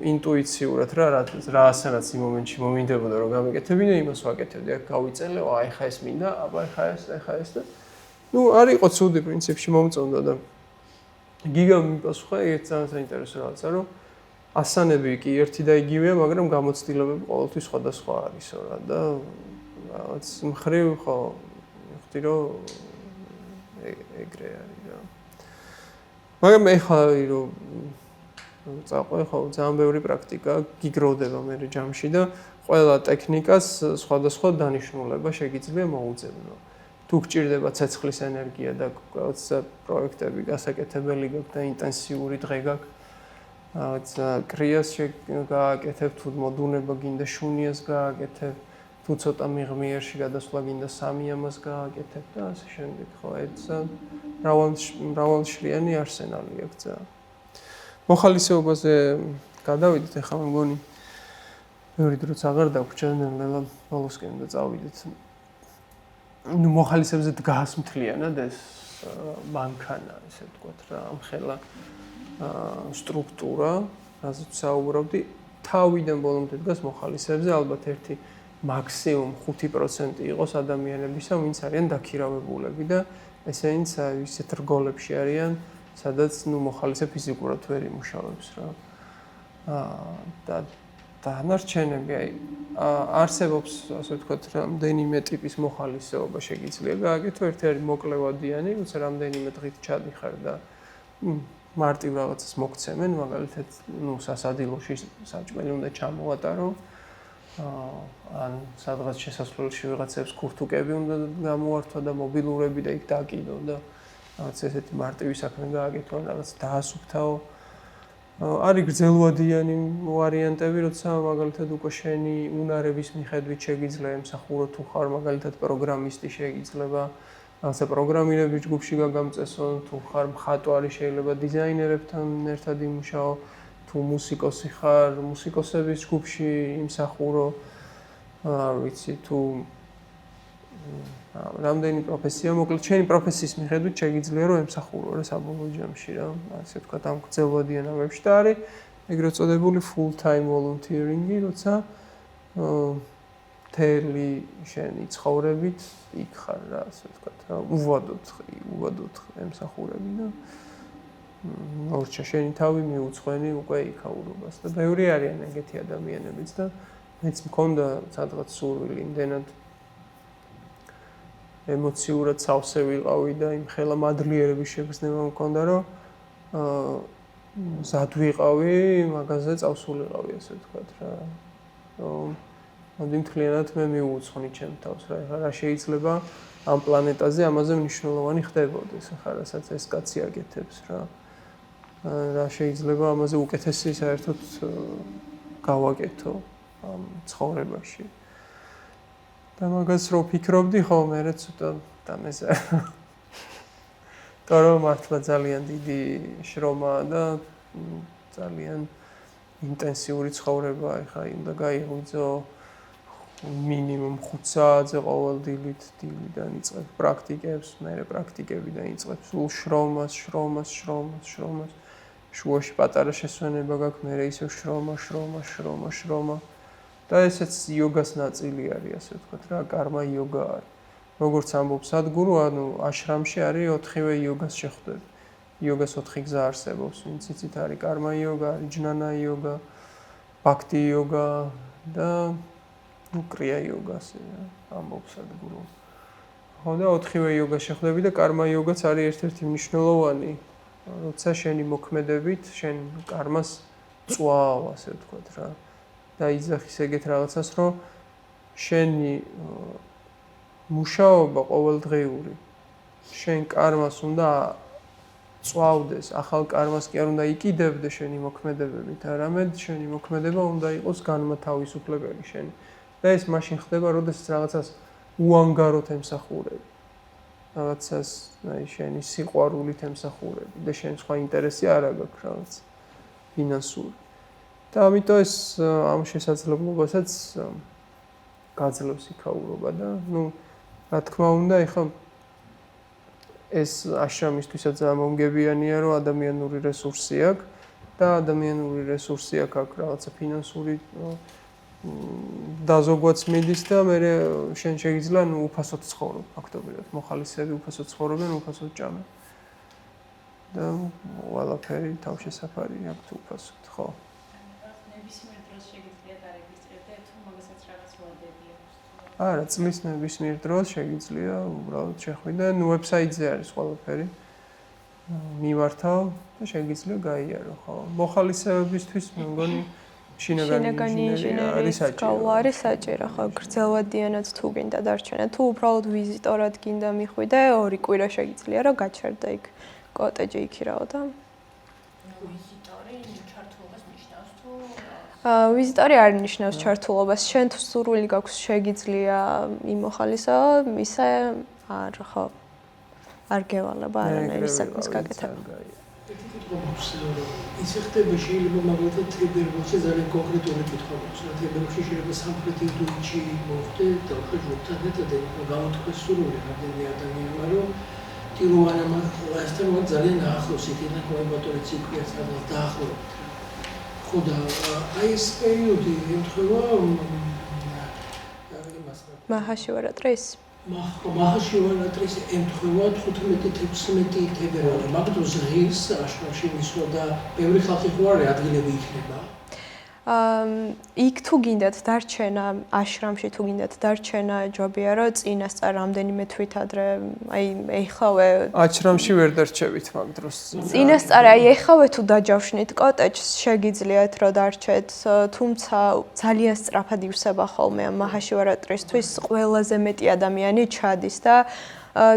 ინტუიციურად რა ასანაც იმ მომენტში მომინდებოდა რომ გამეკეთებინე, იმას ვაკეთებდი. აქ გავიწელე, აი ხა ეს მინდა, აბა ხა ეს და ნუ არ იყო ცუდი პრინციპში მომწონდა და გიგა მიპასუხა ერთ ძალიან საინტერესო რაღაცა რომ ასანები კი ერთი და იგივეა, მაგრამ გამოცდილებები ყოველთვის სხვადასხვა არისო რა და რაღაც მხრივ ხო ხვდი რომ ეგრე არის რა. მაგრამ ეხლა რომ წაყვე ხო ძალიან ბევრი პრაქტიკა გიგროვდება მე ჯამში და ყველა ტექნიკას სხვადასხვა დანიშნულება შეგიძლია მოუძებნო. თუ გჭირდება ცეცხლის ენერგია და რაღაცა პროექტები გასაკეთებელი გაქვს და ინტენსიური დღე გაქვს კრიას გააკეთებ, თუ მოდუნება გინდა შუნიას გააკეთებ, თუ ცოტა მიღმიერში გადასვლა გინდა სამიამას გააკეთებ და ასე შემდეგ. ხო, ეს მრავალშრიანი არსენალი აქვს ძალიან. მოხალისეობაზე გადავიდეთ, ახლა მე მგონი ბევრი დროც აღარ დაგვჭირდა, ნელა ბოლოსკენ და წავიდეთ. ნუ მოხალისეებზე დგას მთლიანად ეს მანქანა, ესე ვთქვათ რა, ამხელა სტრუქტურა, რაზეც საუბრობდი, თავიდან ბოლომდე დგას მოხალისეებზე, ალბათ ერთი მაქსიმუმ 5% იყოს ადამიანებისა, ვინც არიან დაქირავებულები და ესენიც ისეთ რგოლებში არიან, სადაც მოხალისე ფიზიკურად ვერ იმუშავებს რა. და დანარჩენები, არსებობს, ასე ვთქვათ, რამდენიმე ტიპის მოხალისეობა შეიძლება გააკეთო, ერთი არის მოკლევადიანი, როცა რამდენიმე დღით ჩადიხარ და მარტივ რაღაცას მოგცემენ, მაგალითად, სასადილოში საჭმელი უნდა ჩამოვატარო, ან სადღაც შესასვლელში ვიღაცებს ქურთუკები უნდა გამოვართვა და მობილურები და იქ დაკიდო და რაღაც ესეთი მარტივი საქმე გააკეთო, რაღაც დაასუფთავო. არის გრძელვადიანი ვარიანტები, როცა მაგალითად უკვე შენი უნარების მიხედვით შეგიძლია ემსახურო თუ ხარ მაგალითად პროგრამისტი შეგიძლია რაღაცა პროგრამირების ჯგუფში გაგამწესო, თუ ხარ მხატვარი შეიძლება დიზაინერებთან ერთად იმუშაო, თუ მუსიკოსი ხარ, მუსიკოსების ჯგუფში იმსახურო, არ ვიცი, თუ რამდენი პროფესია, მოკლედ შენი პროფესიის მიხედვით შეგიძლია რომ ემსახურო რა საბოლოო ჯამში რა, ასე ვთქვათ, ამ გრძელვადიან ამებში და არის ეგრეთ წოდებული full time volunteering-ი, როცა მთელი შენი ცხოვრებით იქ ხარ რა, ასე ვთქვათ, რა, უვადოდ ემსახურები და მორჩა შენი თავი მიუძღვენი უკვე იქაურობას და ბევრი არიან ეგეთი ადამიანებიც და მეც მქონდა სადღაც სურვილი იმდენად ემოციურად სავსე ვიყავი და იმ ხელა მადლიერების შეგრძნება მქონდა, რომ მზად ვიყავი მაგაზე წავსულიყავი, ასე ვთქვათ რა. მოდი მთლიანად მე მიუძღვნი ჩემ თავს რა. ეხლა რა შეიძლება ამ პლანეტაზე ამაზე მნიშვნელოვანი ხდებოდეს, ახლა რასაც ეს კაცი აკეთებს რა. რა შეიძლება ამაზე უკეთესი საერთოდ გავაკეთო ამ ცხოვრებაში. და მაგას რო ფიქრობდი, ხო, მე ცოტა დამეზა. თორემ მართლა ძალიან დიდი შრომაა და ძალიან ინტენსიური ცხოვრება, ეხლა უნდა გაიღვიძო მინიმუმ 5 საათზე ყოველდღიურად, დილიდან იწყებ პრაქტიკებს, მერე პრაქტიკებიდან იწყებ სულ შრომას. შუაში პატარა შესვენება გაქვს, მერე ისევ შრომა. და ესეც იოგას ნაწილი არის, ასე ვთქვათ რა, კარმა იოგა არის. როგორც ამბობს სადგურუ, ანუ აშრამში არის 4-ვე იოგას შეხვდები. იოგას 4 გზა არსებობს, ვინც იცით, არის კარმა იოგა, არის ჯნანა იოგა, ბაქტი იოგა და კრია იოგა, ასე ამბობს სადგურუ. ხო და 4-ვე იოგას შეხვდები და კარმა იოგაც არის ერთ-ერთი მნიშვნელოვანი, როცა შენი მოქმედებით, შენ კარმას წვავ, ასე ვთქვათ რა. და იძახის ეგეთ რაღაცას, რომ შენი მუშაობა ყოველდღიური შენ კარმას უნდა წვავდეს, ახალ კარმას კი არ უნდა იკიდებდეს შენი მოქმედებებით, არამედ შენი მოქმედება უნდა იყოს განმათავისუფლებელი შენი. და ეს მაშინ ხდება, როდესაც რაღაცას უანგაროდ ემსახურები. რაღაცას, შენი სიყვარულით ემსახურები და შენ სხვა ინტერესი არ აქვს რაღაც ფინანსური. და ამიტომ ეს ამ შესაძლებლობასაც გაძლევს იქაურობა და რა თქმა უნდა, ეხლა ეს აშრამისთვისაც ძალიან მომგებიანია, რომ ადამიანური რესურსი აქვს და ადამიანური რესურსი აქვს რაღაცა ფინანსური დაზოგვაც მიდის და მე შენ შეიძლება უფასოდ ცხოვრობ, ფაქტობრივად მოხალისეები უფასოდ ცხოვრობენ, უფასოდ ჭამენ. და ყველაფერი თავშესაფარი აქვს უფასოდ, ხო? ნებისმიერ დროს შეგიძლია დარეგისტრირდე, თუ მაგასაც რაღაც ვადები აქვს. არა, წლის ნებისმიერ დროს შეგიძლია უბრალოდ შეხვიდე, ვებსაიტზე არის ყველაფერი. მივართავ და შეგიძლია გაიარო, ხო? მოხალისეებისთვის მე მგონი შინაგანი ინჟინერია არის საჭირო, ხო, გრძელვადიანად თუ გინდა დარჩენა, თუ უბრალოდ ვიზიტორად გინდა მიხვიდე, 2 კვირა შეგიძლია რომ გაჩერდე იქ კოტეჯი იქირავო და ვიზიტორი არ ნიშნავს ჩართულობას. შენ თუ სურვილი გაქვს შეგიძლია იმოხალისეო, ისე არ გევალება არანაირი საქმის გაკეთება. ისე ხდება შეიძლება მაგალითად თებერვალში ძალიან კონკრეტული კითხვა მაქვს. თებერვალში შეიძლება სამხრეთი ინდოეთში მოხდე და ხეჟუთან ერთად გამოთქვეს სურვილი რამდენი ადამიანმა, რომ ტიროვანამ ლაისთან ძალიან ახლოს იქიდან კოიმბატორიც იქვია სადღაც დაახლოებით. ხო და აი ეს პერიოდი ემთხვევა მაჰაშივარატრის მაჰაშივარატრის ემთხვევა 15-16 თებერვალი. მაგ დროს ღირს აშრამში მისვლა და ბევრი ხალხი ხო არის ადგილები იქნება. იქ თუ გინდათ დარჩენა აშრამში თუ გინდათ დარჩენა ჯობია რომ წინასწარ რამდენიმე თვით ადრე აი ეხავე აშრამში ვერ დარჩებით მაგ დროს წინასწარ აი ეხავე თუ დაჯავშნით კოტეჯს შეგიძლიათ რომ დარჩეთ თუმცა ძალიან სწრაფად ივსება ხოლმე ამ მაჰაშივარატრისთვის ყველაზე მეტი ადამიანი ჩადის და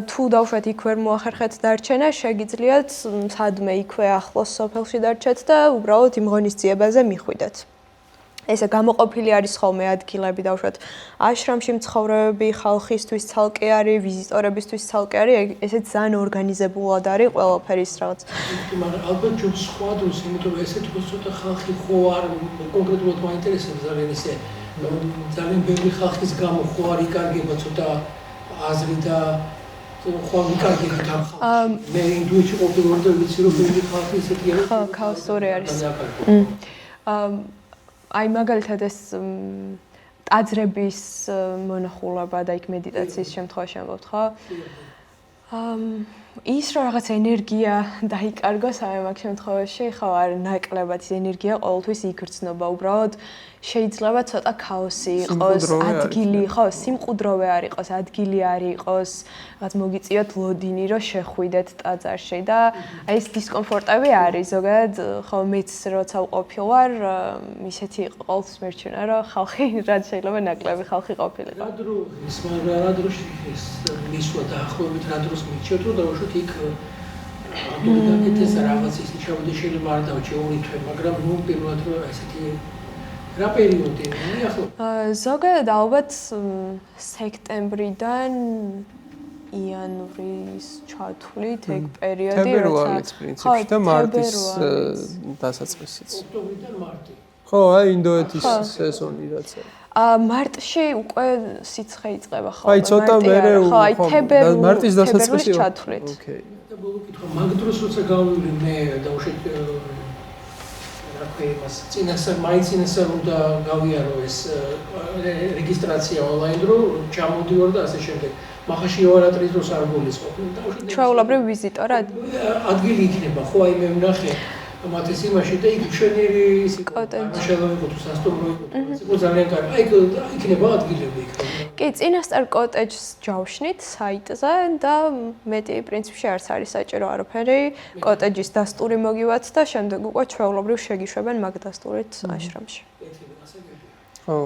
თუ დავშვათ იქ ვერ მოახერხეთ დარჩენა შეგიძლიათ სადმე იქვე ახლოს სოფელში დარჩეთ და უბრალოდ იმ ღონისძიებაზე მიხვიდეთ ესე გამოყოფილი არის ხოლმე ადგილები დავშვათ აშრამში მცხოვრებები ხალხისთვის ცალკე არის ვიზიტორებისთვის ცალკე არის ესეც ძალიან ორგანიზებულად არის ყველაფერი ის რაღაც მაგრამ ალბათ ჩვენ სხვა დროს იმიტომ რომ ესე თქოს ცოტა ხალხი ხო არ კონკრეტულად მაინტერესებს ძალიან ესე ძალიან ბევრი ხალხის გამო ხო არ იკარგება ცოტა აზრი და ხო მიკარგება ამ ხალხს მე ინდუეთში ყოფილვარ და ვიცი რომ ბევრი ხალხი ესეთი არის ხო ქაოსური არის აი მაგალითად ეს ტაძრების მონახულება და იქ მედიტაციის შემთხვევაში ამბობთ ხო? ის რომ რაღაც ენერგია დაიკარგოს აი მაგ შემთხვევაში ხო არ ნაკლებად ის ენერგია ყოველთვის იგრძნობა უბრალოდ შეიძლება ცოტა ქაოსი იყოს ადგილი ხო სიმყუდროვე არ იყოს ადგილი არ იყოს რაღაც მოგიწიოთ ლოდინი რომ შეხვიდეთ ტაძარში და აი ეს დისკომფორტები არის ზოგადად ხო მეც როცა ვყოფილვარ ისეთი იყო ყოველთვის მერჩვენა რომ ხალხი რაც შეიძლება ნაკლები ხალხი ყოფილიყო რა დროს რა დროს ის მისვლა დაახლოებით რა დროს მიჩვენთ რომ დავუშვათ იქ გაკეთეს რაღაც ის ჩავდე შეიძლება არ დავჭე 2 თვე მაგრამ ნუ პირველად რომ ესეთი რა პერიოდი ახლა ზოგადად ალბათ სექტემბრიდან იანვრის ჩათვლით ეგ პერიოდი თებერვალის პრინციპში და მარტის დასაწყისიც ოქტომბრიდან მარტი ხო აი ინდოეთის სეზონი რაც არის მარტში უკვე სიცხე იწყება ხო აი ცოტა მერე ხო აი მარტის დასაწყისი ჩათვლით ოკეი და ბოლო კითხვა მაგ დროს როცა გავივли მე დავუშვით იმას წინასწარ უნდა გავიარო ეს რეგისტრაცია ონლაინ რო ჩამოდივარ და ასე შემდეგ. მაჰაშივარატრის დროს არ გულისხმობ. ჩვეულებრივ ვიზიტორად ადგილი იქნება, ხო აი მე ვნახე მათეს იმაში და იქ მშვენიერი ის შეიძლება თუ სასტუმრო იყო ძალიან კარგი. აი იქნება ადგილები იქ. კი, წინასწარ კოტეჯს ჯავშნით საიტზე და მეტი პრინციპში არც არის საჭირო არაფერი. კოტეჯის დასტური მოგივათ და შემდეგ უკვე ჩვეულებრივ შეგიშვებენ მაგ დასტურით აშრამში. ხო.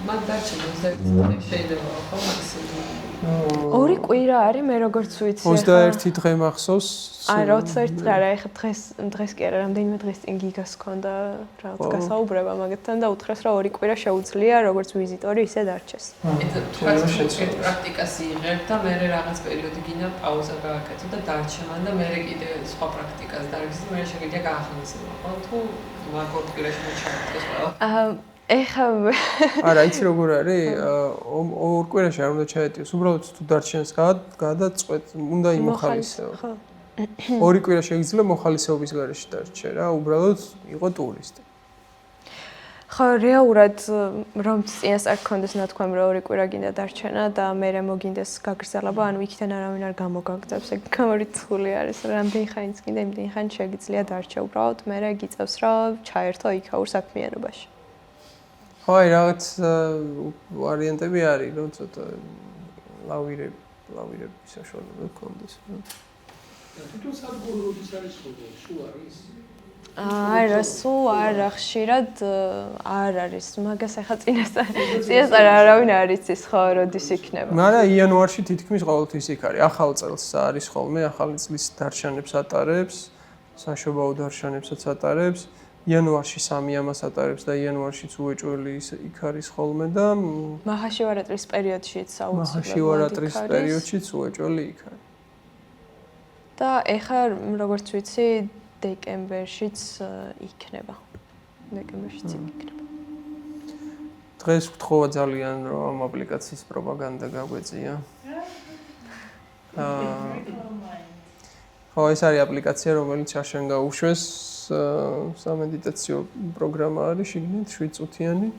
მაგ დარჩენილ შეიძლება ხო მაქსიმუმ 2 კვირა არის მე როგორც ვიცი 21 დღე მახსოვს არა 21 დღე არა ეხლა დღეს კი არა რამდენიმე დღის წინ გიგას ჰქონდა რაღაც გასაუბრება მაგათთან და უთხრეს რომ 2 კვირა შეუძლია როგორც ვიზიტორი ისე დარჩეს. ეს პრაქტიკას იღებ და მე რაღაც პერიოდი გინდა პაუზა გააკეთო და დარჩემან და მე კიდე სხვა პრაქტიკას დარგის და მე შეგიძლია გაახალისება. ხო თუ მაგ 2 კვირაში მოჩვენეს ყველა. ეხა არა იცი როგორ არის 2 კვირაში არ უნდა ჩაეტიოს უბრალოდ თუ დარჩენს გადაწყვეტ უნდა იმოხალისეო 2 კვირა შეიძლება მოხალისეობის გარეშე დარჩე რა უბრალოდ იყო ტურისტი ხო რეალურად რომ წინასწარ გქონდეს ნათქვამი რომ 2 კვირა გინდა დარჩენა და მე მოგინდეს გაგრძელება ანუ იქიდან არავინ არ გამოგაგძებს ეგ გამორიცხული არის რამდენი ხანიც გინდა იმდენი ხანი შეგიძლია დარჩე უბრალოდ მე გიწევს რომ ჩაერთო იქაურ საქმიანობაში ხო აი რაღაც ვარიანტები არის რომ ცოტა ლავირების საშუალება გქონდეს თვითონ სადგური როდის არის სულ არის არა სულ არა ხშირად არ არის მაგას ახლა წინასწარ არავინ არ იცის ხო როდის იქნება მაგრამ იანვარში თითქმის ყოველთვის იქ არის ახალ წელს არის ხოლმე ახალი წლის დარშანებს ატარებს საშობაო დარშანებსაც ატარებს იანვარში 3 ამას ატარებს და იანვარშიც უეჭველი იქ არის ხოლმე და მაჰაშივარატრის პერიოდშიც საუბრობთ მაჰაშივარატრის პერიოდშიც უეჭველი იქ არის და ეხლა როგორც ვიცი დეკემბერშიც იქნება დეკემბერშიც იქნება დღეს ვთხოვა ძალიან რომ ამ აპლიკაციის პროპაგანდა გაგვეწია ხო, ეს არის აპლიკაცია, რომელიც შენ გაუშვეს, სამედიტაციო პროგრამა არის, შიგნით 7 წუთიანი.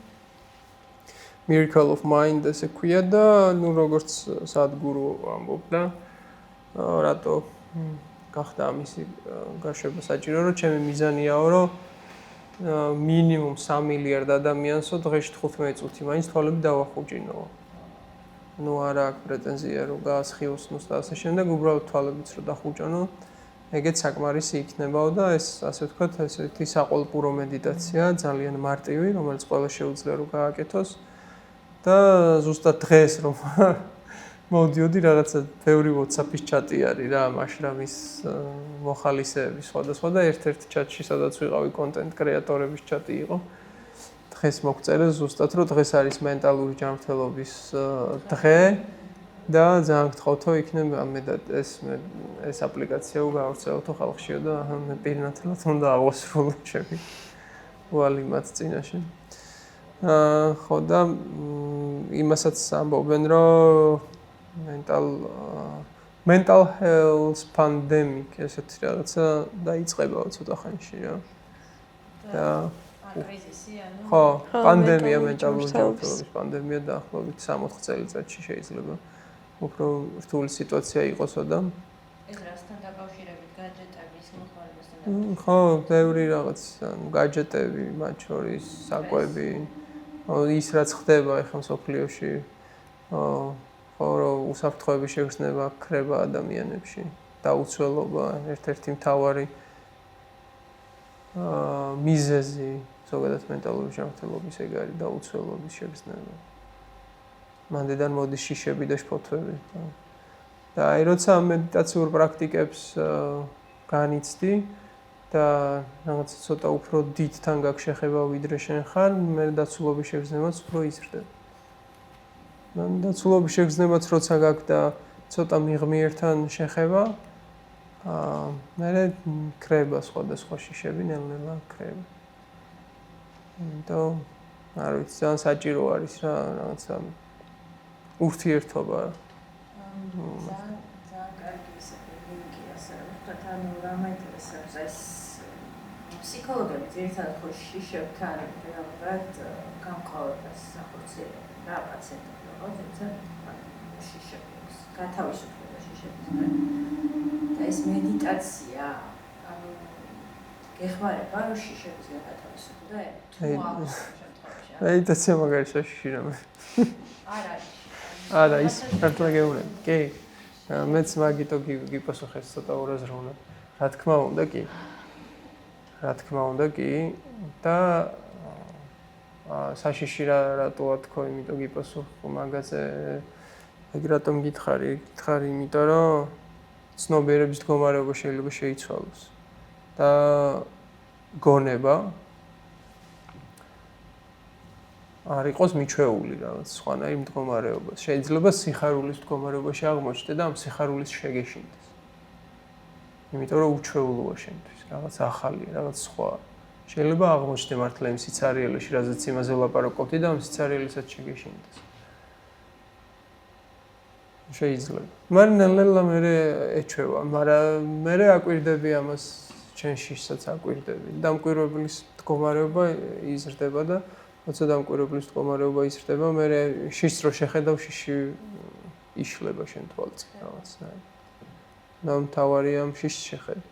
Miracle of Mind ესე ქვია და ნუ როგორც სადგურო ამბობდა, რატო გახდა ამისი გაშვება საჭირო, რომ ჩემი მიზანიაო, რომ მინიმუმ 3 მილიარდ ადამიანსო დღეში 15 წუთი მაინც თვალები დავახუჭინო. ნუ არა აქვს პრეტენზია რომ გაასხიოსნოს და ასე შემდეგ, უბრალოდ თვალებიც რომ დახუჭანო, ეგეც საკმარისი იქნებაო და ეს ასე ვთქვათ, ესეთი საყოველთაო მედიტაცია, ძალიან მარტივი, რომელიც ყველა შეუძლია რომ გააკეთოს და ზუსტად დღეს რომ მოდიოდი რაღაცა ბევრი WhatsApp-ის ჩატი არის რა, მაშრამის მოხალისეების სხვადასხვა და ერთ-ერთ ჩატში სადაც ვიყავი კონტენტ კრეატორების ჩატი იყო. დღეს მოგწერე ზუსტად რომ დღეს არის მენტალური ჯანმრთელობის დღე და ძალიან გთხოვთო იქნება ეს აპლიკაცია გავავრცელოთ ხალხშიო და მე პირნათლად უნდა აღოსრულო ჩემი ვალი მათ წინაშე. ხო და იმასაც ამბობენ რომ mental health pandemic ესეთი რაღაცა დაიწყებაო ცოტა ხანში რა. და კრიზისი ანუ ხო, პანდემია, მენტალური ჯანმრთელობის პანდემია დაახლოებით 60 წელიწადში შეიძლება უფრო რთული სიტუაცია იყოსო და ეს რასთან დაკავშირებით გაჯეტების მოხმარებასთან ხო, ბევრი რაღაც, ანუ გაჯეტები, მათ შორის საკვები, ის რაც ხდება ახლა მსოფლიოში, ხო, რომ უსაფრთხოების შეგრძნება ქრება ადამიანებში, დაუცველობა, ერთ-ერთი მთავარი მიზეზი ზოგადად მენტალური ჯანმრთელობის ეგ არის დაუცველობის შეგრძნება. მანდიდან მოდის შიშები და შფოთვები. და აი როცა მედიტაციურ პრაქტიკებს განიცდი და რაღაც ცოტა უფრო დიდთან გაქვს შეხება ვიდრე შენ ხარ, მე დაცულობის შეგრძნებაც უფრო იზრდება. მან დაცულობის შეგრძნებაც როცა გაქვს და ცოტა მიღმიერთან შეხება, მე ქრება სხვადასხვა შიშები ნელ-ნელა ქრება. და არ ვიცი, ძალიან საჭირო არის რა რაღაცა ურთიერთობა. ძალიან კარგი ისეთი ასე ვთქვათ, ანუ რა მაინტერესებს ეს ფსიქოლოგები ძირითადად ხო შიშებთან რეალურად გამყავებას ახორციელებენ რა პაციენტები ხო ძირითადად შიშებს გათავისუფლება შიშებისგან და ეს მედიტაცია ანუ გეხმარება რომ შიშებისგან გათავისუფლდა თუ აქვს შემთხვევაში მედიტაცია მაგარი შიშირამე არა ის მართლა გეუბნები კი მეც მაგითო გიპასუხეს ცოტა ორაზროვნა რა თქმა უნდა კი და საშიში რატოა თქო იმიტომ გიპასუხო მაგაზე ეგ რატომ გითხარი იმიტომ რომ ცნობიერების მდგომარეობა შეიძლება შეიცვალოს და გონება არ იყოს მიჩვეული რაღაც სხვანაირ მდგომარეობას. შეიძლება სიხარულის მდგომარეობაში აღმოჩნდე და ამ სიხარულის შეგეშინდეს. იმიტომ რომ უჩვეულოა შენთვის, რაღაც ახალია, რაღაც სხვა. შეიძლება აღმოჩნდე მართლა იმ სიცარიელეში, რაზეც იმაზე ვლაპარაკობდი და ამ სიცარიელესაც შეგეშინდეს. შეიძლება. მაგრამ ნელ-ნელა მე ეჩვევა, მაგრამ მე აკვირდები ამას ჩენშისაც აკვირდები. დამკვირვებლის მდგომარეობა იზრდება და როცა დამკვირვებლის მდგომარეობა იზრდება, მე შიშს რო შეხედავ, შიში იშლება შენ თვალწინ რაღაცნაირად. და მთავარია ამ შიშს შეხედა.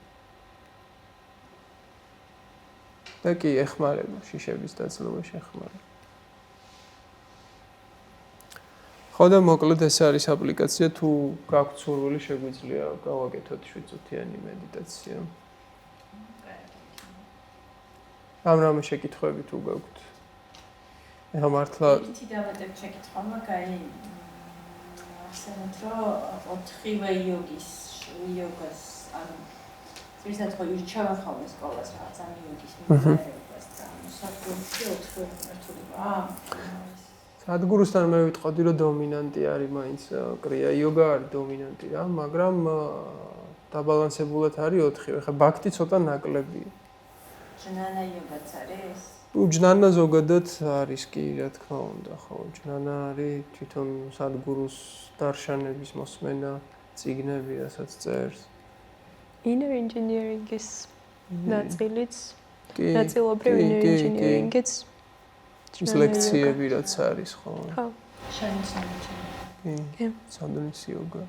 და კი ეხმარება შიშების დაძლევა შეხმარება. ხო და მოკლედ ეს არის აპლიკაცია თუ გაქვთ სურვილი შეგვიძლია გავაკეთოთ 7 წუთიანი მედიტაცია. ამ რამე შეკითხვები თუ გაქვთ? ეხლა მართლა ერთი დავეტებ შეკითხვა მაქვს აი ახსენეთ რომ 4-ვე იოგას ანუ ზოგადად ხო ირჩევენ ხოლმე სკოლას რაღაცა იოგის მიმდინარეობას და საფუძვლში 4-ვე მეთოდება სადგურუსთან მე ვიტყოდი რომ დომინანტი არის მაინც კრია იოგა არის დომინანტი რა მაგრამ დაბალანსებულად არის 4-ვე ხა ბაქტი ცოტა ნაკლებია ჯნანა იოგაც არის ჯნანა ზოგადად არის კი რა თქმა უნდა ხო ჯნანა არის თვითონ სადგურუს დარშანების მოსმენა წიგნები რასაც წერს inner engineering-ის ნაწილიც, კი, ნაწილობრივ inner engineering-იც ის ლექციები რაც არის, ხო? ხო. კი. კი. სანდონის იოგა.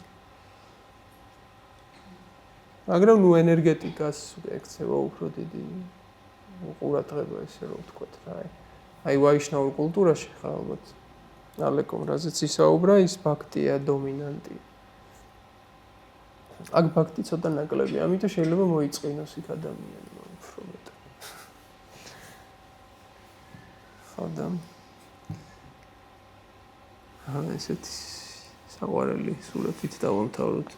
მაგრამ ნუ ენერგეტიკას ექცევა უფრო დიდი ყურადღება, ესე რომ ვთქვათ რა. აი ვაიშნაურ კულტურაში ხა ალბათ ალეკომ რაზეც ისაუბრა, ის ფაქტია დომინანტი. აქ ფაქტი ცოტა ნაკლები, ამიტომ შეიძლება მოიწყინოს იქ ადამიანმა უფრო მეტად. ხოდა ესეთი საყვარელი სურათით დავამთავროთ.